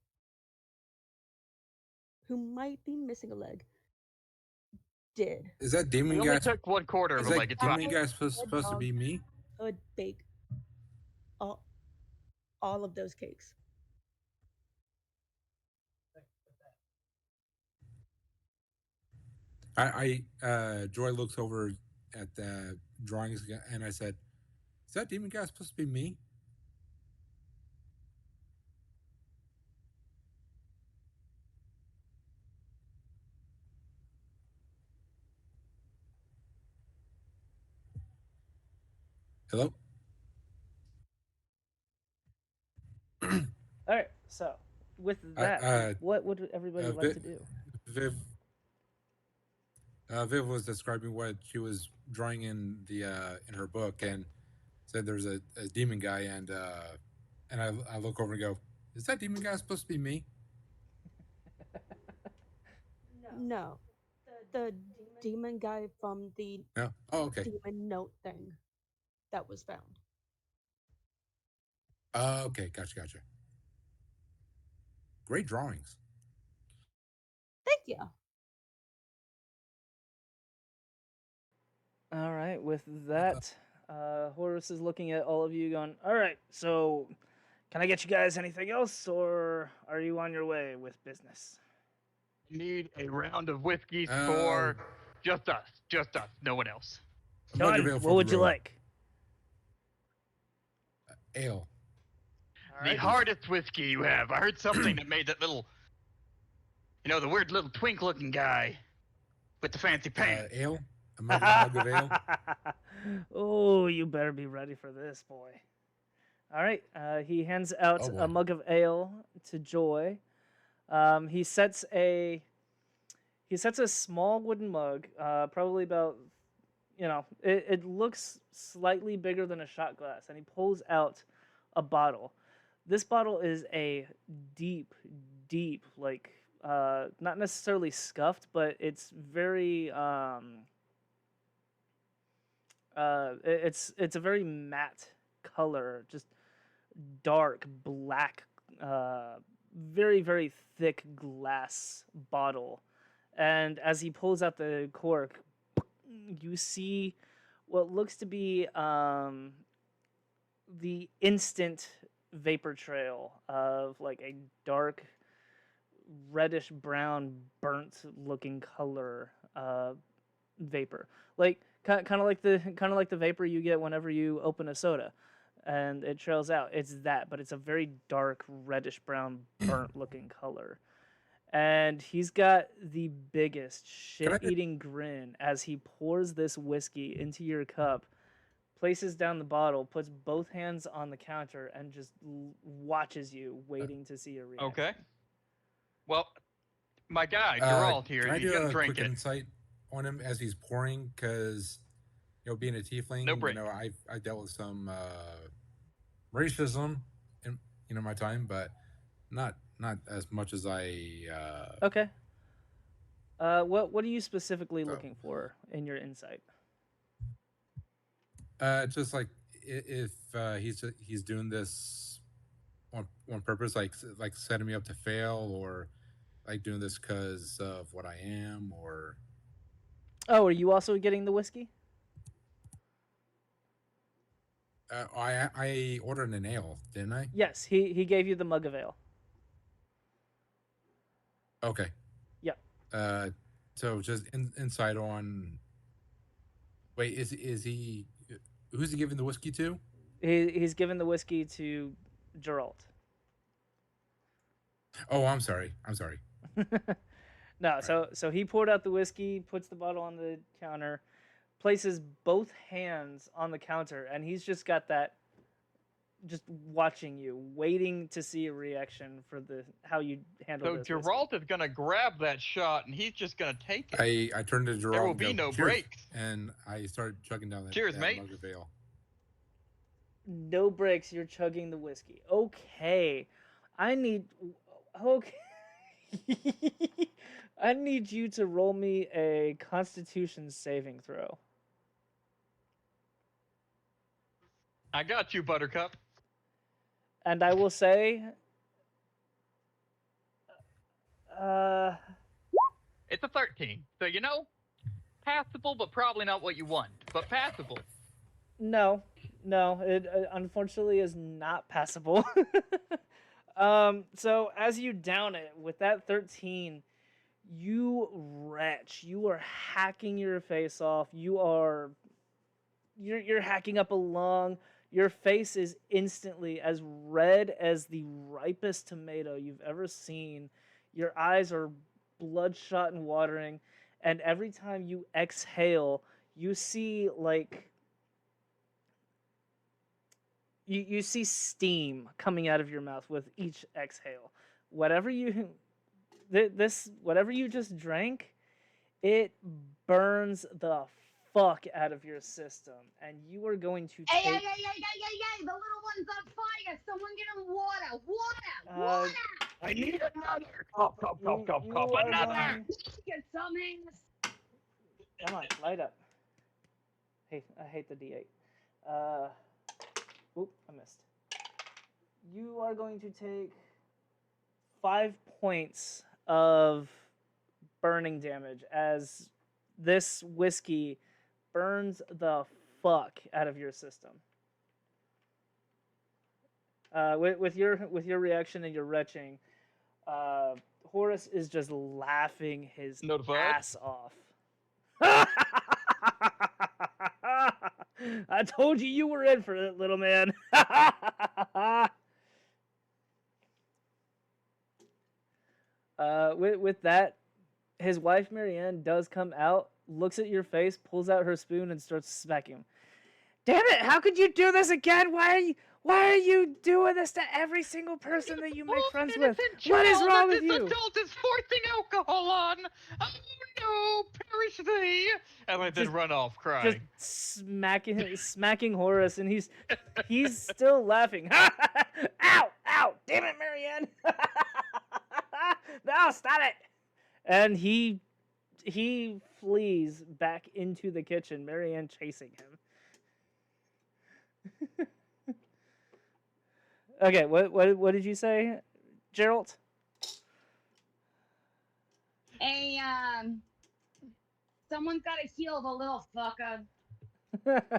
who might be missing a leg, did. Is that demon We only guy? took 1/4 of Is a that leg. It's demon fine. guy supposed to be me? Could bake all of those cakes. Joy looks over at the drawings and I said, "Is that demon guy supposed to be me?" Hello. All right, so with that, what would everybody like to do? Viv was describing what she was drawing in the in her book and said there's a demon guy and I look over and go, "Is that demon guy supposed to be me?" No, the demon guy from the No. Oh, okay. demon note thing that was found. Okay, gotcha. Great drawings. Thank you. All right, with that, Horus is looking at all of you going, all right, so can I get you guys anything else, or are you on your way with business? Need a round of whiskeys for Just us. Just us. No one else. A mug of John, ale for what would the you road. like? Ale. All The right. hardest whiskey you have. I heard something that made that little, the weird little twink-looking guy with the fancy pants. Ale. A mug of ale. Oh, you better be ready for this, boy. All right. He hands out Oh, boy. a mug of ale to Joy. He sets a small wooden mug, probably about, it looks slightly bigger than a shot glass, and he pulls out a bottle. This bottle is a deep, like, not necessarily scuffed, but it's very it's a very matte color, just dark black, very, very thick glass bottle. And as he pulls out the cork, you see what looks to be the instant vapor trail of like a dark reddish brown burnt looking color vapor, like kind of like the vapor you get whenever you open a soda and it trails out. It's that, but it's a very dark reddish brown burnt looking color. And he's got the biggest shit-eating grin as he pours this whiskey into your cup, places down the bottle, puts both hands on the counter, and just watches you, waiting to see your reaction. Okay. Well, my guy, Geralt here, Can I he's do gonna a drink quick it. insight on him as he's pouring? Because, being a tiefling, No break. I dealt with some racism in my time, but not as much as I. Okay. What are you specifically looking for in your insight? Just like if he's doing this on purpose, like setting me up to fail, or like doing this because of what I am, or. Oh, are you also getting the whiskey? I ordered an ale, didn't I? Yes, he gave you the mug of ale. Okay. Yep. So just insight on. Wait, is he? Who's he giving the whiskey to? He's given the whiskey to Geralt. Oh, I'm sorry. No, so he poured out the whiskey, puts the bottle on the counter, places both hands on the counter, and he's just got that, just watching you, waiting to see a reaction for how you handle So this. Geralt is gonna grab that shot, and he's just gonna take it. I turned to Geralt. There will and be go, no "Cheers," breaks. and I started chugging down that, Cheers, that mate. mug of ale. No breaks. You're chugging the whiskey. Okay, Okay. I need you to roll me a Constitution saving throw. I got you, Buttercup. And I will say, It's a 13, so passable, but probably not what you want, but passable. no, it unfortunately is not passable. So as you down it with that 13, you retch. You are hacking your face off. You're hacking up a lung. Your face is instantly as red as the ripest tomato you've ever seen. Your eyes are bloodshot and watering, and every time you exhale, you see like you see steam coming out of your mouth with each exhale. Whatever you just drank, it burns the fuck out of your system, and you are going to take. Hey! The little one's on fire! Someone get him water! I need another. Cop, another. Get some ass! Come on, light up. Hey, I hate the D8. Oop, I missed. You are going to take 5 points of burning damage as this whiskey burns the fuck out of your system. With your reaction and your retching, Horace is just laughing his Notified? ass off. I told you you were in for it, little man. With that, his wife Marianne does come out, looks at your face, pulls out her spoon, and starts smacking him. Damn it! How could you do this again? Why are you doing this to every single person that you make friends with? What is wrong with you? This adult is forcing alcohol on. Oh no, perish thee! And I then run off crying. Just smacking Horace, and he's still laughing. Ow! Ow! Damn it, Marianne! No, stop it! And he flees back into the kitchen, Marianne chasing him. Okay, what did you say, Gerald? Hey, someone's gotta heal the little fucker.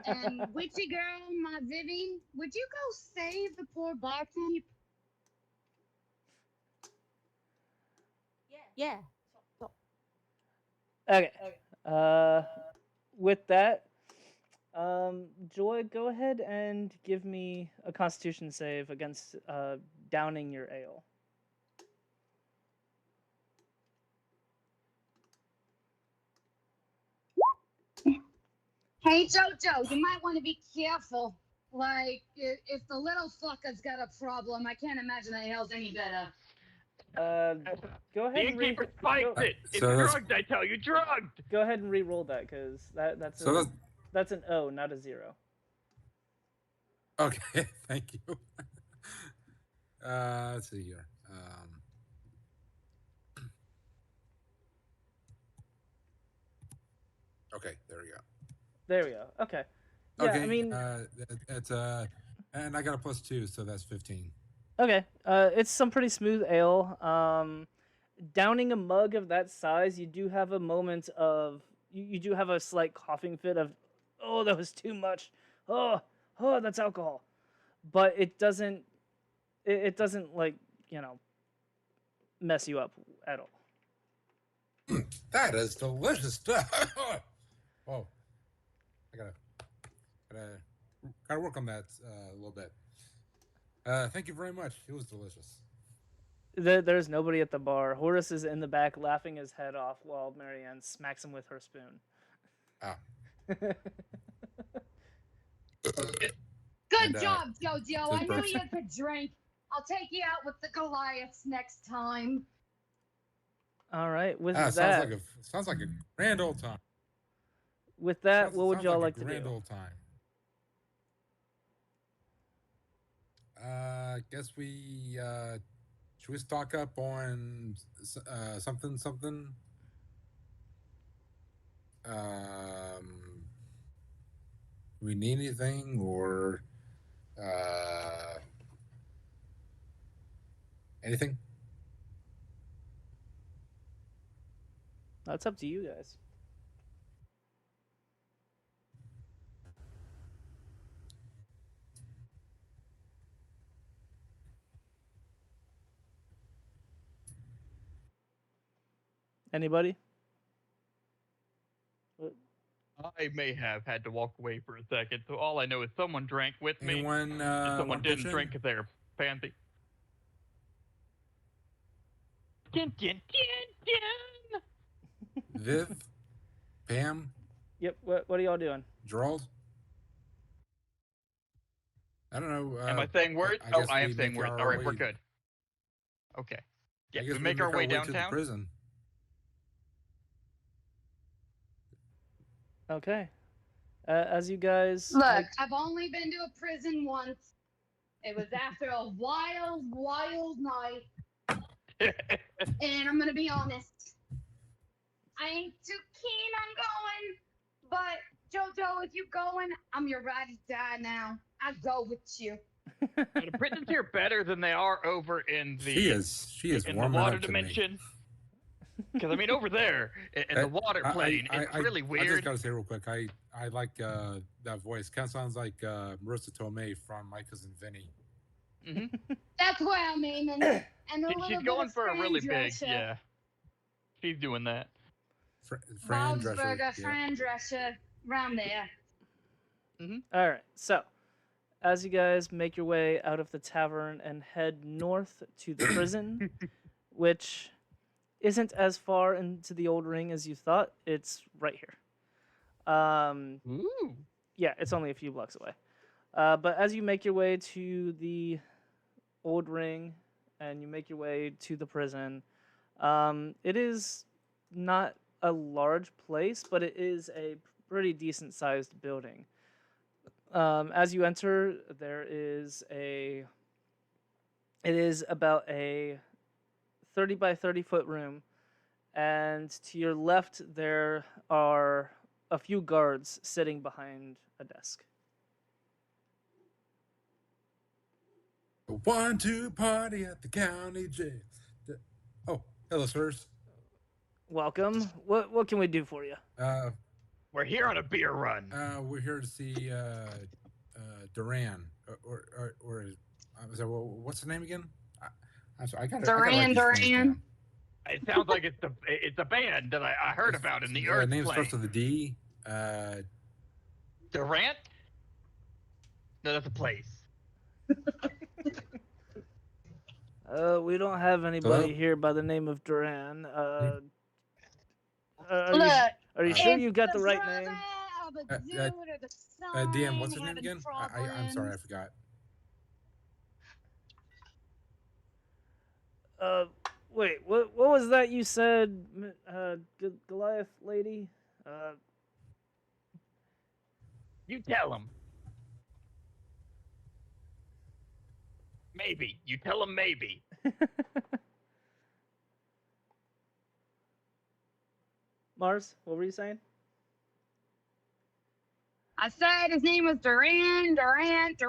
And witchy girl, my Vivi, would you go save the poor barkeep? Yeah. Okay. With that, Joy, go ahead and give me a Constitution save against downing your ale. Hey, Jojo, you might want to be careful. Like, if the little fucker's got a problem, I can't imagine the ale's any better. Go ahead The and innkeeper spiked it. It's so that's- drugged, I tell you, drugged. go ahead and re-roll that, because that's So that's an O, not a 0. Okay, thank you. Let's see here. Okay, there we go. There we go. Okay. Yeah, Okay, I mean, it's and I got a +2, so that's 15. okay. It's some pretty smooth ale. Downing a mug of that size, you do have a moment of you do have a slight coughing fit of, oh, that was too much. Oh, that's alcohol. But it doesn't like, mess you up at all. That is delicious stuff. Oh, I gotta work on that a little bit. Thank you very much. It was delicious. There's nobody at the bar. Horace is in the back laughing his head off while Marianne smacks him with her spoon. Ah. Good job, Jojo. I knew burps. you could drink. I'll take you out with the Goliaths next time. All right. With Sounds that, sounds like a grand old time. what would y'all like a to grand do? old time. Guess we should we stock up on something? We need anything or anything? That's up to you guys. Anybody? I may have had to walk away for a second, so all I know is someone drank with me. Anyone? And someone want didn't pitch in? drink their fancy. Dun, dun, dun, dun. Viv, Pam, Yep. What are y'all doing? Gerald. I don't know. Am I saying words? I Oh, guess I am we saying make words. our All right, we're way- good. Okay. I Yeah, guess we make our way to the downtown. prison. Okay. As you guys Look, I've only been to a prison once. It was after a wild, wild night. And I'm gonna be honest, I ain't too keen on going. But Jojo, if you going, I'm your ride or die now. I go with you. The prisons here better than they are over in the She is in the warming water up to me. dimension. Because I mean, over there in the water plane, it's really I weird. just gotta say real quick, I like that voice. Kind of sounds like Marissa Tomei from My Cousin Vinny. That's where I'm aiming. And a little She's bit going of for a really stage big, dresser. yeah. She's doing that. Fran Drescher. Bob's Burger, Yeah. Fran Drescher, around there. All right, so as you guys make your way out of the tavern and head north to the prison, which isn't as far into the old ring as you thought, it's right here. Ooh. Yeah, it's only a few blocks away. But as you make your way to the old ring and you make your way to the prison, it is not a large place, but it is a pretty decent sized building. As you enter, it is about a 30 by 30 foot room, and to your left there are a few guards sitting behind a desk. A 1-2 party at the county jail. Oh, hello, sirs. Welcome. What can we do for you? We're here on a beer run. We're here to see Duran, what's the name again? I'm sorry, I got Duran. It sounds like it's a band that I heard about in the Earth name play. starts with a D. Durant? No, that's a place. We don't have anybody here by the name of Duran. Are you sure you got the right name? DM, what's his name again? I'm sorry, I forgot. Wait, what was that you said, Goliath lady? You tell him. Maybe. You tell him maybe. Mars, what were you saying? I said his name was Duran, whatever the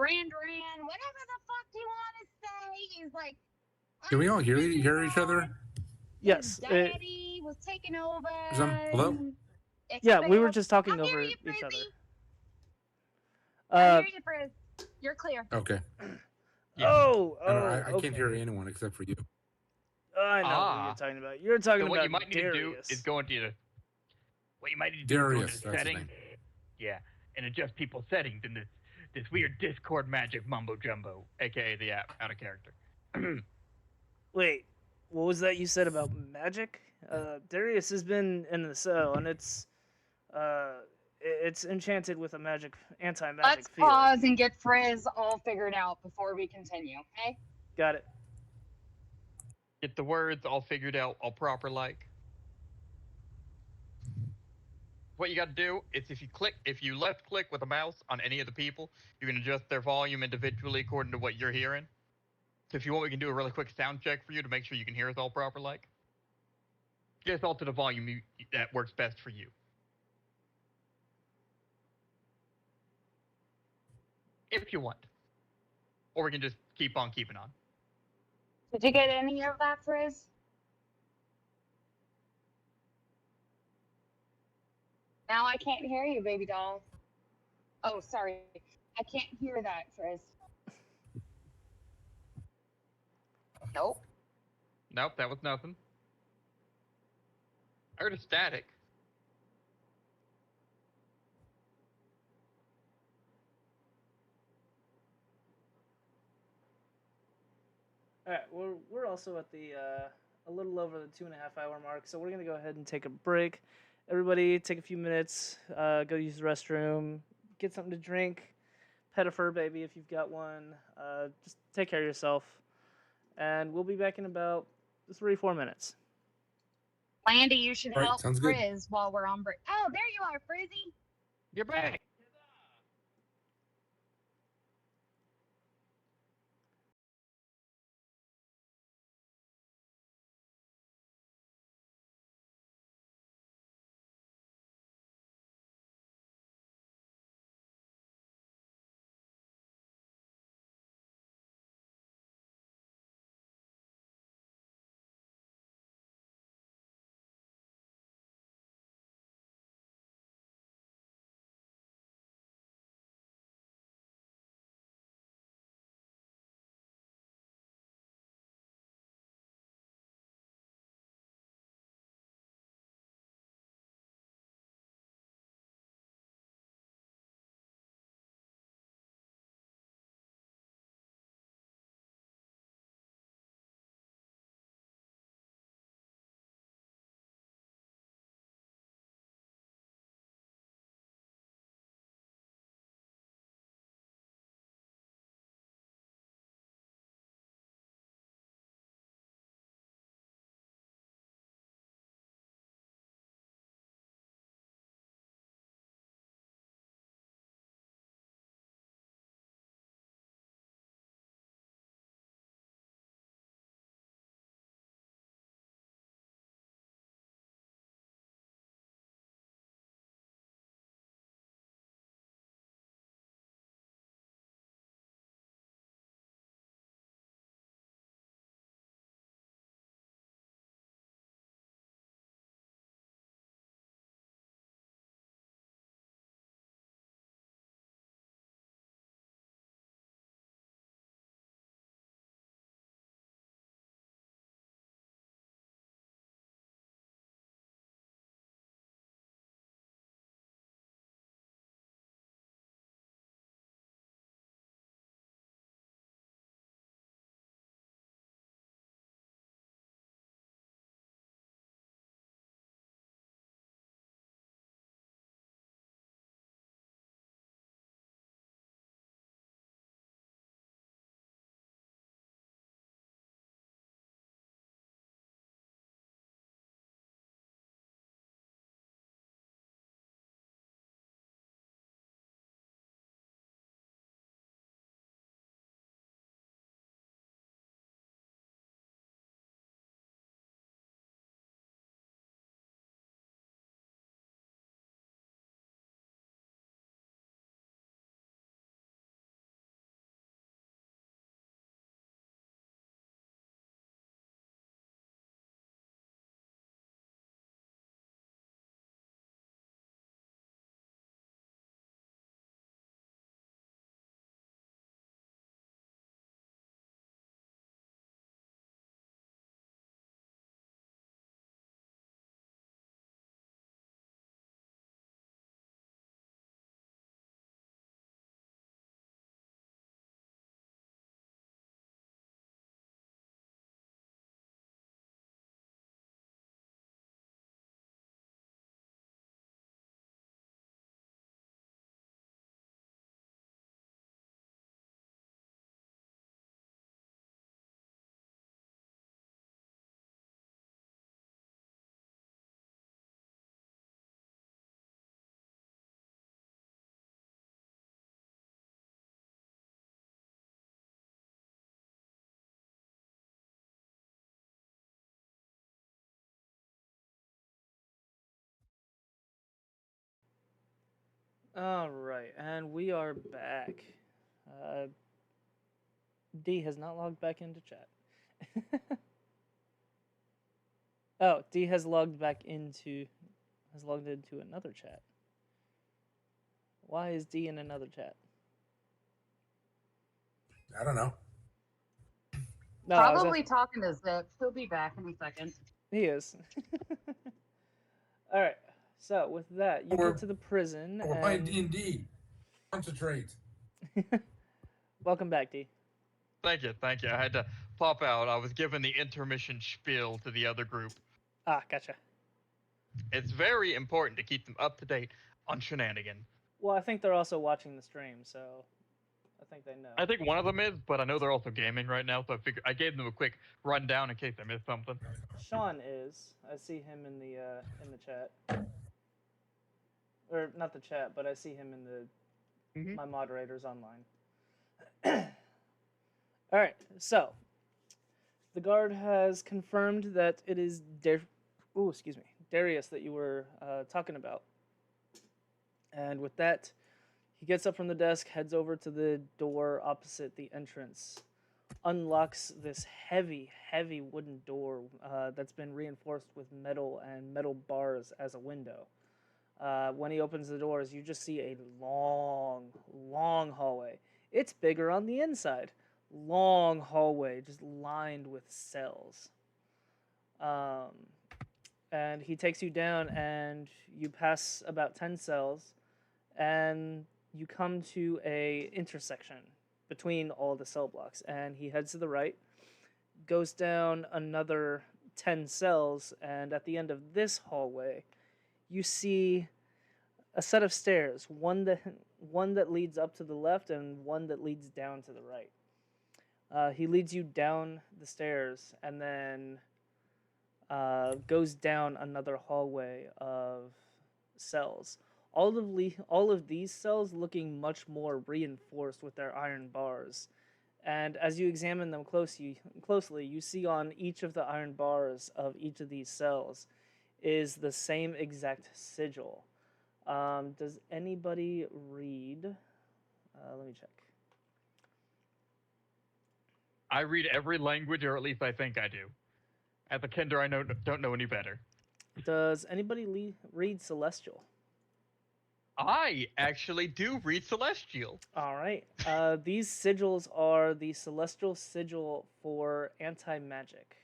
fuck you want to say. He's like, Can we all hear each other? Yes. Daddy was taking over. Hello? Yeah, we were just talking over each other. I hear you, Frizz. You're clear. Okay. Yeah. I okay. can't hear anyone except for you. I know what you're talking about. You're talking So about what you might need Darius. to do is go into the... What you might need to do Darius, is go that's into his setting. name. Yeah, and adjust people's settings in this weird Discord magic mumbo jumbo, aka the app, out of character. Wait, what was that you said about magic? Darius has been in the cell, and it's enchanted with a anti-magic Let's field. pause and get Frizz all figured out before we continue, okay? Got it. Get the words all figured out, all proper like. What you got to do is if you left click with a mouse on any of the people, you can adjust their volume individually according to what you're hearing. So if you want, we can do a really quick sound check for you to make sure you can hear us all proper like. Just alter the volume that works best for you. If you want. Or we can just keep on keeping on. Did you get any of that, Frizz? Now I can't hear you, baby doll. Oh, sorry. I can't hear that, Frizz. Nope. Nope, that was nothing. I heard a static. All right, we're also at the a little over the 2.5 hour mark, so we're gonna go ahead and take a break. Everybody, take a few minutes, go use the restroom, get something to drink, pet a fur baby if you've got one. Just take care of yourself, and we'll be back in about 3-4 minutes. Landy, you should All right, help sounds good. Frizz while we're on break. Oh, there you are, Frizzy. You're back. All right, and we are back. D has not logged back into chat. Oh, D has logged into another chat. Why is D in another chat? I don't know. No, I was Probably asking- talking to Zip. He'll be back in a second. He is. All right. So with that, you We're- get to the prison. We're playing and... D&D. Concentrate. Welcome back, D. Thank you. I had to pop out. I was giving the intermission spiel to the other group. Ah, gotcha. It's very important to keep them up to date on shenanigans. Well, I think they're also watching the stream, so I think they know. I think one of them is, but I know they're also gaming right now, so I gave them a quick rundown in case I missed something. Sean is. I see him in the chat. Or not the chat, but I see him in the my moderators online. All right. So the guard has confirmed that it is Darius that you were talking about. And with that, he gets up from the desk, heads over to the door opposite the entrance, unlocks this heavy, heavy wooden door that's been reinforced with metal and metal bars as a window. When he opens the doors, you just see a long, long hallway. It's bigger on the inside. Long hallway, just lined with cells. And he takes you down, and you pass about 10 cells, and you come to a intersection between all the cell blocks. And he heads to the right, goes down another 10 cells, and at the end of this hallway, you see a set of stairs, one that leads up to the left and one that leads down to the right. He leads you down the stairs and then goes down another hallway of cells. All of these cells looking much more reinforced with their iron bars. And as you examine them closely, you see on each of the iron bars of each of these cells is the same exact sigil. Does anybody read? Let me check. I read every language, or at least I think I do. As a kinder, I don't know any better. Does anybody read Celestial? I actually do read Celestial. All right. These sigils are the Celestial sigil for anti-magic.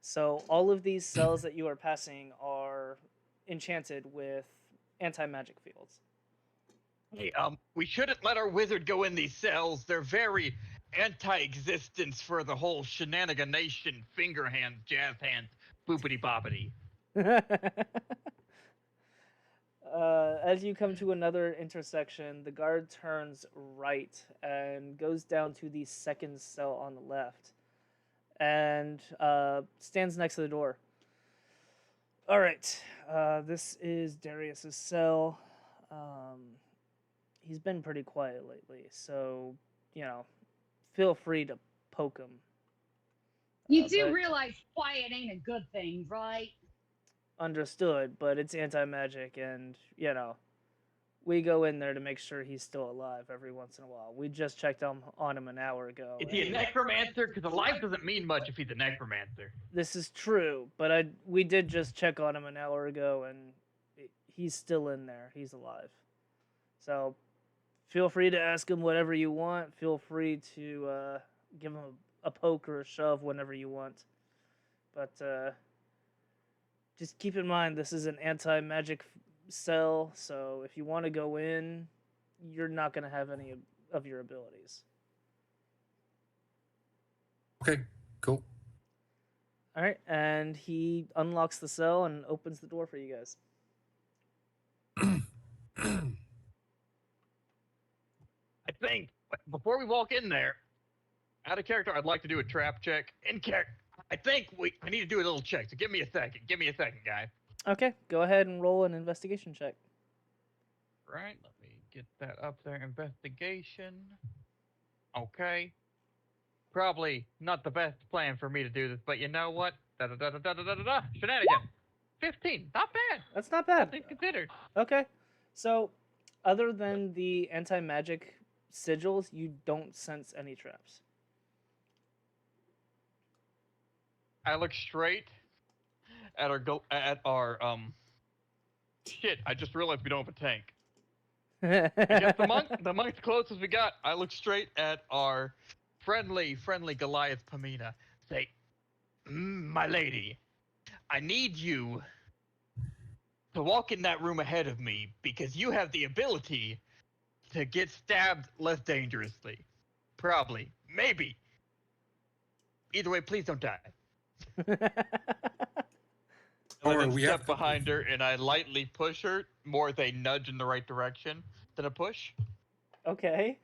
So all of these cells that you are passing are enchanted with anti-magic fields. Hey, we shouldn't let our wizard go in these cells. They're very anti-existence for the whole shenanigan nation, finger hands, jazz hands, boopity boppity. As you come to another intersection, the guard turns right and goes down to the second cell on the left and stands next to the door. All right, this is Darius's cell. He's been pretty quiet lately, so, feel free to poke him. You do realize quiet ain't a good thing, right? Understood, but it's anti-magic, and, we go in there to make sure he's still alive every once in a while. We just checked on him an hour ago. Is he a necromancer? Because a life doesn't mean much if he's a necromancer. This is true, but we did just check on him an hour ago, and he's still in there. He's alive. So feel free to ask him whatever you want. Feel free to give him a poke or a shove whenever you want. But just keep in mind, this is an anti-magic cell, so if you want to go in, you're not going to have any of your abilities. Okay, cool. All right, and he unlocks the cell and opens the door for you guys. I think, before we walk in there, out of character, I'd like to do a trap check. In character, I think I need to do a little check, so give me a second. Give me a second, guys. Okay, go ahead and roll an investigation check. Right, let me get that up there. Investigation. Okay. Probably not the best plan for me to do this, but you know what? Shenanigans. 15. Not bad. That's not bad. Nothing considered. Okay, so other than the anti-magic sigils, you don't sense any traps. I look straight at our shit. I just realized we don't have a tank. I guess the monk's closest we got. I look straight at our friendly Goliath Pamina. Say, my lady, I need you to walk in that room ahead of me because you have the ability to get stabbed less dangerously. Probably. Maybe. Either way, please don't die. And I then step behind her and I lightly push her, more as a nudge in the right direction than a push. Okay.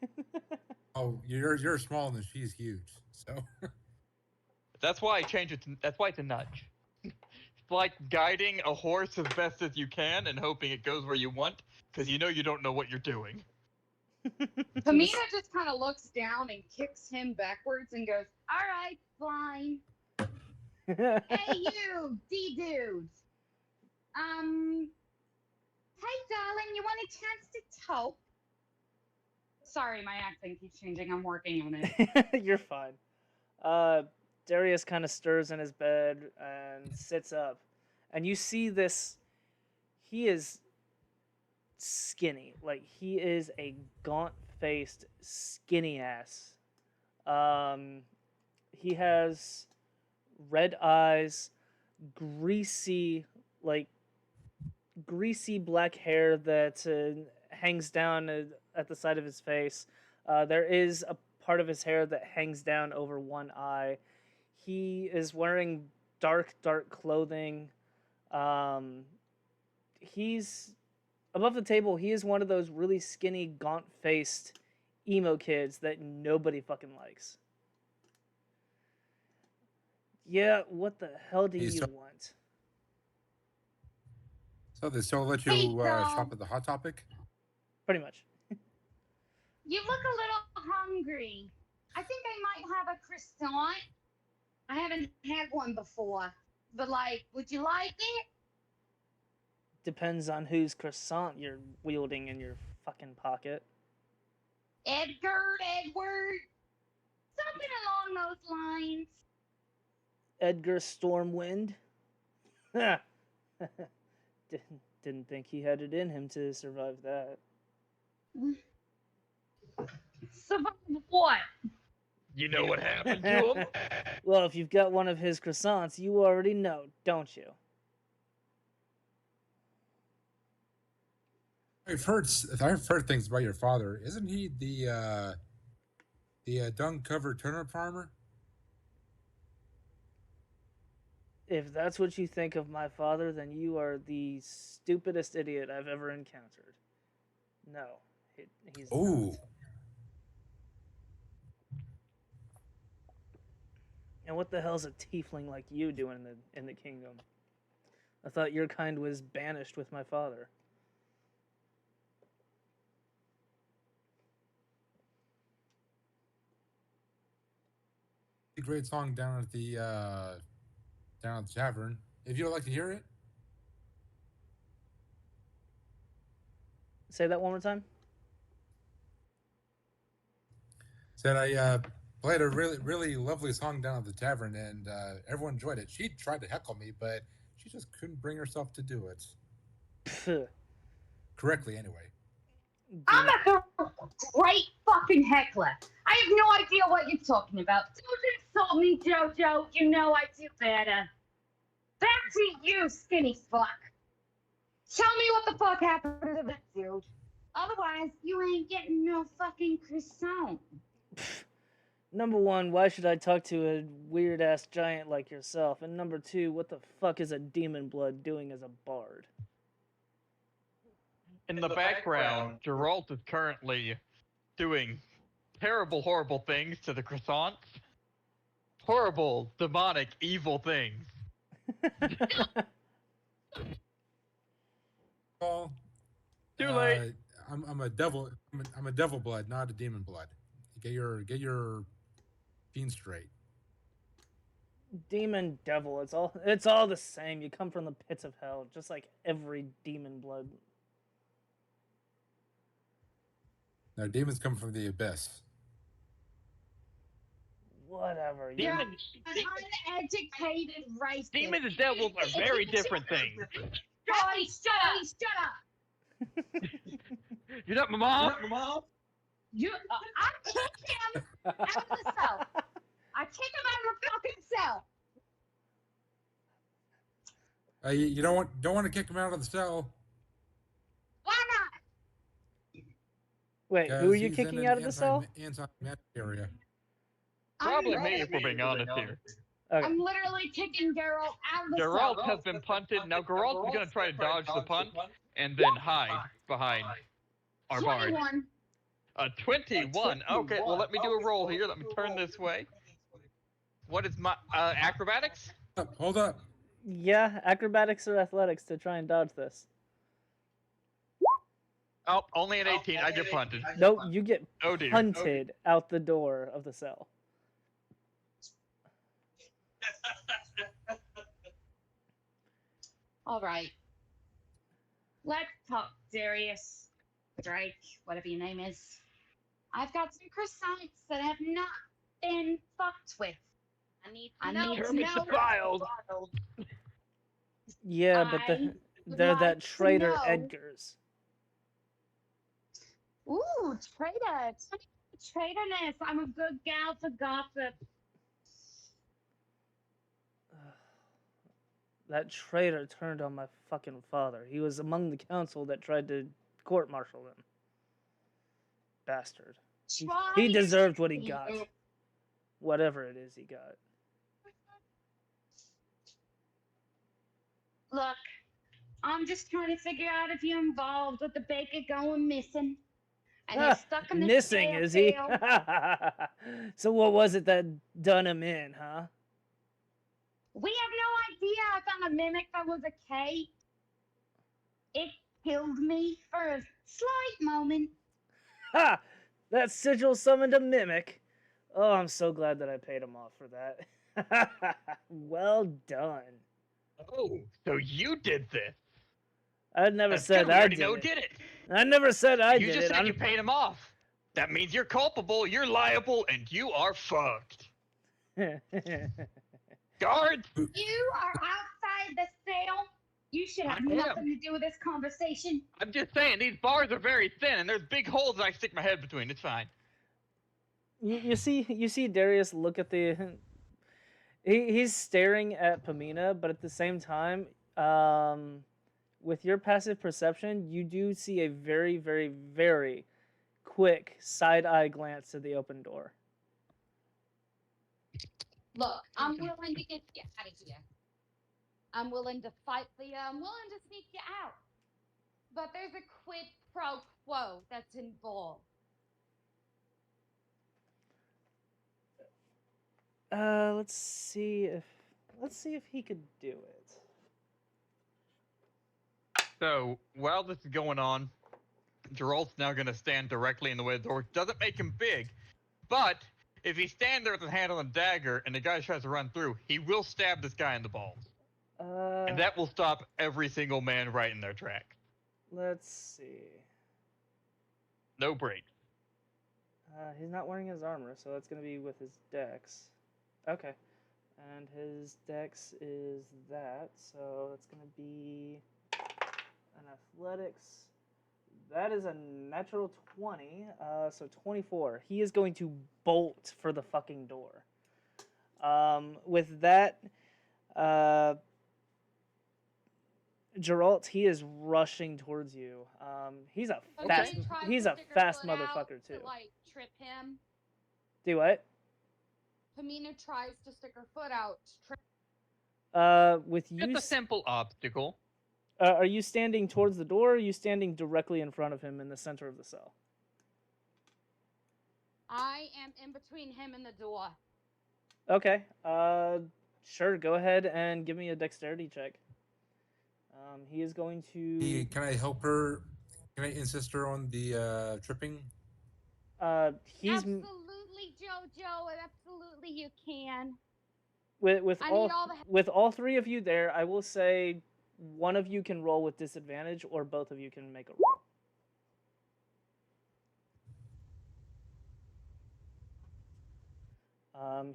Oh, you're small and she's huge, so. That's why I change it. That's why it's a nudge. It's like guiding a horse as best as you can and hoping it goes where you want, because you know you don't know what you're doing. Pamina just kind of looks down and kicks him backwards and goes, "All right, fine. Hey, you, D-dudes. Hey, darling, you want a chance to talk?" Sorry, my accent keeps changing. I'm working on it. You're fine. Darius kind of stirs in his bed and sits up, and you see this. He is skinny, like he is a gaunt-faced, skinny ass. He has red eyes, greasy, like greasy black hair that hangs down at the side of his face. There is a part of his hair that hangs down over one eye. He is wearing dark clothing. He's above the table. He is one of those really skinny, gaunt-faced emo kids that nobody fucking likes. Yeah, what the hell do you want? So they still let you shop at the Hot Topic? Pretty much. You look a little hungry. I think I might have a croissant. I haven't had one before. But, like, would you like it? Depends on whose croissant you're wielding in your fucking pocket. Edward? Something along those lines. Edgar Stormwind? Didn't think he had it in him to survive that. Survive what? You know what happened to him? Well, if you've got one of his croissants, you already know, don't you? I've heard things about your father. Isn't he the dung-covered turnip farmer? If that's what you think of my father, then you are the stupidest idiot I've ever encountered. No, he's not. And what the hell's a tiefling like you doing in the kingdom? I thought your kind was banished with my father. A great song down at the tavern. If you would like to hear it. Say that one more time. Said I played a really lovely song down at the tavern, and everyone enjoyed it. She tried to heckle me, but she just couldn't bring herself to do it. Correctly, anyway. I'm a great fucking heckler. I have no idea what you're talking about. Don't insult me, Jojo. You know I do better. Back to you, skinny fuck. Tell me what the fuck happened to this dude. Otherwise, you ain't getting no fucking croissant. Number one, why should I talk to a weird-ass giant like yourself? And number two, what the fuck is a demon blood doing as a bard? In the background, Geralt is currently doing terrible, horrible things to the croissants. Horrible, demonic, evil things. Well, too late. I'm a devil. I'm a devil blood, not a demon blood. Get your genes straight. Demon, devil, it's all the same. You come from the pits of hell, just like every demon blood. No, demons come from the abyss. Whatever. You Demon, Uneducated racist. demons and devils are very different things. Joey, shut up! You're not my mom. I kicked him out of the cell. I kick him out of the fucking cell. You don't want to kick him out of the cell. Why not? Wait, who are 'cause you he's kicking in out an of the cell? anti-magic area. Probably I'm me, if we're being honest here. Okay. I'm literally kicking Geralt out of the Geralt cell. has been punted. Now Geralt is going to try to dodge the punt and then hide behind our bard. 21. A 21. Okay, well, let me do a roll here. Let me turn this way. What is my acrobatics? Hold up. Yeah, acrobatics or athletics to try and dodge this. Oh, only an 18. I get punted. Nope, you get Oh dear. punted out the door of the cell. All right. Let's talk, Darius. Drake, whatever your name is. I've got some croissants that have not been fucked with. I need to know. Kermit's defiled. Yeah, but they're that like to traitor know- Edgar's. Ooh, traitor. Traitorness. I'm a good gal for gossip. That traitor turned on my fucking father. He was among the council that tried to court-martial him. Bastard. He deserved what he got. Whatever it is he got. Look, I'm just trying to figure out if you're involved with the baker going missing. And he's stuck in the Missing, jail is he? cell. So what was it that done him in, huh? We have no idea. I found a mimic that was a K. It killed me for a slight moment. Ha! That sigil summoned a mimic. Oh, I'm so glad that I paid him off for that. Well done. Oh, so you did this. I never That's said good. We I already did know it. did it. I never said I You did just it. said you paid him off. That means you're culpable, you're liable, and you are fucked. Guards! You are outside the cell. You should have I am. nothing to do with this conversation. I'm just saying, these bars are very thin, and there's big holes that I stick my head between. It's fine. you see Darius look at the. He's staring at Pamina, but at the same time, with your passive perception, you do see a very, very, very quick side-eye glance to the open door. Look, I'm willing to get you out of here. I'm willing to fight for you. I'm willing to sneak you out. But there's a quid pro quo that's involved. Let's see if he could do it. So, while this is going on, Geralt's now going to stand directly in the way of the door. Doesn't make him big, but if he stands there with his hand on the dagger and the guy tries to run through, he will stab this guy in the balls. And that will stop every single man right in their track. Let's see. No break. He's not wearing his armor, so that's gonna be with his dex. Okay. And his dex is that, so it's gonna be an athletics. That is a natural 20, so 24. He is going to bolt for the fucking door. With that, Geralt, he is rushing towards you. He's a fast motherfucker too. To, like, trip him. Do what? Pamina tries to stick her foot out to trip. With you. It's a simple obstacle. Are you standing towards the door, or are you standing directly in front of him in the center of the cell? I am in between him and the door. Okay. Sure. Go ahead and give me a dexterity check. He is going to. Can I help her? Can I insist her on the tripping? He's Absolutely, Jojo. Absolutely, you can. with I all need all the- with all three of you there. I will say one of you can roll with disadvantage, or both of you can make a roll.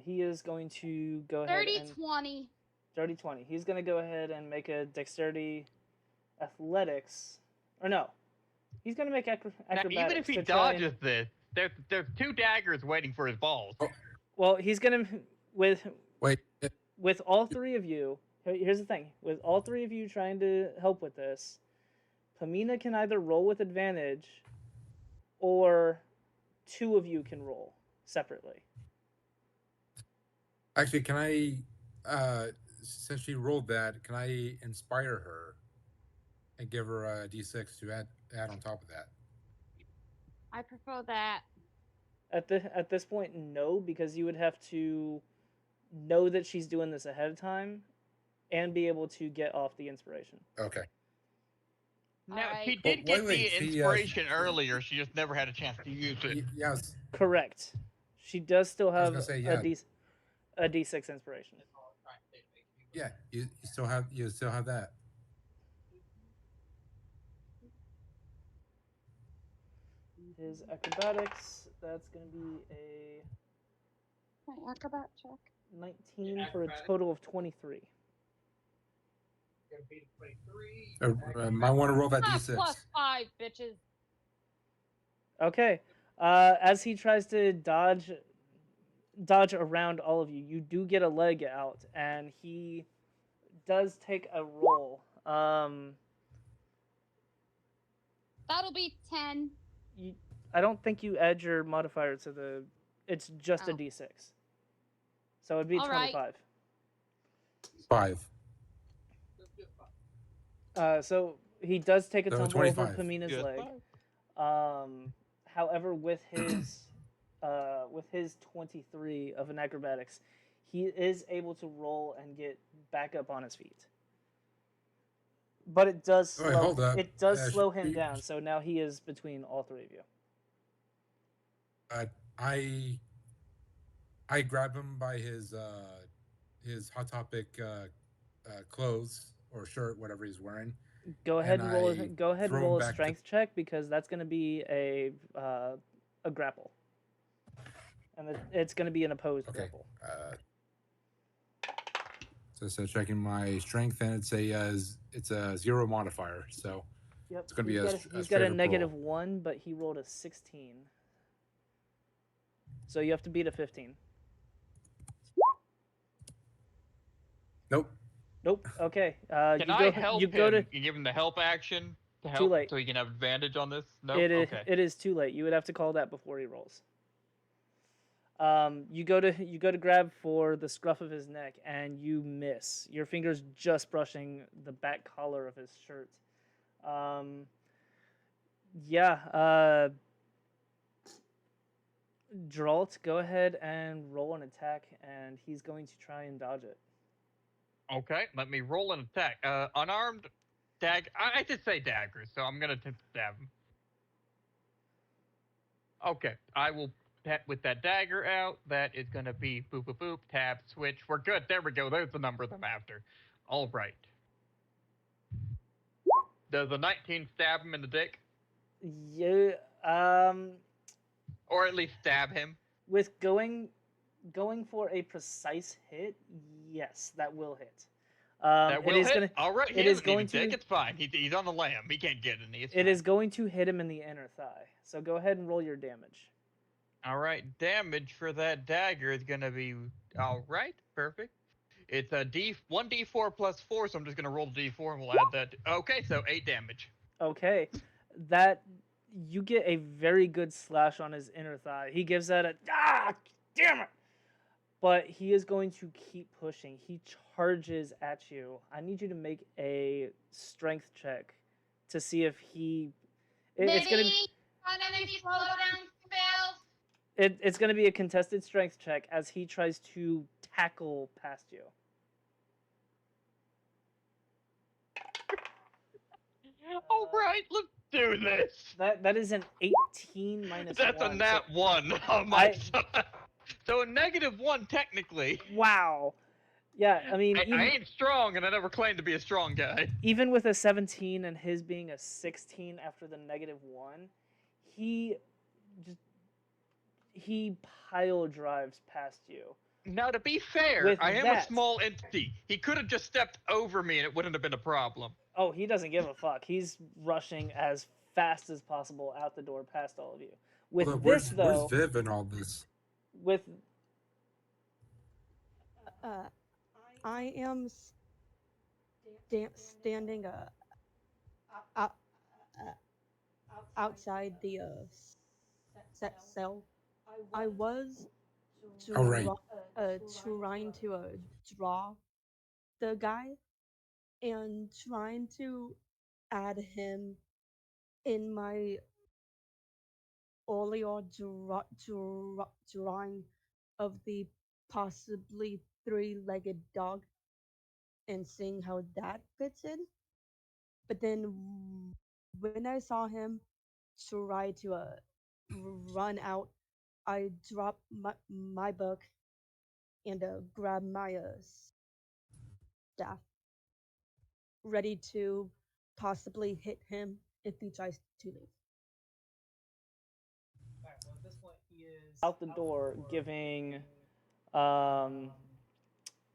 He is going to go ahead 30 and 20. 30-20. He's going to go ahead and make a dexterity athletics. Or no. He's going to make Now, acrobatics. even if he to try and- dodges this, there's 2 daggers waiting for his balls. Well, he's going to with Wait. with all 3 of you. Here's the thing. With all 3 of you trying to help with this, Pamina can either roll with advantage or 2 of you can roll separately. Actually, can I, since she rolled that, can I inspire her and give her a d6 to add on top of that? I prefer that. At this point, no, because you would have to know that she's doing this ahead of time and be able to get off the inspiration. Okay. Now, Alright. she Well, did get wait, the she, inspiration earlier, she just never had a chance to use it. Yes. Correct. She does still I was have gonna say, a D6 inspiration. Yeah. You still have that. His acrobatics, that's going to be a My acrobat check. 19 for a total of 23. Might want to roll that Ah, d6. +5, bitches. Okay. As he tries to dodge around all of you, you do get a leg out, and he does take a roll. That'll be 10. I don't think you add your modifier to the. It's just a Oh. D6. So it'd be All right. 25. 5. So he does take a So tumble over 25. Pamina's Just leg. 5. However, with his 23 of an acrobatics, he is able to roll and get back up on his feet. But it does Wait, hold up. slow him down. So now he is between all 3 of you. I grab him by his Hot Topic clothes or shirt, whatever he's wearing. Go ahead and roll. I Go ahead and throw him roll a back to- strength check, because that's going to be a grapple, and it's going to be an opposed Okay. grapple. So checking my strength, and it's a 0 modifier. So Yep. it's gonna be he's a got a straight-up -1, but he rolled a 16. So you have to beat a 15. Nope. Nope. Okay. Can I help you go him to. and give him the help action to Too help late. so he can have advantage on this? No? It is. Okay. It is too late. You would have to call that before he rolls. You go to grab for the scruff of his neck, and you miss. Your fingers just brushing the back collar of his shirt. Yeah. Dralt, go ahead and roll an attack, and he's going to try and dodge it. Okay, let me roll an attack. Unarmed dagger. I did say daggers, so I'm gonna attempt to stab him. Okay, I will with that dagger out. That is gonna be boop boop boop. Tab switch. We're good. There we go. There's the number I'm after. All right. Does a 19 stab him in the dick, Yeah. or at least stab him? With going for a precise hit, yes, that will hit. That will it is hit. gonna. All right. it He is doesn't need a going to- dick. It's fine. He's on the lamb. He can't get any. It's It fine. is going to hit him in the inner thigh. So go ahead and roll your damage. All right, damage for that dagger is gonna be all right. Perfect. It's a 1d4 plus 4, so I'm just gonna roll the d4 and we'll add that. Okay, so 8 damage. Okay, that you get a very good slash on his inner thigh. He gives that a damn it, but he is going to keep pushing. He charges at you. I need you to make a strength check to see if he. It's gonna be. slow down spells. It's going to be a contested strength check as he tries to tackle past you. All right, let's do this. That is an 18 minus That's 1. a nat 1 on my side. So a -1 technically. Wow. Yeah, I mean, I ain't strong, and I never claimed to be a strong guy. even with a 17 and his being a 16 after the -1, he pile drives past you. Now, to be fair, With I am a that- small entity. He could have just stepped over me and it wouldn't have been a problem. Oh, he doesn't give a fuck. He's rushing as fast as possible out the door past all of you. With Well, this, where's though, Viv in all this? with I am standing out, outside the cell. I was Oh, right. trying to draw the guy and trying to add him in my earlier drawing of the possibly three-legged dog and seeing how that fits in. But then when I saw him try to run out, I dropped my book and grabbed my staff, ready to possibly hit him if he tries to leave. out the door, giving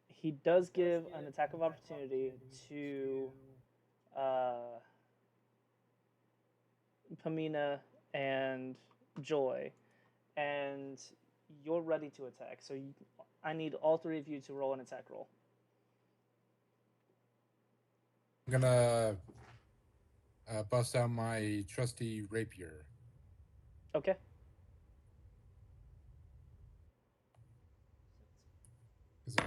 he does give an attack of opportunity to Pamina and Joy, and you're ready to attack. So I need all three of you to roll an attack roll. I'm gonna bust out my trusty rapier. Okay. So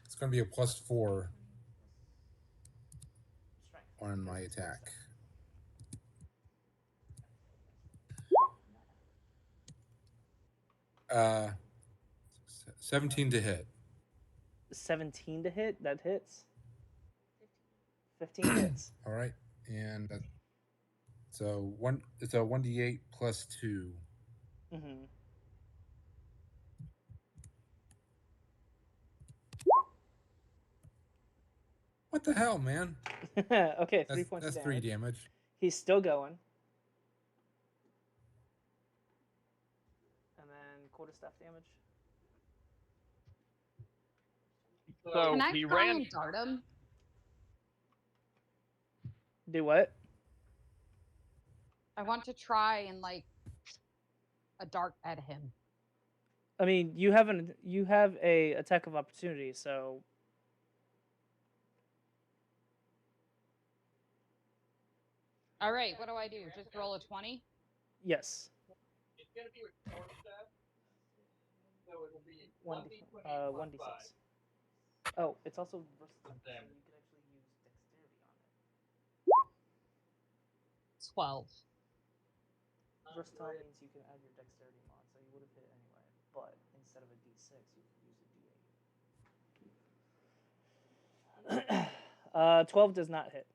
it's gonna be a +4 on my attack. 17 to hit. 17 to hit. That hits. 15 hits. All right, and so it's a 1d8 +2. Mm-hmm. What the hell, man? Okay, 3 That's, points that's of 3 damage. damage. He's still going. And then quarterstaff damage. So Can I he try ran. and dart him? Do what? I want to try and like a dart at him. I mean, you have a attack of opportunity, so All right, what do I do? Just roll a 20? yes. It's gonna be with quarterstaff, so it'll be 1d6. Oh, it's also versatile, so you could actually use dexterity on it. 12. Versatile means you can add your dexterity mod, so you would have hit anyway. But instead of a d6, you could use a d8. 12 does not hit.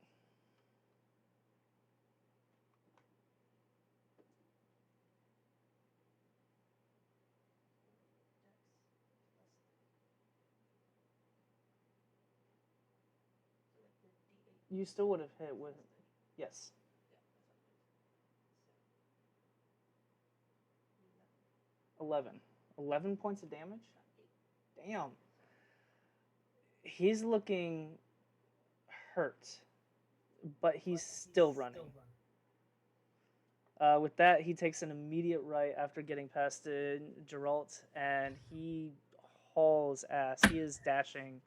You still would have hit with, yes. 11 points of damage? Damn. He's looking hurt, but he's still running. With that, he takes an immediate right after getting past Geralt, and he hauls ass. He is dashing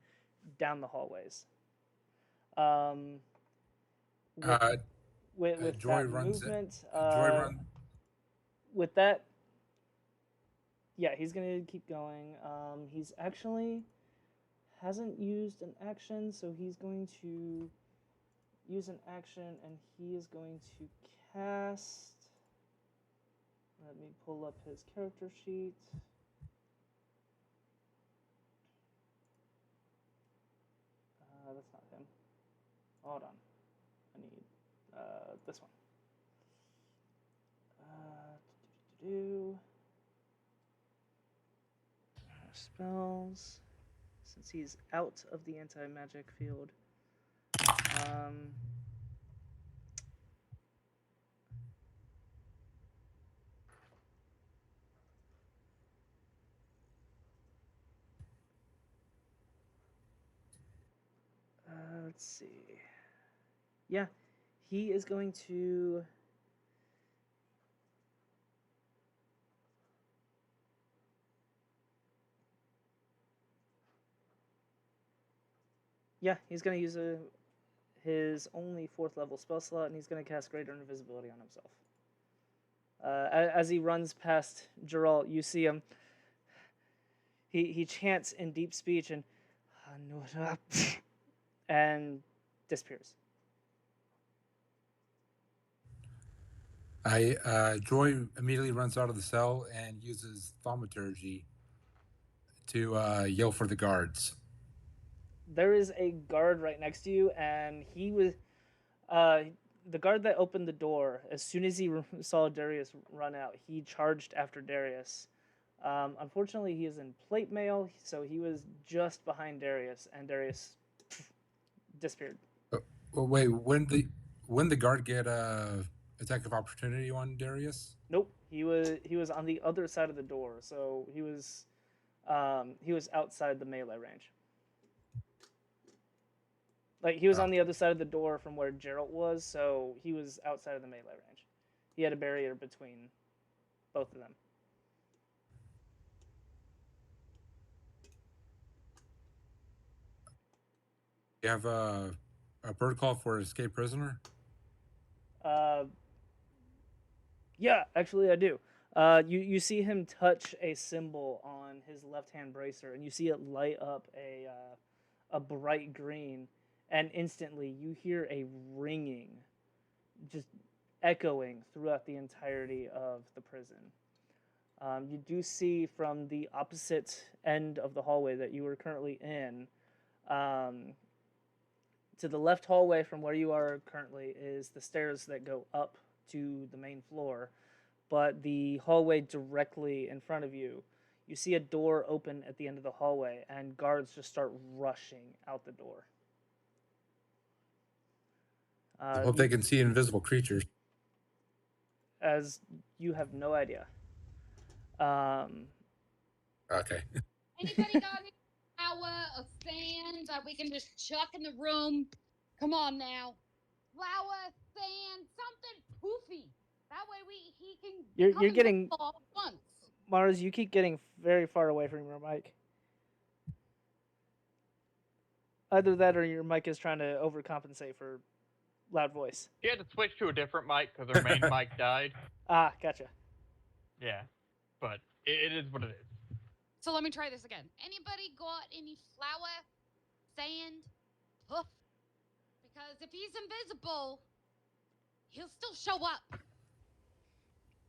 down the hallways. With Joy that runs movement, Joy run. with that, yeah, he's gonna keep going. He's actually hasn't used an action, so he's going to use an action, and he is going to cast. Let me pull up his character sheet. That's not him. Hold on. I need this one. Spells. Since he's out of the anti-magic field. let's see. Yeah, he is going to. Yeah, he's going to use his only 4th level spell slot, and he's going to cast Greater Invisibility on himself. As he runs past Geralt, you see him. He chants in deep speech and disappears. Joy immediately runs out of the cell and uses thaumaturgy to yell for the guards. There is a guard right next to you, and he was the guard that opened the door. As soon as he saw Darius run out, he charged after Darius. Unfortunately, he is in plate mail, so he was just behind Darius, and Darius disappeared. Well, wait, when the guard get attack of opportunity on Darius? Nope, he was on the other side of the door, so he was outside the melee range. Like, he was on the other side of the door from where Geralt was, so he was outside of the melee range. He had a barrier between both of them. You have a bird call for escape prisoner? Yeah, actually I do. You see him touch a symbol on his left-hand bracer, and you see it light up a bright green, and instantly you hear a ringing, just echoing throughout the entirety of the prison. You do see from the opposite end of the hallway that you are currently in, to the left hallway from where you are currently is the stairs that go up to the main floor, but the hallway directly in front of you, you see a door open at the end of the hallway, and guards just start rushing out the door. I hope they can see invisible creatures. As you have no idea. Okay. Anybody got any flour or sand that we can just chuck in the room? Come on now. Flour, sand, something poofy. That way he can. You're getting all at once. Mars. You keep getting very far away from your mic. Either that, or your mic is trying to overcompensate for loud voice. You had to switch to a different mic because our main mic died. Ah, gotcha. Yeah, but it is what it is. So let me try this again. Anybody got any flour, sand, poof? Because if he's invisible, he'll still show up.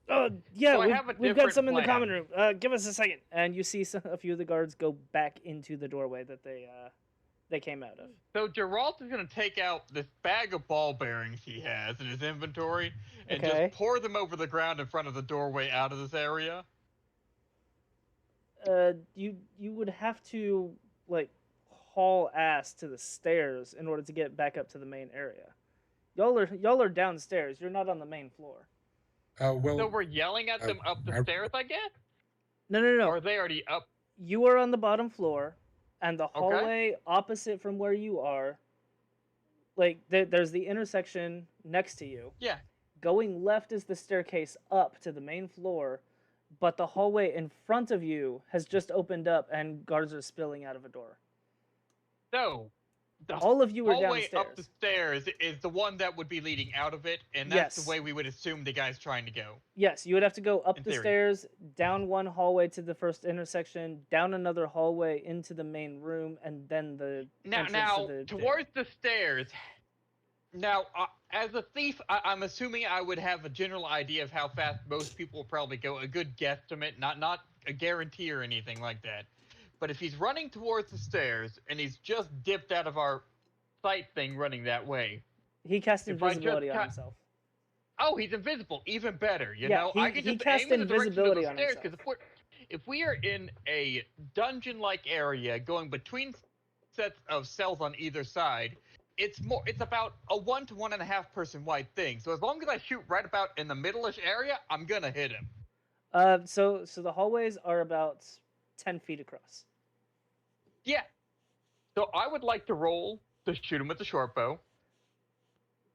Oh, yeah, So we've got some in the plan. common room. Give us a second. And you see a few of the guards go back into the doorway that they came out of. So Geralt is going to take out this bag of ball bearings he has in his inventory and Okay. just pour them over the ground in front of the doorway out of this area. You would have to, like, haul ass to the stairs in order to get back up to the main area. Y'all are downstairs. You're not on the main floor. Well, So we're yelling at them up the stairs, I guess? No. Or are they already up? You are on the bottom floor, and the hallway opposite from where you are, like, there's the intersection next to you. Yeah. Going left is the staircase up to the main floor, but the hallway in front of you has just opened up, and guards are spilling out of a door. So, the All of you are hallway downstairs. up the stairs is the one that would be leading out of it, and that's Yes. the way we would assume the guy's trying to go. Yes, you would have to go up In the theory. stairs, down one hallway to the first intersection, down another hallway into the main room, and then the entrance to the towards the stairs. Now, as a thief, I'm assuming I would have a general idea of how fast most people will probably go. A good guesstimate, not a guarantee or anything like that. But if he's running towards the stairs and he's just dipped out of our sight thing running that way, He cast if I invisibility just on ca- himself. oh, he's invisible. Even better. You Yeah, know, he- I could he just cast aim in the direction of invisibility the on stairs himself. because if we are in a dungeon-like area going between sets of cells on either side, it's about a 1 to 1.5 person wide thing. So as long as I shoot right about in the middle-ish area, I'm gonna hit him. So the hallways are about 10 feet across. Yeah. So I would like to roll to shoot him with the short bow.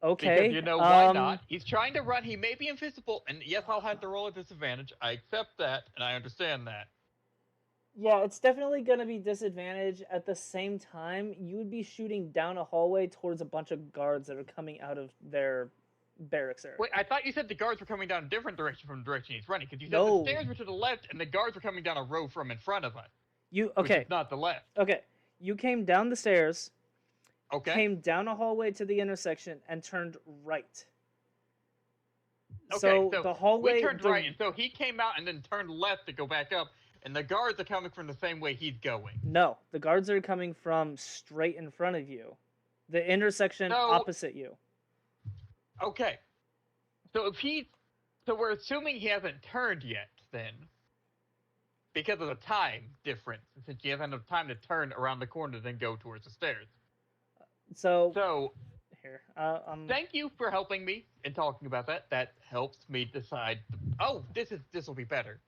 Okay. Because you know why not? He's trying to run. He may be invisible, and yes, I'll have to roll a disadvantage. I accept that, and I understand that. Yeah, it's definitely going to be disadvantage. At the same time, you would be shooting down a hallway towards a bunch of guards that are coming out of their barracks area. Wait, I thought you said the guards were coming down a different direction from the direction he's running, because you said No. the stairs were to the left, and the guards were coming down a row from in front of us. Which is not the left. Okay, you came down the stairs, Okay. came down a hallway to the intersection, and turned right. Okay, so the hallway... We turned right, and so he came out and then turned left to go back up, and the guards are coming from the same way he's going. No, the guards are coming from straight in front of you. The intersection opposite you. Okay. So we're assuming he hasn't turned yet, then. Because of the time difference, since he hasn't enough time to turn around the corner then go towards the stairs. So here, thank you for helping me and talking about that. That helps me decide. Oh, this will be better.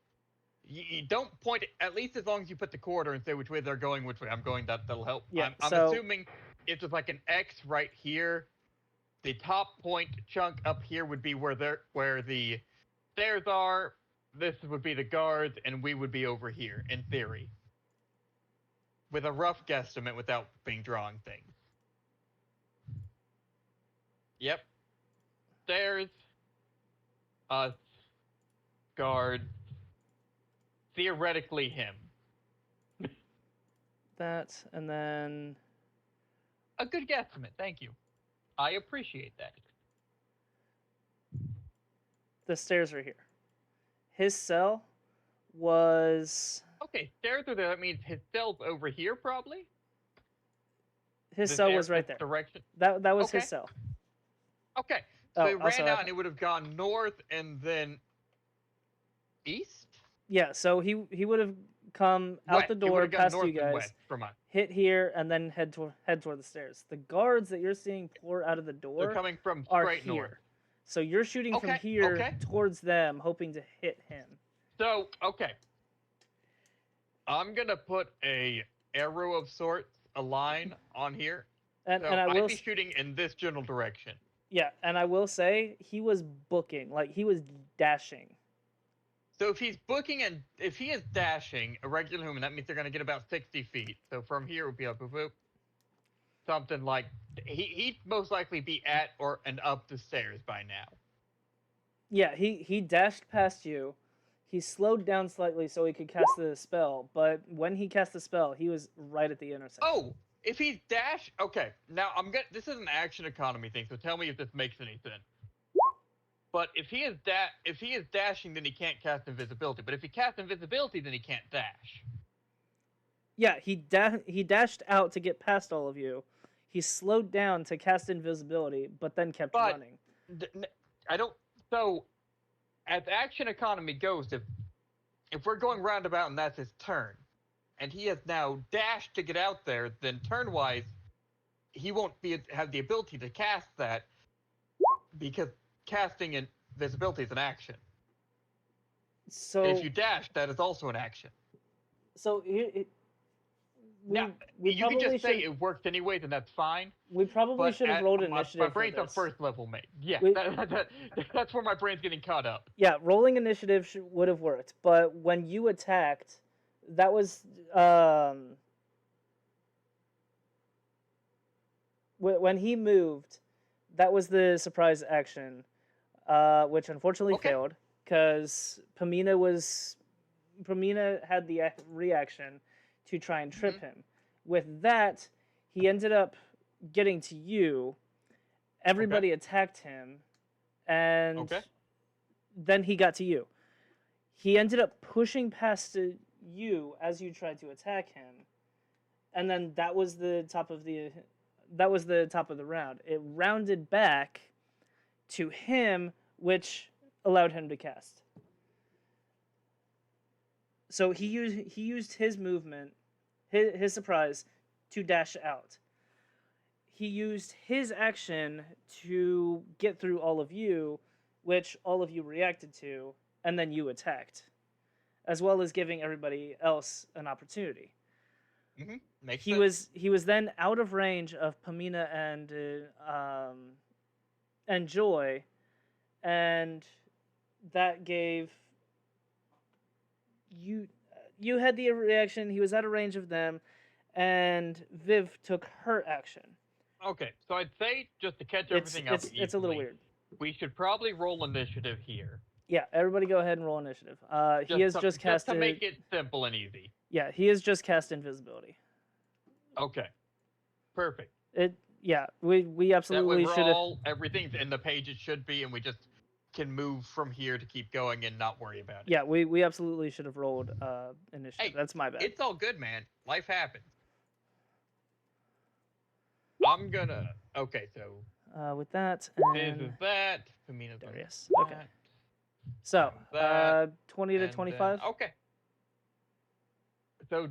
You don't point, at least as long as you put the quarter and say which way they're going, which way I'm going. That'll help. Yeah, I'm assuming if there's like an X right here, the top point chunk up here would be where the stairs are. This would be the guards, and we would be over here, in theory. With a rough guesstimate without being drawing things. Yep. Stairs. Us. Guards. Theoretically him. That, and then... A good guesstimate, thank you. I appreciate that. The stairs are here. His cell was... Okay, stairs are there. That means his cell's over here, probably? His cell was right there. Direction? That was his cell. Okay. So he ran out and it would have gone north and then east? Yeah, so he would have come out the door past you guys, hit here, and then head toward the stairs. The guards that you're seeing pour out of the door They're coming from are straight here. north. So you're shooting from here towards them, hoping to hit him. So, okay. I'm going to put a arrow of sorts, a line on here. And so I will be shooting in this general direction. Yeah, and I will say, he was booking, like, he was dashing. So if he's booking and if he is dashing a regular human, that means they're going to get about 60 feet. So from here it would be up, something like he'd most likely be at or and up the stairs by now. Yeah, he dashed past you. He slowed down slightly so he could cast the spell, but when he cast the spell, he was right at the intersection. Oh, if he's dash, okay. Now this is an action economy thing, so tell me if this makes any sense. But if he is dashing, then he can't cast invisibility. But if he casts invisibility, then he can't dash. Yeah, he dashed out to get past all of you. He slowed down to cast invisibility, but then kept running. So, as action economy goes, if we're going roundabout and that's his turn, and he has now dashed to get out there, then turn-wise, he won't have the ability to cast that because casting invisibility is an action. So and if you dash, that is also an action. So now you can just say it worked anyway, then that's fine. We probably should have rolled initiative. My brain's on first level, mate. Yeah, that's where my brain's getting caught up. Yeah, rolling initiative would have worked, but when you attacked, that was when he moved. That was the surprise action. Which unfortunately failed because Pamina had the reaction to try and trip him. With that, he ended up getting to you. Everybody attacked him, and then he got to you. He ended up pushing past you as you tried to attack him, and then that was the top of the round. It rounded back to him, which allowed him to cast. So he used his movement, his surprise, to dash out. He used his action to get through all of you, which all of you reacted to, and then you attacked, as well as giving everybody else an opportunity. Makes he sense. was then out of range of Pamina and Joy, and that gave you had the reaction. He was out of range of them, and Viv took her action. Okay, so I'd say just to catch It's everything up it's a little equally, weird. we should probably roll initiative here. Yeah, everybody go ahead and roll initiative. He has just just to casted. make it simple and easy. Yeah, he has just cast invisibility. Okay, perfect. Yeah, we That way absolutely we're should have. all everything's in the page it should be, and we just can move from here to keep going and not worry about it. Yeah, we absolutely should have rolled initiative. Hey, That's my bad. It's all good, man. Life happens. I'm gonna. Okay, so With that this and is that. Pamina's on Darius. that. Okay. So, that, 20 to and 25. then, okay. So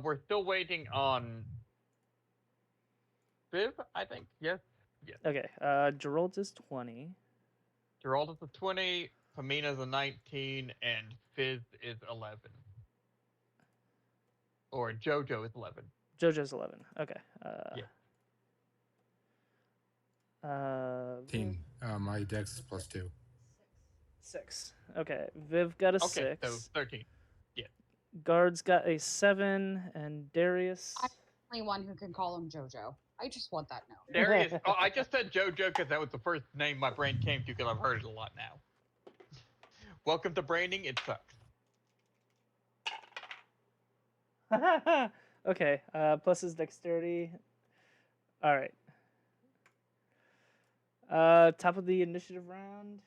we're still waiting on Viv, I think. Yes. Yes. Okay. Gerald is 20. Gerald is a 20. Pamina's a 19, and Fizz is 11. Or Jojo is 11. JoJo's 11. Okay. Yeah. Team. My dex is +2. 6. Okay. Viv got a Okay, 6. so 13. Yeah. Guards got a 7, and Darius. I'm the only one who can call him JoJo. I just want that known. Darius. Oh, I just said Jojo because that was the first name my brain came to because I've heard it a lot now. Welcome to braining. It sucks. Okay. Plus his dexterity. All right. Top of the initiative round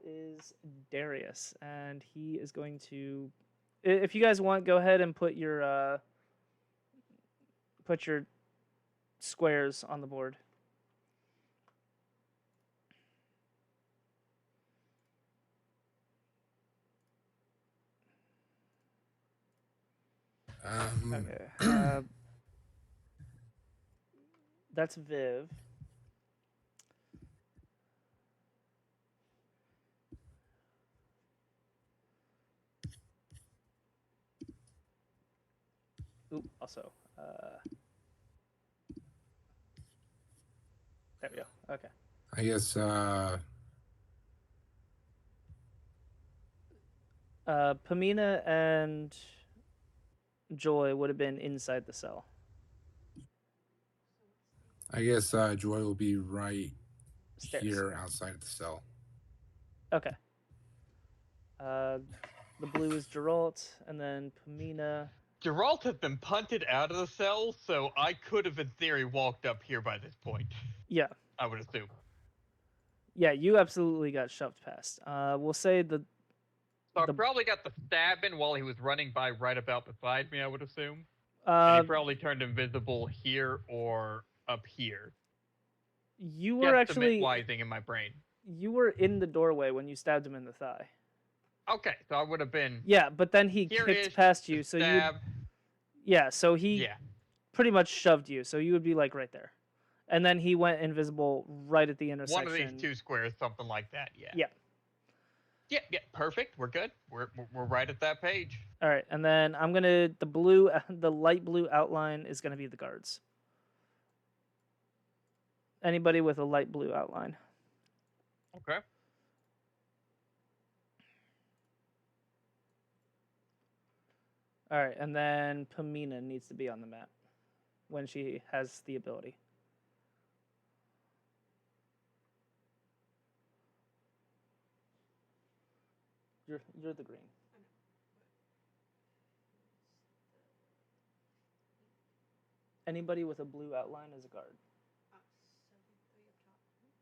is Darius, and he is going to. If you guys want, go ahead and put your squares on the board. Okay. That's Viv. Ooh, also. There we go. Okay. I guess Pamina and Joy would have been inside the cell. Joy will be right Stairs. here outside of the cell. Okay. The blue is Geralt, and then Pamina. Geralt has been punted out of the cell, so I could have, in theory, walked up here by this point. Yeah. I would assume. Yeah, you absolutely got shoved past. We'll say So I probably got the stab in while he was running by right about beside me, I would assume. And he probably turned invisible here or up here. You were actually wising in my brain. You were in the doorway when you stabbed him in the thigh. Okay, so I would have been. Yeah, but then he kicked past you, so stab. so he pretty much shoved you, so you would be like right there. And then he went invisible right at the intersection. One of these two squares, something like that. Yeah. Yeah. Yeah. Perfect. We're good. We're right at that page. All right, and then I'm gonna the light blue outline is gonna be the guards. Anybody with a light blue outline. Okay. All right, and then Pamina needs to be on the map when she has the ability. You're the green. Anybody with a blue outline is a guard.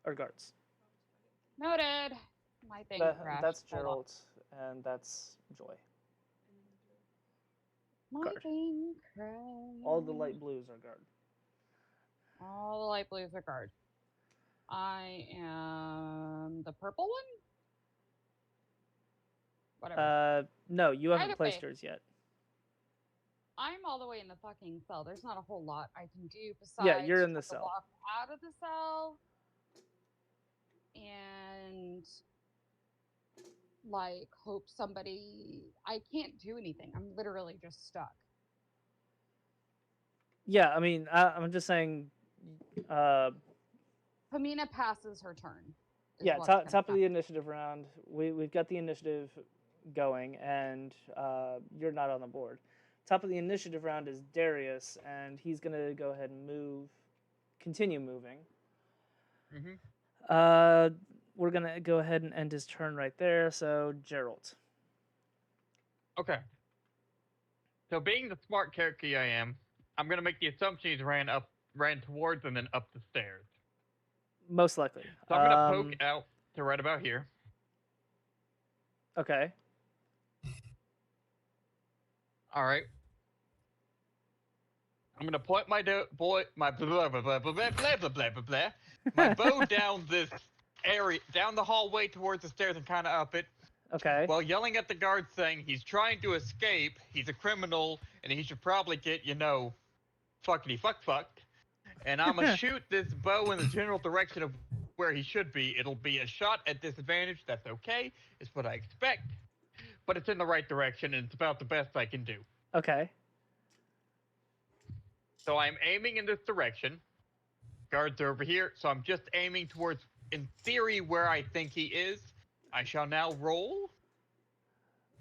Or guards. Noted. My thing crashed. That's Gerald, and that's Joy. My guard. thing crashed. All the light blues are guard. All the light blues are guard. I am the purple one? Whatever. No, you haven't Either placed way. yours yet. I'm all the way in the fucking cell. There's not a whole lot I can do besides Yeah, you're in the have to cell. walk out of the cell and hope somebody. I can't do anything. I'm literally just stuck. Yeah, I mean, I'm just saying. Pamina passes her turn. is Yeah, what's top gonna of the initiative round. We've got the initiative going, and you're not on the board. Top of the initiative round is Darius, and he's gonna go ahead and continue moving. Mm-hmm. We're gonna go ahead and end his turn right there. So Gerald. Okay. So being the smart character I am, I'm gonna make the assumption he's ran towards and then up the stairs. Most likely. So I'm gonna poke out to right about here. Okay. All right. I'm gonna point my my blah blah blah blah blah blah blah blah blah blah my bow down this area, down the hallway towards the stairs and kind of up it. Okay. While yelling at the guard saying he's trying to escape, he's a criminal, and he should probably get, fuckity fucked. And I'm gonna shoot this bow in the general direction of where he should be. It'll be a shot at disadvantage. That's okay. It's what I expect. But it's in the right direction, and it's about the best I can do. Okay. So I'm aiming in this direction. Guards are over here, so I'm just aiming towards, in theory, where I think he is. I shall now roll.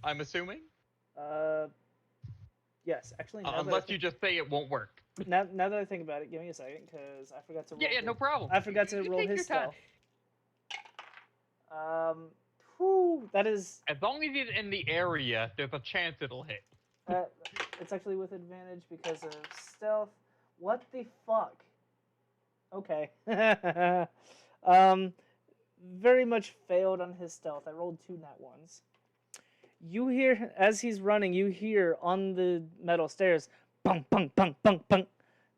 I'm assuming. Yes, actually. Unless you just say it won't work. Now that I think about it, give me a second, because I forgot to roll. Yeah, no problem. I forgot to roll his stealth. That is. As long as he's in the area, there's a chance it'll hit. It's actually with advantage because of stealth. What the fuck? Okay. Very much failed on his stealth. I rolled 2 nat ones. You hear, as he's running, you hear on the metal stairs, bunk, bunk, bunk, bunk, bunk.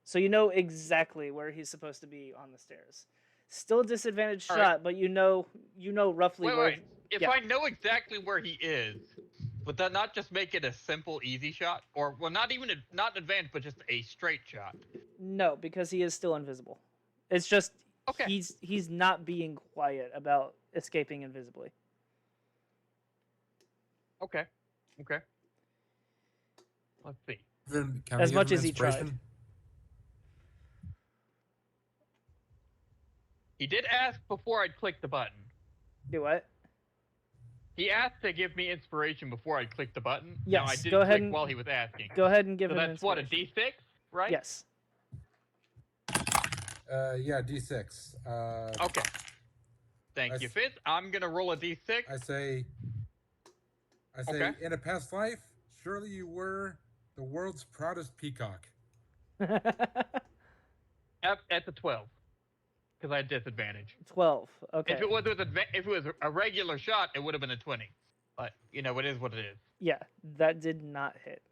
So you know exactly where he's supposed to be on the stairs. Still disadvantaged shot, but you know roughly where. Wait. If I know exactly where he is, would that not just make it a simple, easy shot? Or, well, not advanced, but just a straight shot? No, because he is still invisible. It's just he's not being quiet about escaping invisibly. Okay. Let's see. As much as he tried. He did ask before I'd click the button. Do what? He asked to give me inspiration before I clicked the button. Yes, no, I didn't go ahead click while he was asking. Go ahead and give him that's what, a inspiration. D6, right? Yes. Yeah, D6. Okay. Thank you, Fitz. I'm gonna roll a D6. I say, Okay. in a past life, surely you were the world's proudest peacock. At the 12. Because I had disadvantage. 12. Okay. If it was a regular shot, it would have been a 20. But, it is what it is. Yeah, that did not hit.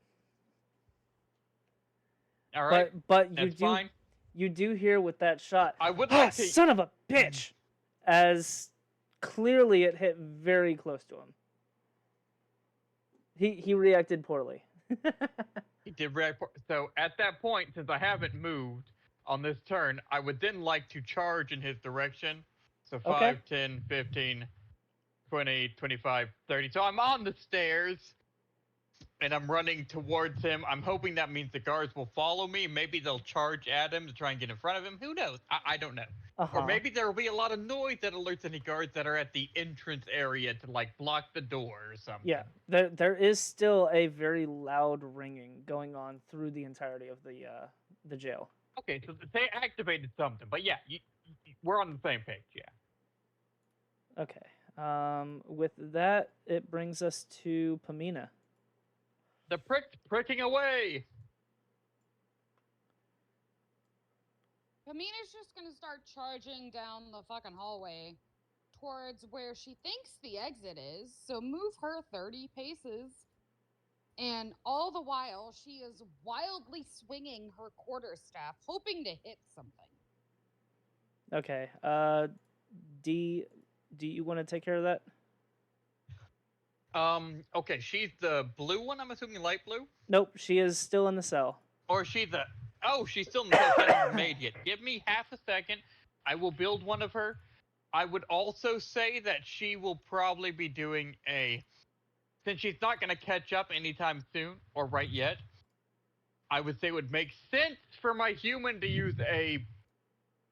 All right. But That's fine. You do hear with that shot. I would like to. Son of a bitch! As clearly it hit very close to him. He reacted poorly. He did react poorly. So at that point, since I haven't moved on this turn, I would then like to charge in his direction. So 5, 10, 15, 20, 25, 30. So I'm on the stairs, and I'm running towards him. I'm hoping that means the guards will follow me. Maybe they'll charge at him to try and get in front of him. Who knows? I don't know. Or maybe there will be a lot of noise that alerts any guards that are at the entrance area to, block the door or something. Yeah, there is still a very loud ringing going on through the entirety of the jail. Okay, so they activated something. But yeah, we're on the same page, yeah. Okay. With that, it brings us to Pamina. The prick's pricking away! Pamina's just gonna start charging down the fucking hallway towards where she thinks the exit is. So move her 30 paces. And all the while, she is wildly swinging her quarterstaff, hoping to hit something. Okay. D, do you want to take care of that? Okay, she's the blue one, I'm assuming light blue? Nope, she is still in the cell. Or she's the... Oh, she's still in the cell. She hasn't made yet. Give me half a second. I will build one of her. I would also say that she will probably be doing a... Since she's not going to catch up anytime soon, or right yet, I would say it would make sense for my human to use a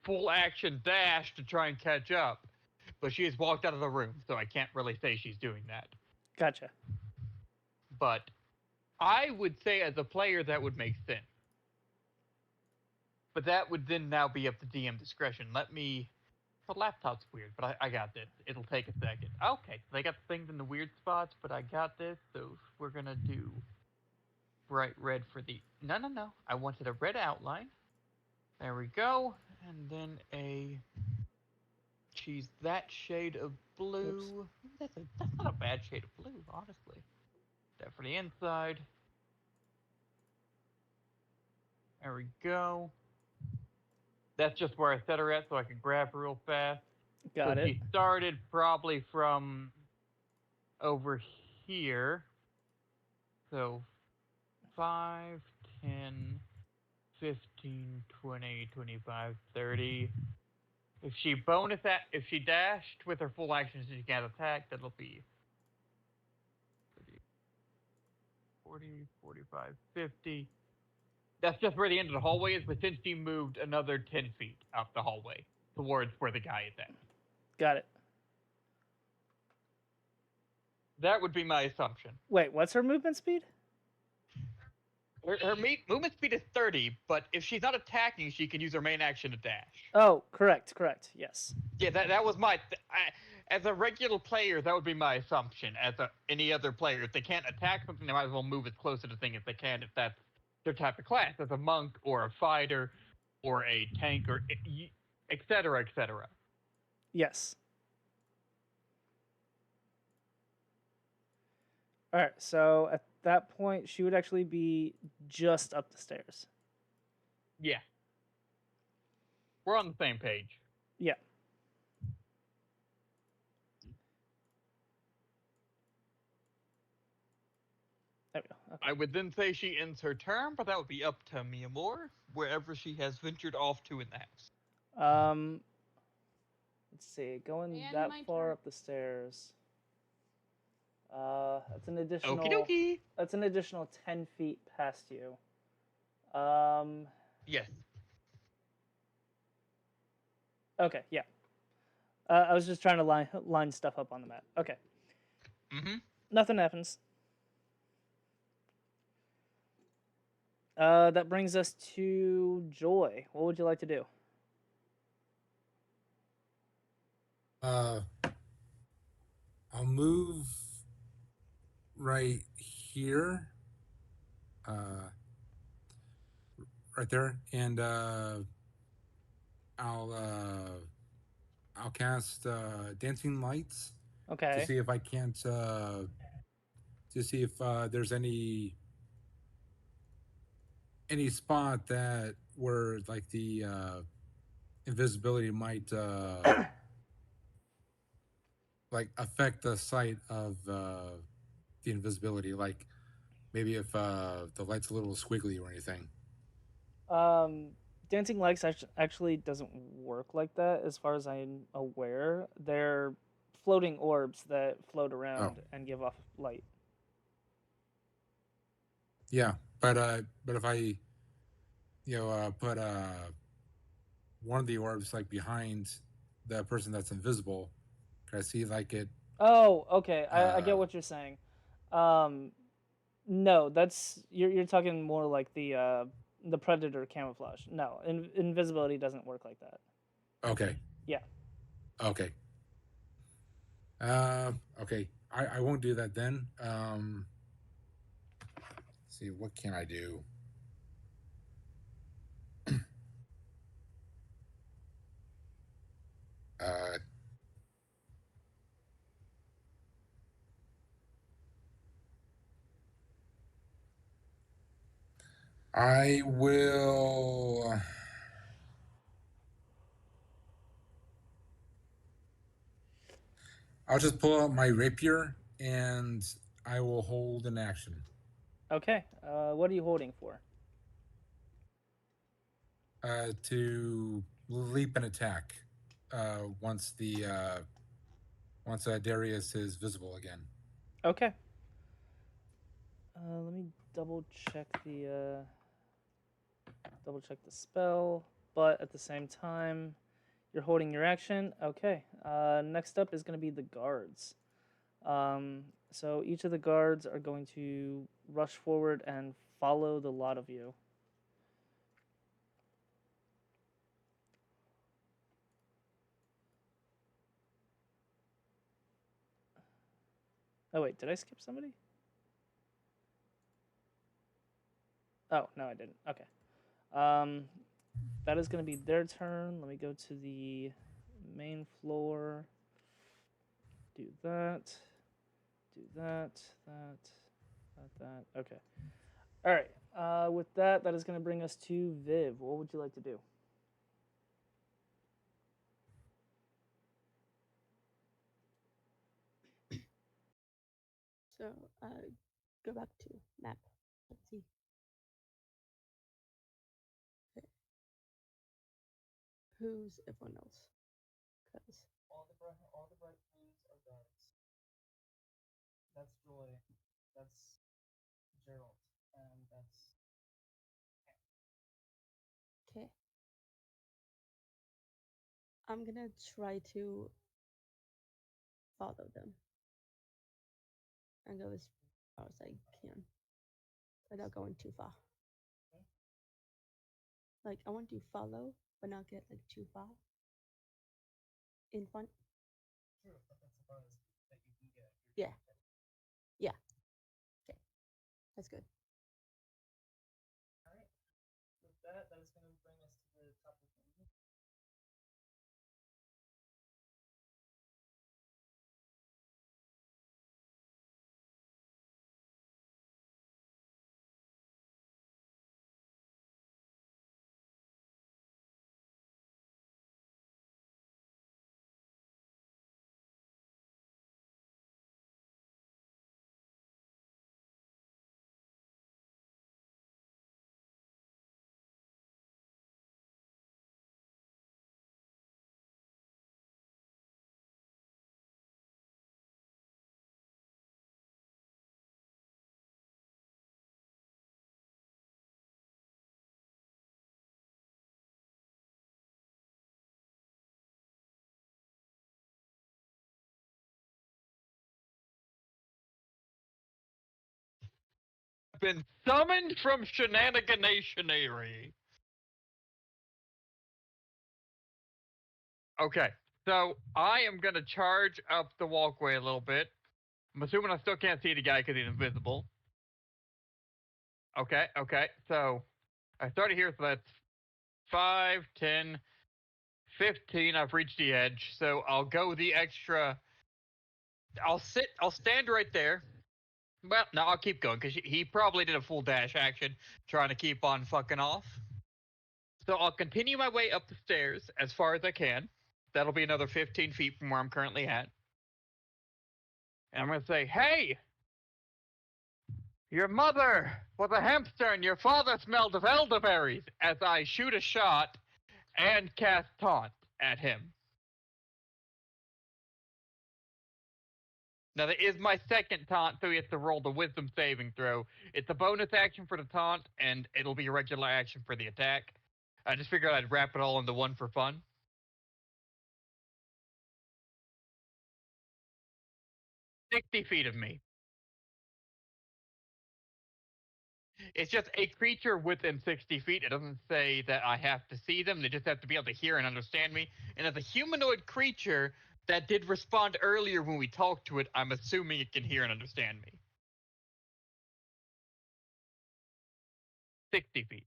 full action dash to try and catch up. But she has walked out of the room, so I can't really say she's doing that. Gotcha. But I would say as a player that would make sense. But that would then now be up to DM discretion. Let me... The laptop's weird, but I got this. It'll take a second. Okay, they got things in the weird spots, but I got this, so we're gonna do bright red for the... No. I wanted a red outline. There we go. And then she's that shade of blue. That's not a bad shade of blue, honestly. That for the inside. There we go. That's just where I set her at so I can grab her real fast. Got so it. She started probably from over here. So 5, 10, 15, 20, 25, 30. If she dashed with her full action, she can't attack, that'll be 30, 40, 45, 50. That's just where the end of the hallway is, but since she moved another 10 feet out the hallway towards where the guy is at. Got it. That would be my assumption. Wait, what's her movement speed? Her movement speed is 30, but if she's not attacking, she can use her main action to dash. Oh, correct, yes. Yeah, that was my... as a regular player, that would be my assumption. As any other player, if they can't attack something, they might as well move as close to the thing as they can if that's their type of class, as a monk or a fighter or a tank or etc. etc. Yes. All right, so at that point, she would actually be just up the stairs. Yeah. We're on the same page. Yeah. There we go. Okay. I would then say she ends her turn, but that would be up to Mia Moore, wherever she has ventured off to in the house. Let's see, going And that my far turn. up the stairs. That's an additional. Okie dokie. That's an additional 10 feet past you. Yes. Okay, yeah. I was just trying to line stuff up on the map. Okay. Mm-hmm. Nothing happens. That brings us to Joy. What would you like to do? I'll move right here. Right there, and I'll cast dancing lights Okay. to see if I can't to see if there's any spot that where like the invisibility might like affect the sight of the invisibility, like maybe if the light's a little squiggly or anything. Dancing lights actually doesn't work like that, as far as I'm aware. They're floating orbs that float around and give off light. Yeah, but if I, put one of the orbs like behind the person that's invisible, can I see like it? Oh, okay. I get what you're saying. No, that's you're talking more like the predator camouflage. No, invisibility doesn't work like that. Okay. Yeah. Okay. Okay. I won't do that then. Let's see, what can I do? I will. I'll just pull out my rapier and I will hold an action. Okay. What are you holding for? To leap and attack. Once Darius is visible again. Okay. Let me double check the double check the spell, but at the same time, you're holding your action. Okay. Next up is going to be the guards. So each of the guards are going to rush forward and follow the lot of you. Oh wait, did I skip somebody? Oh, no, I didn't. Okay. That is going to be their turn. Let me go to the main floor. Do that. Do that. That. Okay. All right. With that, that is going to bring us to Viv. What would you like to do? So, go back to map. Let's see. Okay. Who's everyone else? Cause All the bright blues are guards. That's Joy. That's Gerald. And that's okay. I'm gonna try to follow them and go as far as I can without going too far. Okay. Like I want to follow, but not get like too far in front. True, but that's the farthest that you can get. Yeah. Yeah. Okay. That's good. All right. With that, that is going to bring us to the top of the room. Been summoned from shenaniganation. Okay, so I am gonna charge up the walkway a little bit. I'm assuming I still can't see the guy because he's invisible. Okay, so I started here, so that's 5, 10, 15. I've reached the edge, so I'll go the extra. I'll stand right there. Well, no, I'll keep going because he probably did a full dash action trying to keep on fucking off. So I'll continue my way up the stairs as far as I can. That'll be another 15 feet from where I'm currently at. And I'm going to say, hey, your mother was a hamster and your father smelled of elderberries, as I shoot a shot and cast taunt at him. Now, that is my second taunt, so he has to roll the wisdom saving throw. It's a bonus action for the taunt, and it'll be a regular action for the attack. I just figured I'd wrap it all into one for fun. "60 feet of me. It's just a creature within 60 feet. It doesn't say that I have to see them. They just have to be able to hear and understand me. And as a humanoid creature that did respond earlier when we talked to it, I'm assuming it can hear and understand me. 60 feet.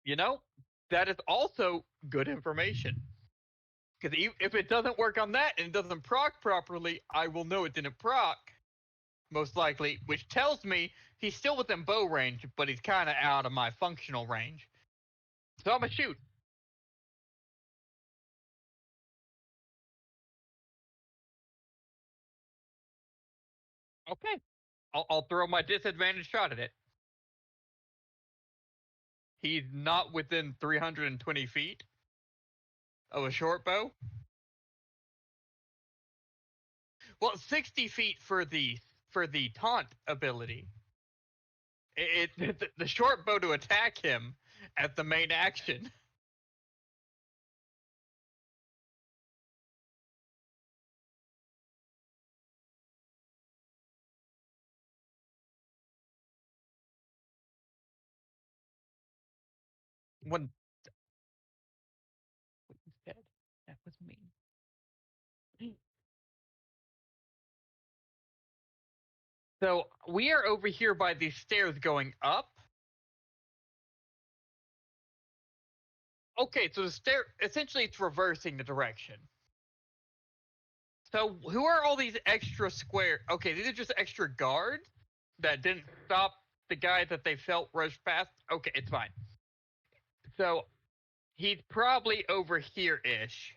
You know, that is also good information. Because if it doesn't work on that and it doesn't proc properly, I will know it didn't proc, most likely, which tells me he's still within bow range, but he's kind of out of my functional range. So I'm gonna shoot. Okay. I'll throw my disadvantage shot at it. He's not within 320 feet of a short bow. Well, 60 feet for the taunt ability. the short bow to attack him at the main action. One dead. That was me. So we are over here by these stairs going up. Okay, so the stair essentially it's reversing the direction. So who are all these extra square? Okay, these are just extra guards that didn't stop the guy that they felt rushed past. Okay, it's fine. So he's probably over here-ish.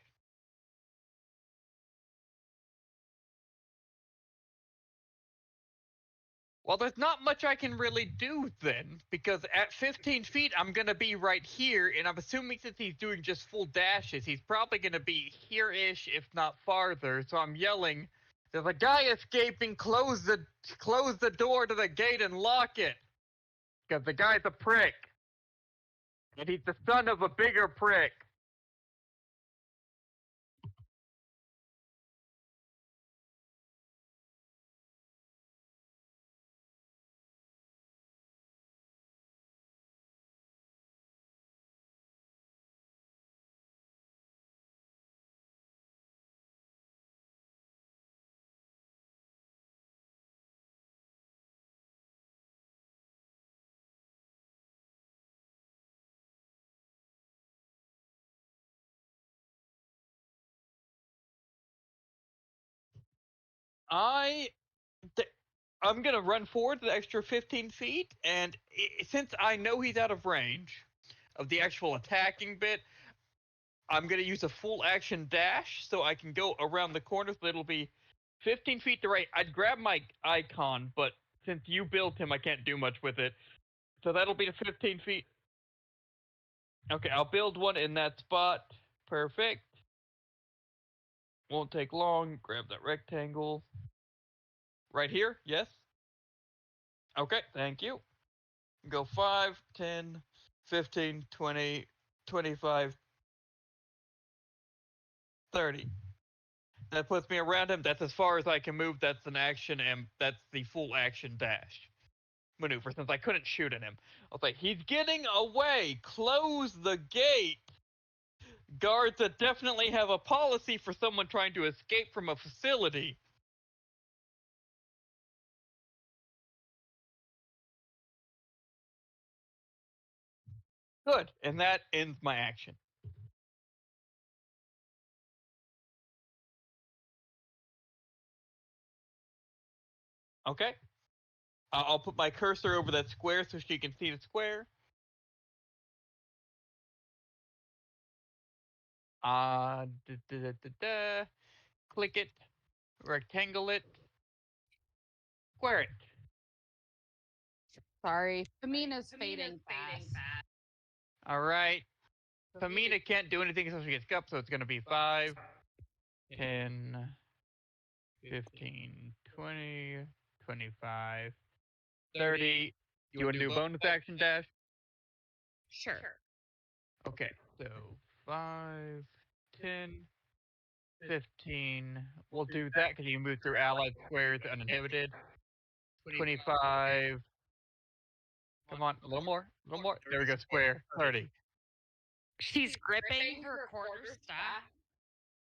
Well, there's not much I can really do then, because at 15 feet, I'm going to be right here, and I'm assuming since he's doing just full dashes, he's probably going to be here-ish, if not farther, so I'm yelling, there's a guy escaping, close the door to the gate and lock it, because the guy's a prick, and he's the son of a bigger prick. I'm gonna run forward the extra 15 feet, and since I know he's out of range of the actual attacking bit, I'm gonna use a full action dash so I can go around the corner. So it'll be 15 feet to right. I'd grab my icon, but since you built him, I can't do much with it. So that'll be the 15 feet. Okay, I'll build one in that spot. Perfect. Won't take long. Grab that rectangle. Right here, yes? Okay, thank you. Go 5, 10, 15, 20, 25, 30. That puts me around him. That's as far as I can move. That's an action, and that's the full action dash maneuver since I couldn't shoot at him. I'll say, he's getting away. Close the gate. Guards that definitely have a policy for someone trying to escape from a facility. Good, and that ends my action. Okay. I'll put my cursor over that square so she can see the square. Click it, rectangle it, square it. Sorry, Pamina's fading fast. All right. Pamina can't do anything until she gets up, so it's going to be 5, 10, 15, 20, 25, 30. Do you want to do a bonus action dash? Sure. Okay, so 5, 10, 15. We'll do that because you can move through allied squares uninhibited. 25. Come on, a little more. A little more. There we go, square. 30. She's gripping her quarterstaff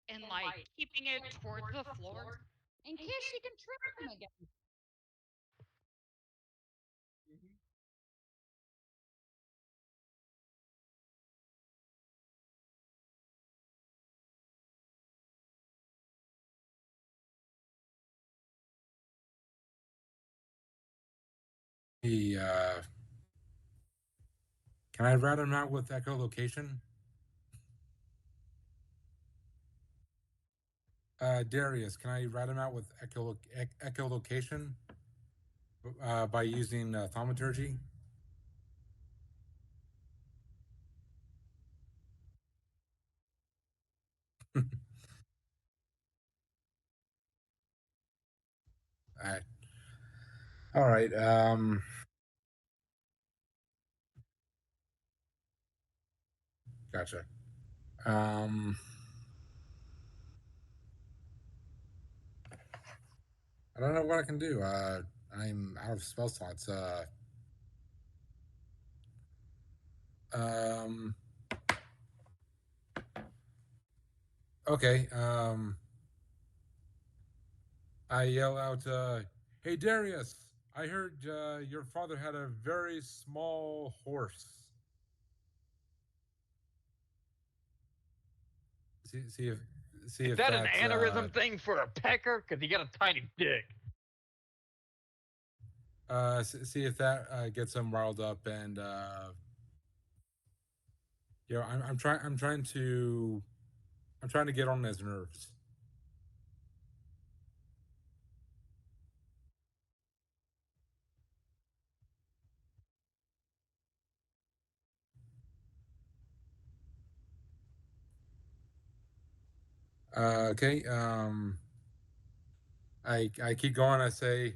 and like keeping it towards the floor in case she can trip him again. He, can I rat him out with echolocation? Darius, can I rat him out with echolocation by using thaumaturgy? All right. Gotcha. I don't know what I can do. I'm out of spell slots. Um, okay. I yell out, "Hey Darius! I heard your father had a very small horse. See if see Is if that an that's aneurysm thing for a pecker? Because he got a tiny dick. see if that gets him riled up, and you know, I'm trying to get on his nerves. Okay. I keep going. I say,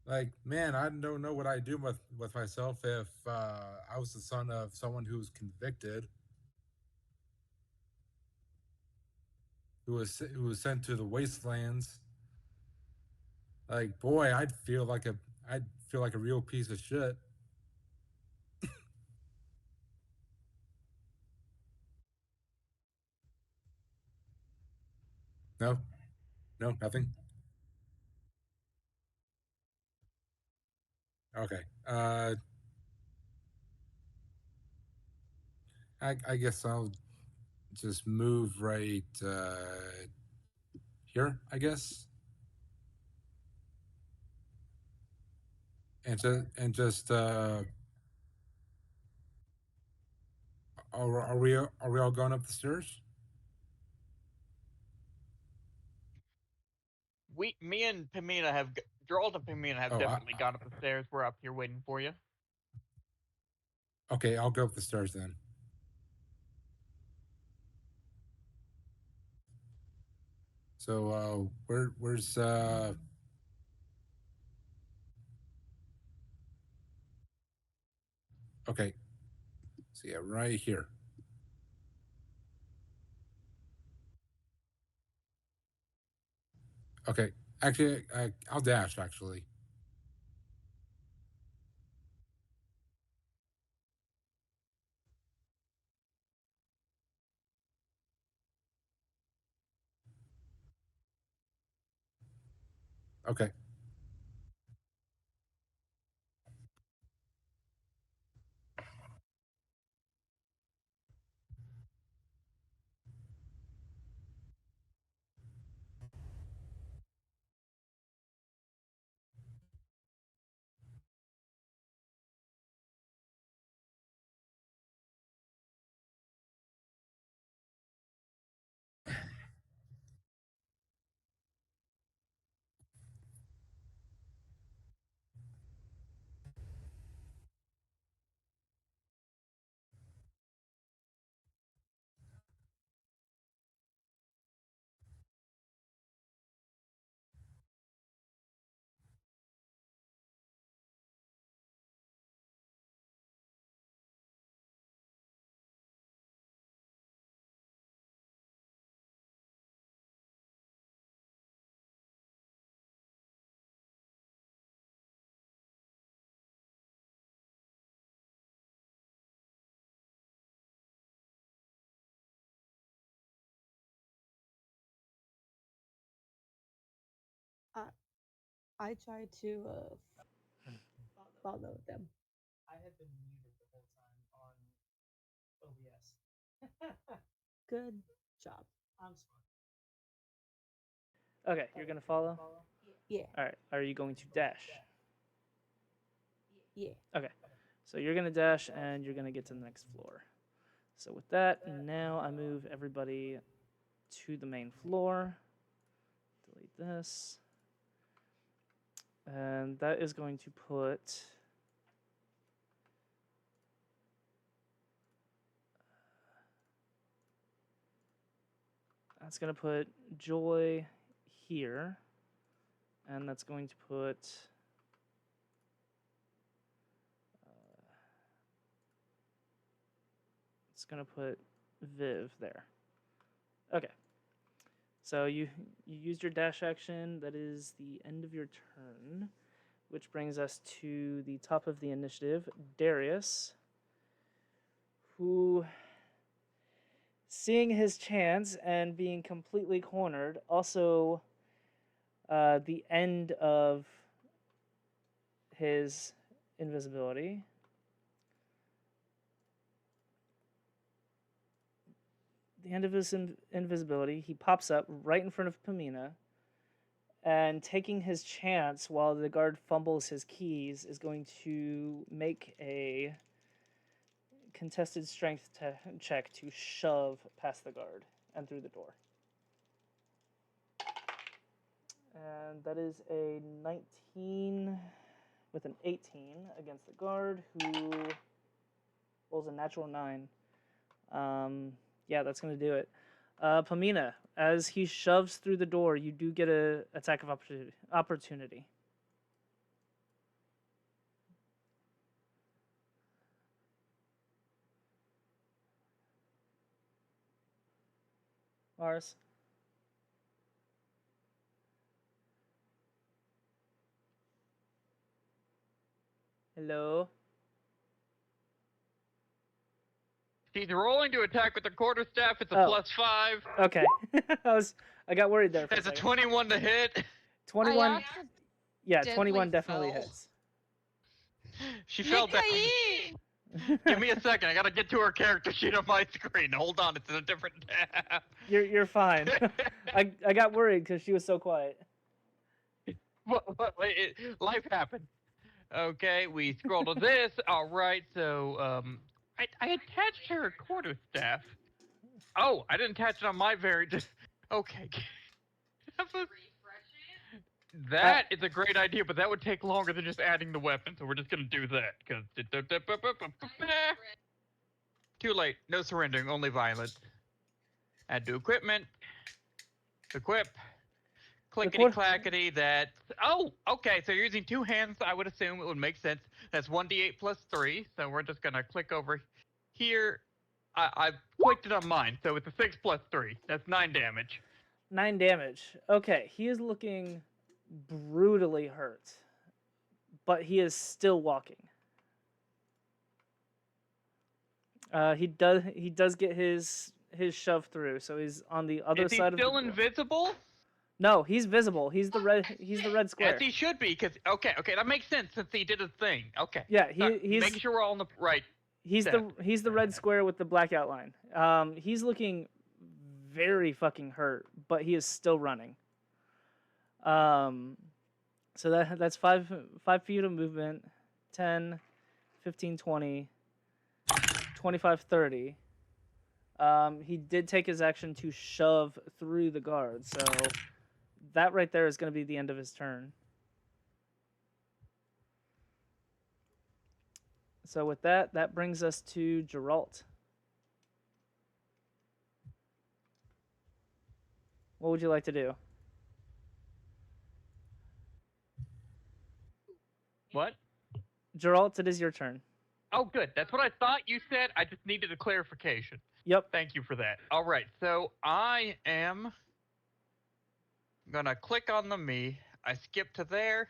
like, man, I don't know what I'd do with myself if I was the son of someone who was convicted, who was sent to the wastelands. Like, boy, I'd feel like a real piece of shit. No, no, nothing. Okay. I guess I'll just move right here, I guess, and just are we all going up the stairs? Me and Pamina have, Gerald and Pamina have Oh, definitely gone up the stairs. We're up here waiting for you. okay, I'll go up the stairs then. So where's okay. So yeah, right here. Okay. Actually, I'll dash actually. Okay. I tried to follow them. I have been muted the whole time on OBS. Good job. I'm smart. Okay, you're gonna follow? Yeah, Alright, are you going to dash? yeah. Okay, so you're gonna dash and you're gonna get to the next floor. So with that, now I move everybody to the main floor. Delete this. And that is going to put that's going to put Joy here, and that's going to put it's Just gonna put Viv there. Okay. So you used your dash action. That is the end of your turn, which brings us to the top of the initiative, Darius, who, seeing his chance and being completely cornered, also the end of his invisibility. The end of his invisibility, he pops up right in front of Pamina, and taking his chance while the guard fumbles his keys is going to make a contested strength check to shove past the guard and through the door. And that is a 19 with an 18 against the guard, who rolls a natural 9. Yeah, that's going to do it. Pamina, as he shoves through the door, you do get a attack of opportunity. Mars? Hello? She's rolling to attack with the quarterstaff. It's a Oh. +5. Okay. I got worried there for It's a a second. 21 to hit. 21. Yeah, accidentally 21 definitely fell. hits. She fell down. Nikai! Give me a second. I gotta get to her character sheet on my screen. Hold on, it's in a different tab. You're fine. I got worried because she was so quiet. Life happened. Okay, we scroll to this. All right, so I attached her a quarterstaff. Oh, I didn't attach it on my very. Okay. That is a great idea, but that would take longer than just adding the weapon, so we're just gonna do that. Cause too late. No surrendering, only violence. Add to equipment. Equip. Clickety clackety. That's. Oh, okay. So you're using 2 hands. I would assume it would make sense. That's 1d8 plus 3. So we're just gonna click over here. I've clicked it on mine, so it's a 6 plus 3. That's 9 damage. 9 damage. Okay, he is looking brutally hurt, but he is still walking. He does get his shove through, so he's on the other side of the door. Is he still invisible? No, he's visible. He's the red square. As he should be, because okay, that makes sense since he did his thing. Okay. Yeah, he's make sure we're all on the right. He's the red square with the black outline. He's looking very fucking hurt, but he is still running. So that's 5 feet of movement, 10, 15, 20, 25, 30. He did take his action to shove through the guard, so that right there is going to be the end of his turn. So with that brings us to Geralt. What would you like to do? What? Geralt, it is your turn. Oh, good. That's what I thought you said. I just needed a clarification. Yep. Thank you for that. All right. So I am gonna click on the me. I skip to there.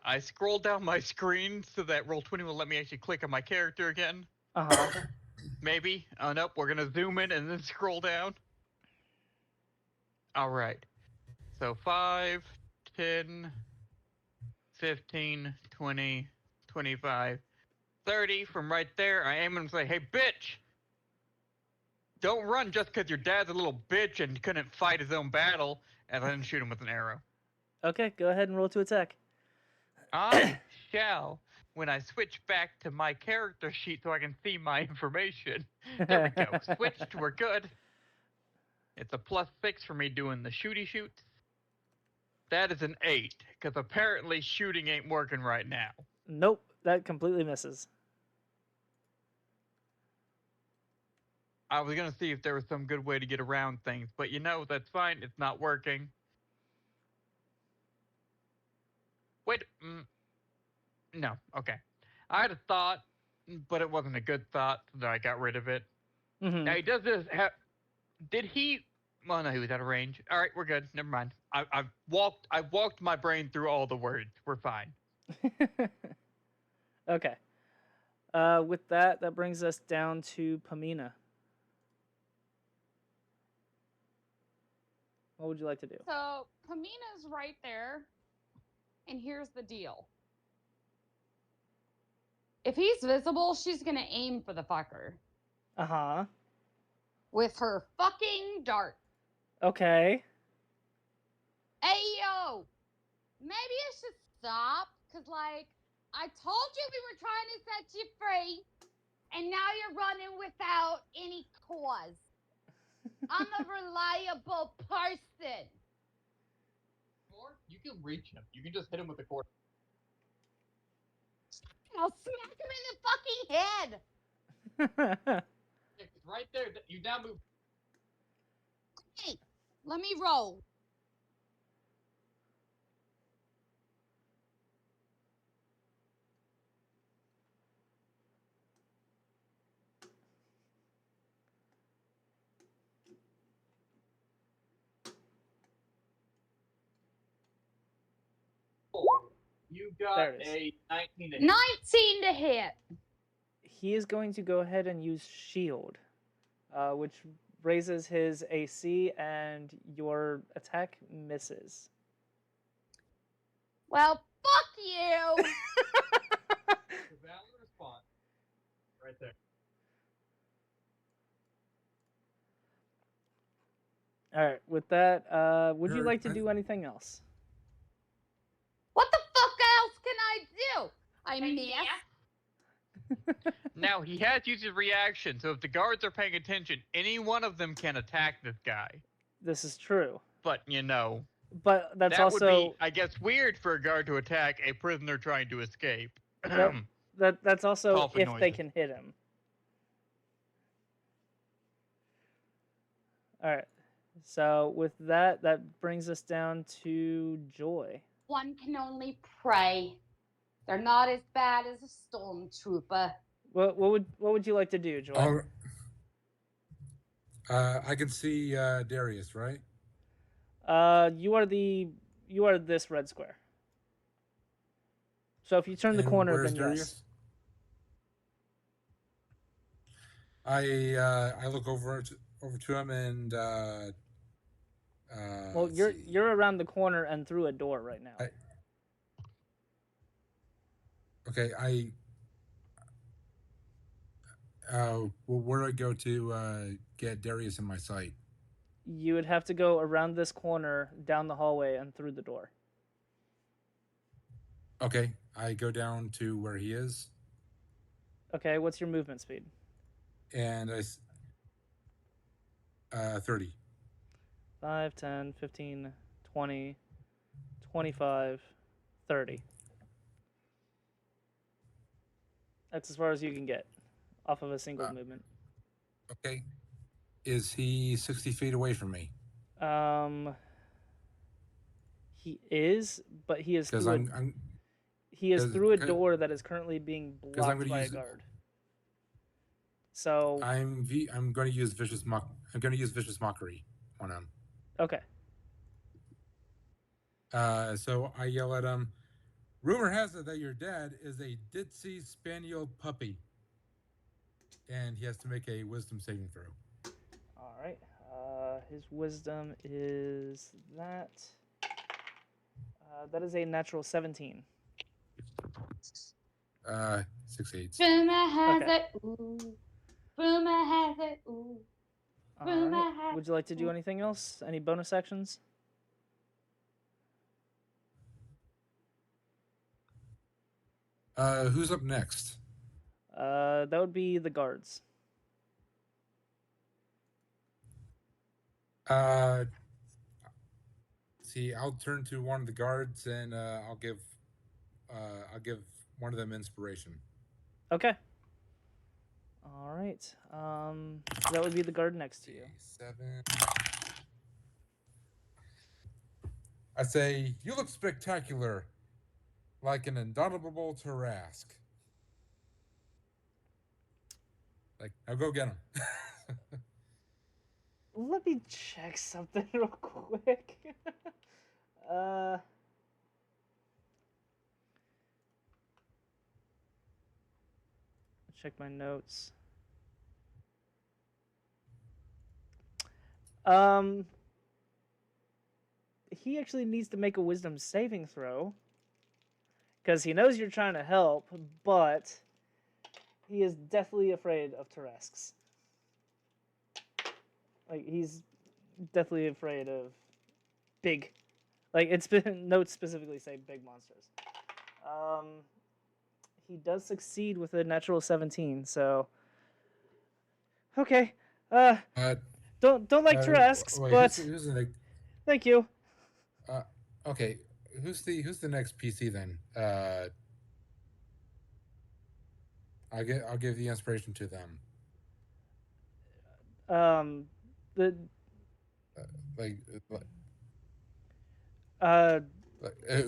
I scroll down my screen so that Roll20 will let me actually click on my character again. Uh-huh. Maybe. Oh, nope. We're gonna zoom in and then scroll down. All right. So 5, 10, 15, 20, 25, 30. From right there, I am going to say, hey, bitch! Don't run just because your dad's a little bitch and couldn't fight his own battle, and then shoot him with an arrow. Okay, go ahead and roll to attack. I shall, when I switch back to my character sheet so I can see my information. There we go. Switched, we're good. It's a +6 for me doing the shooty shoots. That is an 8, because apparently shooting ain't working right now. Nope, that completely misses. I was going to see if there was some good way to get around things, but you know, that's fine. It's not working. Wait. No, okay. I had a thought, but it wasn't a good thought, so I got rid of it. Mm-hmm. Now he does this. Did he? Well, no, he was out of range. All right, we're good. Never mind. I've walked my brain through all the words. We're fine. Okay. With that, that brings us down to Pamina. What would you like to do? So Pamina's right there, and here's the deal. If he's visible, she's gonna aim for the fucker Uh-huh. with her fucking dart. Okay. Hey yo, maybe I should stop, cause like I told you we were trying to set you free, and now you're running without any cause. I'm a reliable person. Or you can reach him. You can just hit him with a cord. I'll smack him in the fucking head. It's right there. You now move. Hey, let me roll. You got There it is. a 19 to hit. 19 to hit. He is going to go ahead and use shield, which raises his AC and your attack misses. Well, fuck you. The valid response. Right there. All right. With that, would you Sure, like to do anything else? What the fuck else can I do? I miss. Now he has used his reaction, so if the guards are paying attention, any one of them can attack this guy. This is true, But you know, but that's that also would be, I guess, weird for a guard to attack a prisoner trying to escape. that's also Coughing if they noises. can hit him. All right. So with that, that brings us down to Joy. One can only pray. They're not as bad as a stormtrooper. What would you like to do, Joy? I can see Darius, right? You are this red square. So if you turn the And corner, where's then Darius? yes. I look over to him and Well, let's see. you're around the corner and through a door right now. Okay, well, where do I go to get Darius in my sight? You would have to go around this corner, down the hallway, and through the door. Okay, I go down to where he is, Okay, what's your movement speed? and 30. 5, 10, 15, 20, 25, 30. That's as far as you can get off of a single movement. Okay, is he 60 feet away from me? He is, but he is Because through he is 'cause- through a 'cause- door that is currently being blocked by a guard. So I'm going to use vicious mockery on him. okay. So I yell at him. Rumor has it that your dad is a ditzy spaniel puppy, and he has to make a wisdom saving throw. All right. His wisdom is that. That is a natural 17. 6 8. Rumor has Okay. it, ooh. Rumor has it, ooh. All Rumor right. has Would you like to do anything else? Any bonus actions? Who's up next? That would be the guards. See, I'll turn to one of the guards and I'll give one of them inspiration. Okay. All right. That would be the guard next to you. 7. I say, you look spectacular, like an indomitable Tarrasque. Like, now go get him. Let me check something real quick. uh. Check my notes. Um. He actually needs to make a wisdom saving throw. Because he knows you're trying to help, but he is deathly afraid of Teresks. Like, he's deathly afraid of big. Like, it's been notes specifically say big monsters. He does succeed with a natural 17, so. Okay. Don't like Teresks, wait, but who's the next? thank you. Okay, who's the next PC then? I'll give the inspiration to them. The Like, uh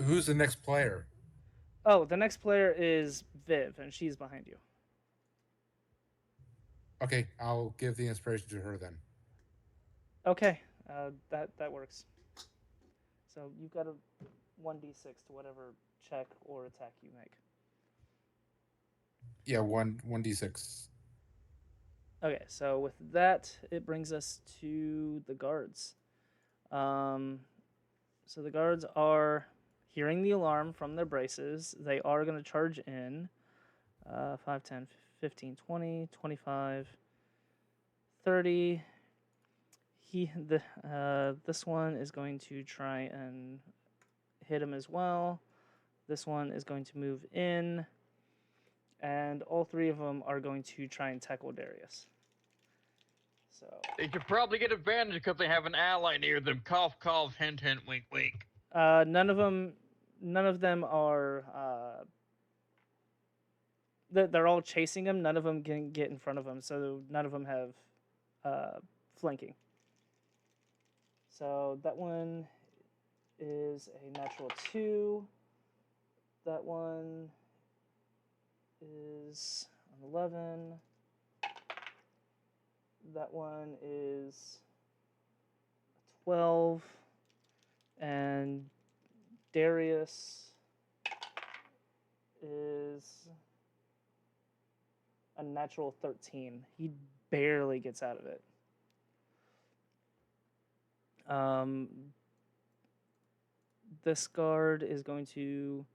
who's the next player? oh, the next player is Viv, and she's behind you. Okay, I'll give the inspiration to her then. Okay, that works. So you've got a 1d6 to whatever check or attack you make. Yeah, 1d6. Okay, so with that, it brings us to the guards. So the guards are hearing the alarm from their braces. They are going to charge in 5, 10, 15, 20, 25, 30. This one is going to try and hit him as well. This one is going to move in. And all three of them are going to try and tackle Darius. So They should probably get advantage because they have an ally near them. Cough, cough, hint, hint, wink, wink. none of them are. They're all chasing him. None of them can get in front of him, so none of them have flanking. So that one is a natural 2. That one is an 11. That one is a 12. And Darius is a natural 13. He barely gets out of it. This guard is going to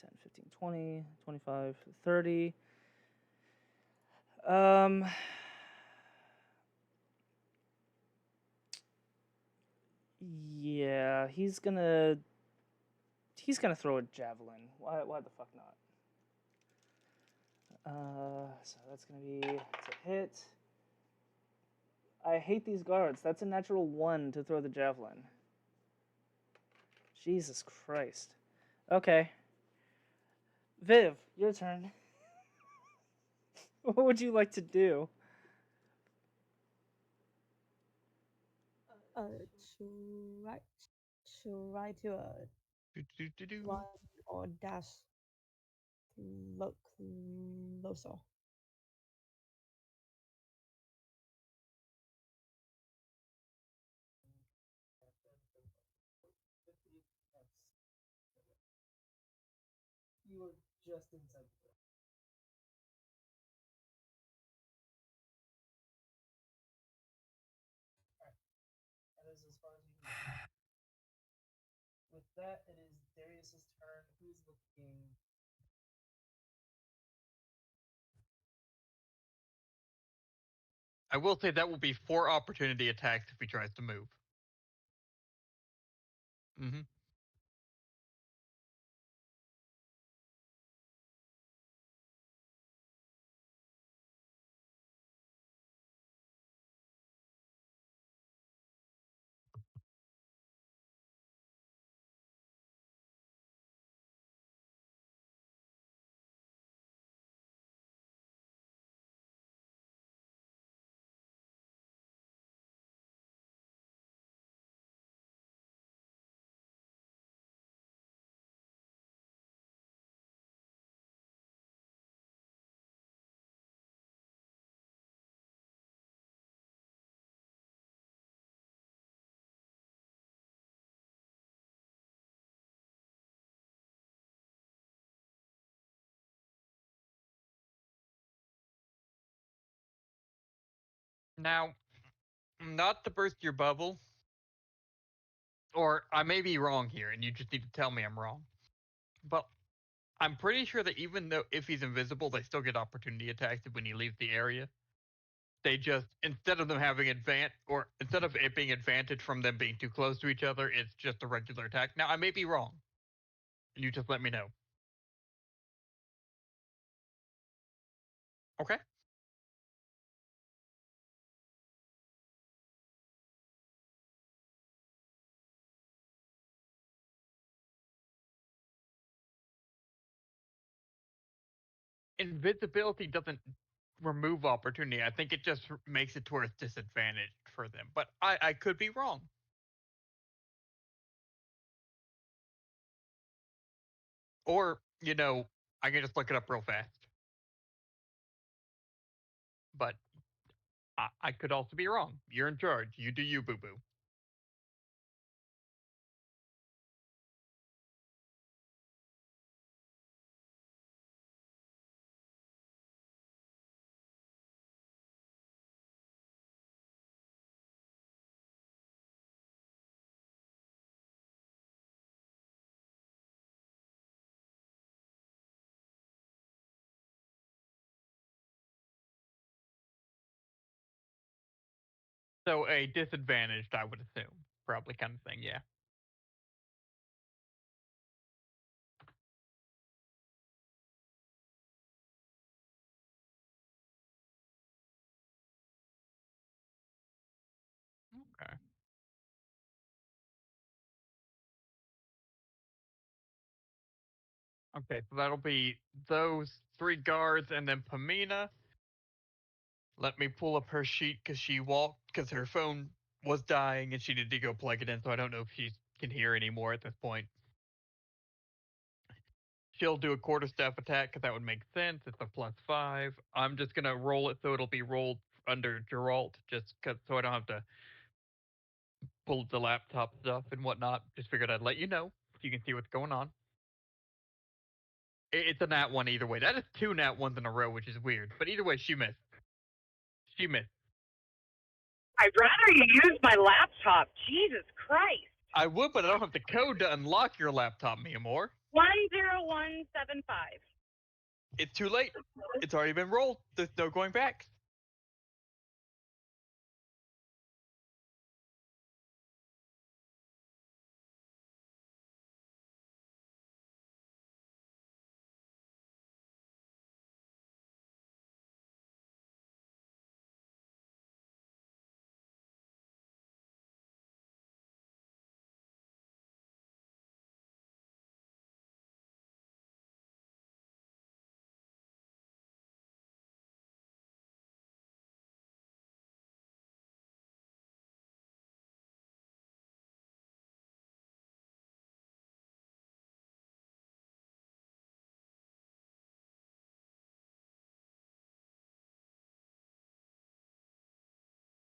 10, 15, 20, 25, 30. Yeah, he's gonna throw a javelin. Why the fuck not? So that's gonna be to hit. I hate these guards. That's a natural 1 to throw the javelin. Jesus Christ. Okay. Viv, your turn. What would you like to do? Try to run or dash closer. You were just inside the door. Alright. That is as far as you can go. With that, it is Darius's turn. Who's looking? I will say that will be 4 opportunity attacks if he tries to move. Mm-hmm. Now, not to burst your bubble, or I may be wrong here, and you just need to tell me I'm wrong. But I'm pretty sure that even though if he's invisible, they still get opportunity attacks when he leaves the area. They just, instead of them having instead of it being advantage from them being too close to each other, it's just a regular attack. Now, I may be wrong. And you just let me know. Okay. Invisibility doesn't remove opportunity. I think it just makes it to where it's disadvantaged for them. But I could be wrong. Or, I can just look it up real fast. But I could also be wrong. You're in charge. You do you, boo-boo. So a disadvantaged, I would assume. Probably kind of thing, yeah. Okay. Okay, so that'll be those 3 guards and then Pamina. Let me pull up her sheet because she walked because her phone was dying and she needed to go plug it in, so I don't know if she can hear anymore at this point. She'll do a quarterstaff attack because that would make sense. It's a +5. I'm just gonna roll it so it'll be rolled under Geralt, just so I don't have to pull the laptop stuff and whatnot. Just figured I'd let you know so you can see what's going on. It's a nat 1 either way. That is 2 nat 1s in a row, which is weird. But either way, she missed. She missed. I'd rather you use my laptop. Jesus Christ. I would, but I don't have the code to unlock your laptop, Mia Moore. 10175. It's too late. It's already been rolled. There's no going back.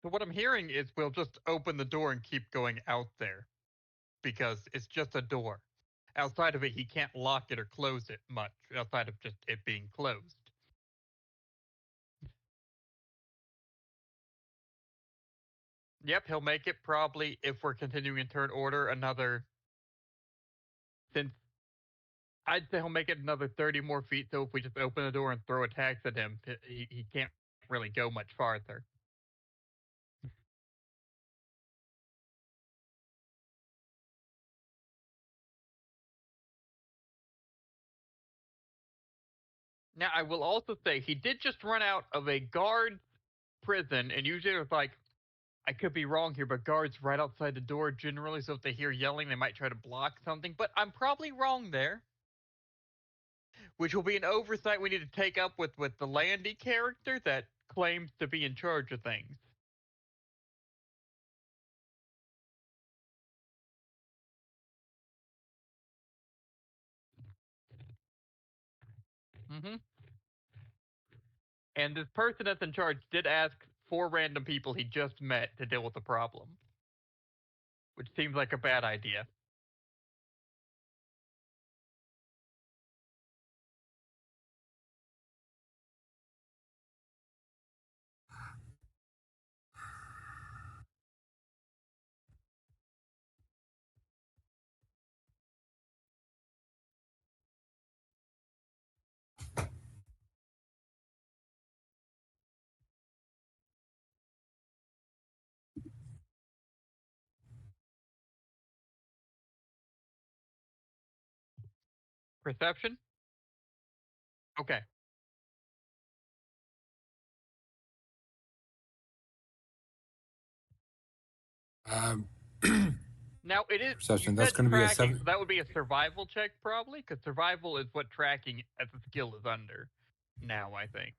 So what I'm hearing is we'll just open the door and keep going out there. Because it's just a door. Outside of it, he can't lock it or close it much, outside of just it being closed. Yep, he'll make it probably, if we're continuing in turn order, since I'd say he'll make it another 30 more feet, so if we just open the door and throw attacks at him, he can't really go much farther. Now, I will also say, he did just run out of a guard prison, and usually it's like, I could be wrong here, but guards right outside the door generally, so if they hear yelling, they might try to block something, but I'm probably wrong there. Which will be an oversight we need to take up with the Landy character that claims to be in charge of things. Mm-hmm. And this person that's in charge did ask 4 random people he just met to deal with the problem. Which seems like a bad idea. Perception? Okay. Now it is Perception. you That's said going to be a tracking, 7. so that would be a survival check probably, because survival is what tracking as a skill is under. Now I think.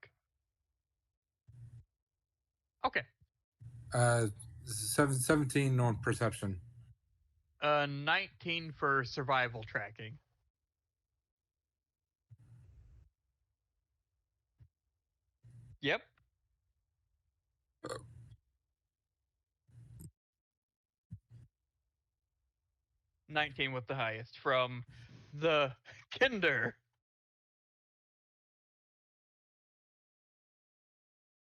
Okay. 17 on perception. 19 for survival tracking. Yep. 19 was the highest from the Kinder.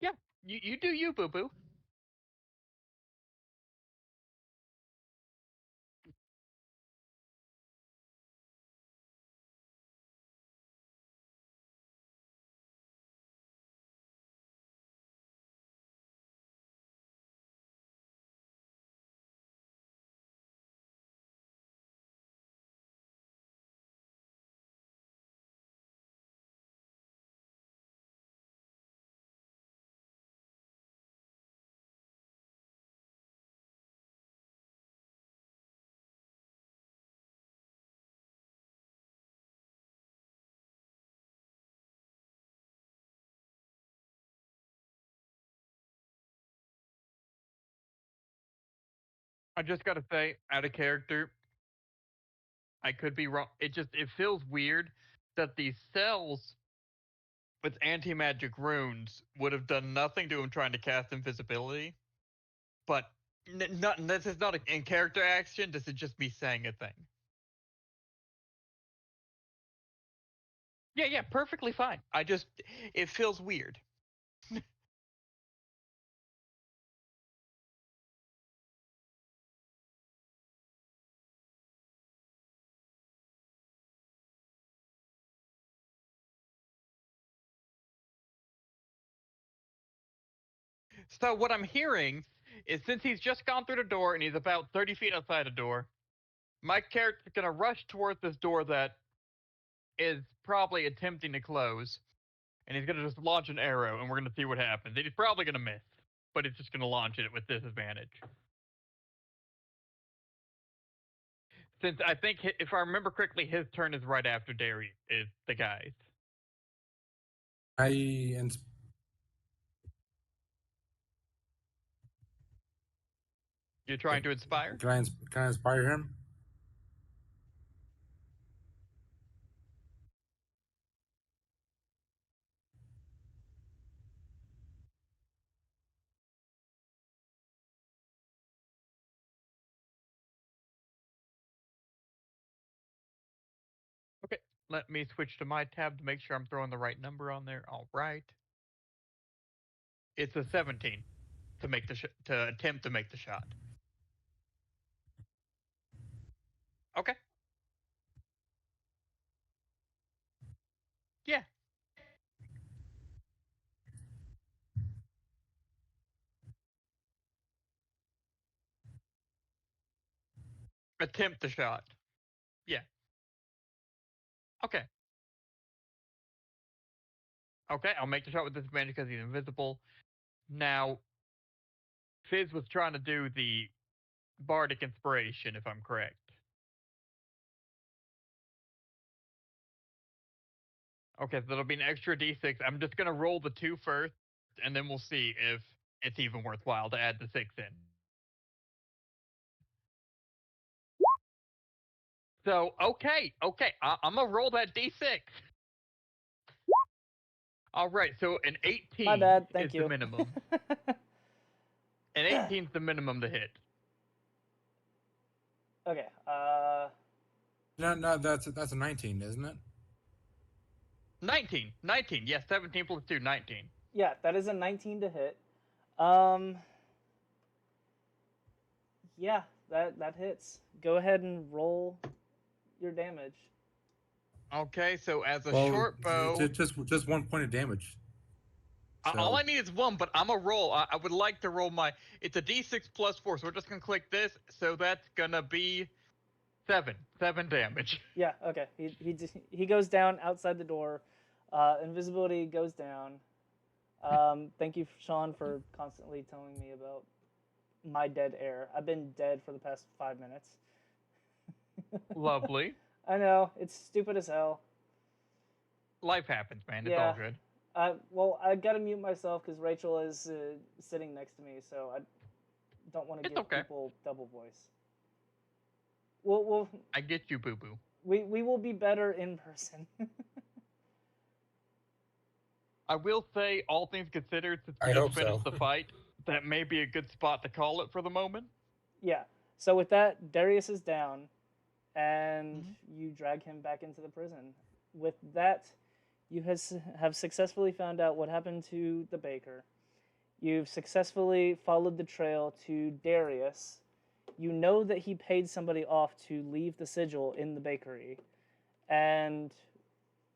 Yeah, you do you, boo boo. I just gotta say, out of character, I could be wrong. It feels weird that these cells with anti-magic runes would have done nothing to him trying to cast invisibility. But this is not an in-character action. This is just me saying a thing. Yeah, perfectly fine. It feels weird. So what I'm hearing is since he's just gone through the door and he's about 30 feet outside the door, my character's gonna rush towards this door that is probably attempting to close, and he's gonna just launch an arrow, and we're gonna see what happens. He's probably gonna miss, but he's just gonna launch it with disadvantage. Since I think, if I remember correctly, his turn is right after Derry is the guy's. You're trying to inspire? Can I inspire him? Okay, let me switch to my tab to make sure I'm throwing the right number on there. All right. It's a 17 to make to attempt to make the shot. Okay. Yeah. Attempt the shot. Yeah. Okay. Okay, I'll make the shot with disadvantage because he's invisible. Now, Fizz was trying to do the Bardic Inspiration, if I'm correct. Okay, so that'll be an extra d6. I'm just going to roll the 2 first, and then we'll see if it's even worthwhile to add the 6 in. So, okay, I'm going to roll that d6. All right, so an 18 My bad. Thank is you. the minimum. An 18 is the minimum to hit. Okay. No, that's a 19, isn't it? 19. Yes, 17 plus 2, 19. Yeah, that is a 19 to hit. Yeah, that hits. Go ahead and roll your damage. Okay, so as a Well, short bow, just 1 point of damage. all I need is 1, but I'm a roll. I would like to roll my. It's a d6 plus 4, so we're just gonna click this. So that's gonna be 7 damage. Yeah, okay. He goes down outside the door. Invisibility goes down. Thank you, Sean, for constantly telling me about my dead air. I've been dead for the past 5 minutes. Lovely. I know, it's stupid as hell. Life happens, man. It's Yeah. all good. Well, I gotta mute myself because Rachel is sitting next to me, so I don't want to It's give okay. people double voice. We'll I get you, boo boo. we will be better in person. I will say, all things considered, since I we just hope so. finished the fight, that may be a good spot to call it for the moment. Yeah. So with that, Darius is down, and you drag him back into the prison. With that, you have successfully found out what happened to the baker. You've successfully followed the trail to Darius. You know that he paid somebody off to leave the sigil in the bakery. And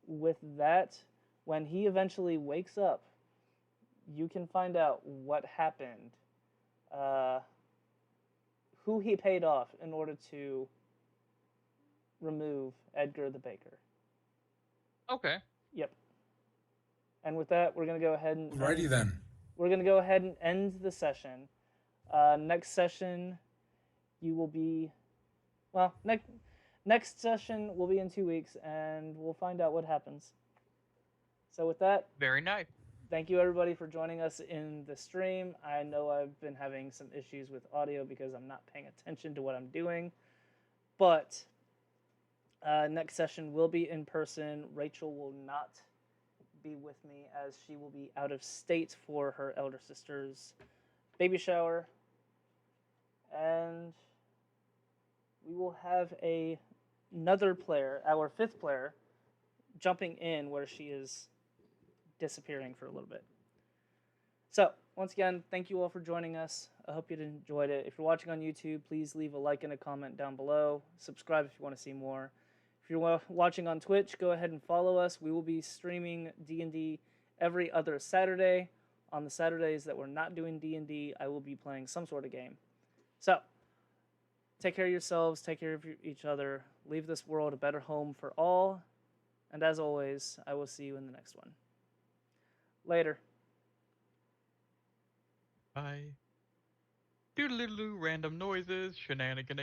with that, when he eventually wakes up, you can find out what happened, who he paid off in order to remove Edgar the baker. Okay. Yep. And with that, we're going to go ahead and Alrighty then. We're going to go ahead and end the session. Next session, you will be... Well, next session will be in 2 weeks, and we'll find out what happens. So with that... Very nice. Thank you, everybody, for joining us in the stream. I know I've been having some issues with audio because I'm not paying attention to what I'm doing. But next session will be in person. Rachel will not be with me as she will be out of state for her elder sister's baby shower. And we will have another player, our 5th player, jumping in where she is disappearing for a little bit. So, once again, thank you all for joining us. I hope you enjoyed it. If you're watching on YouTube, please leave a like and a comment down below. Subscribe if you want to see more. If you're watching on Twitch, go ahead and follow us. We will be streaming D&D every other Saturday. On the Saturdays that we're not doing D&D, I will be playing some sort of game. So, take care of yourselves, take care of each other, leave this world a better home for all, and as always, I will see you in the next one. Later. Bye. Doodle-doodle, random noises, shenanigans.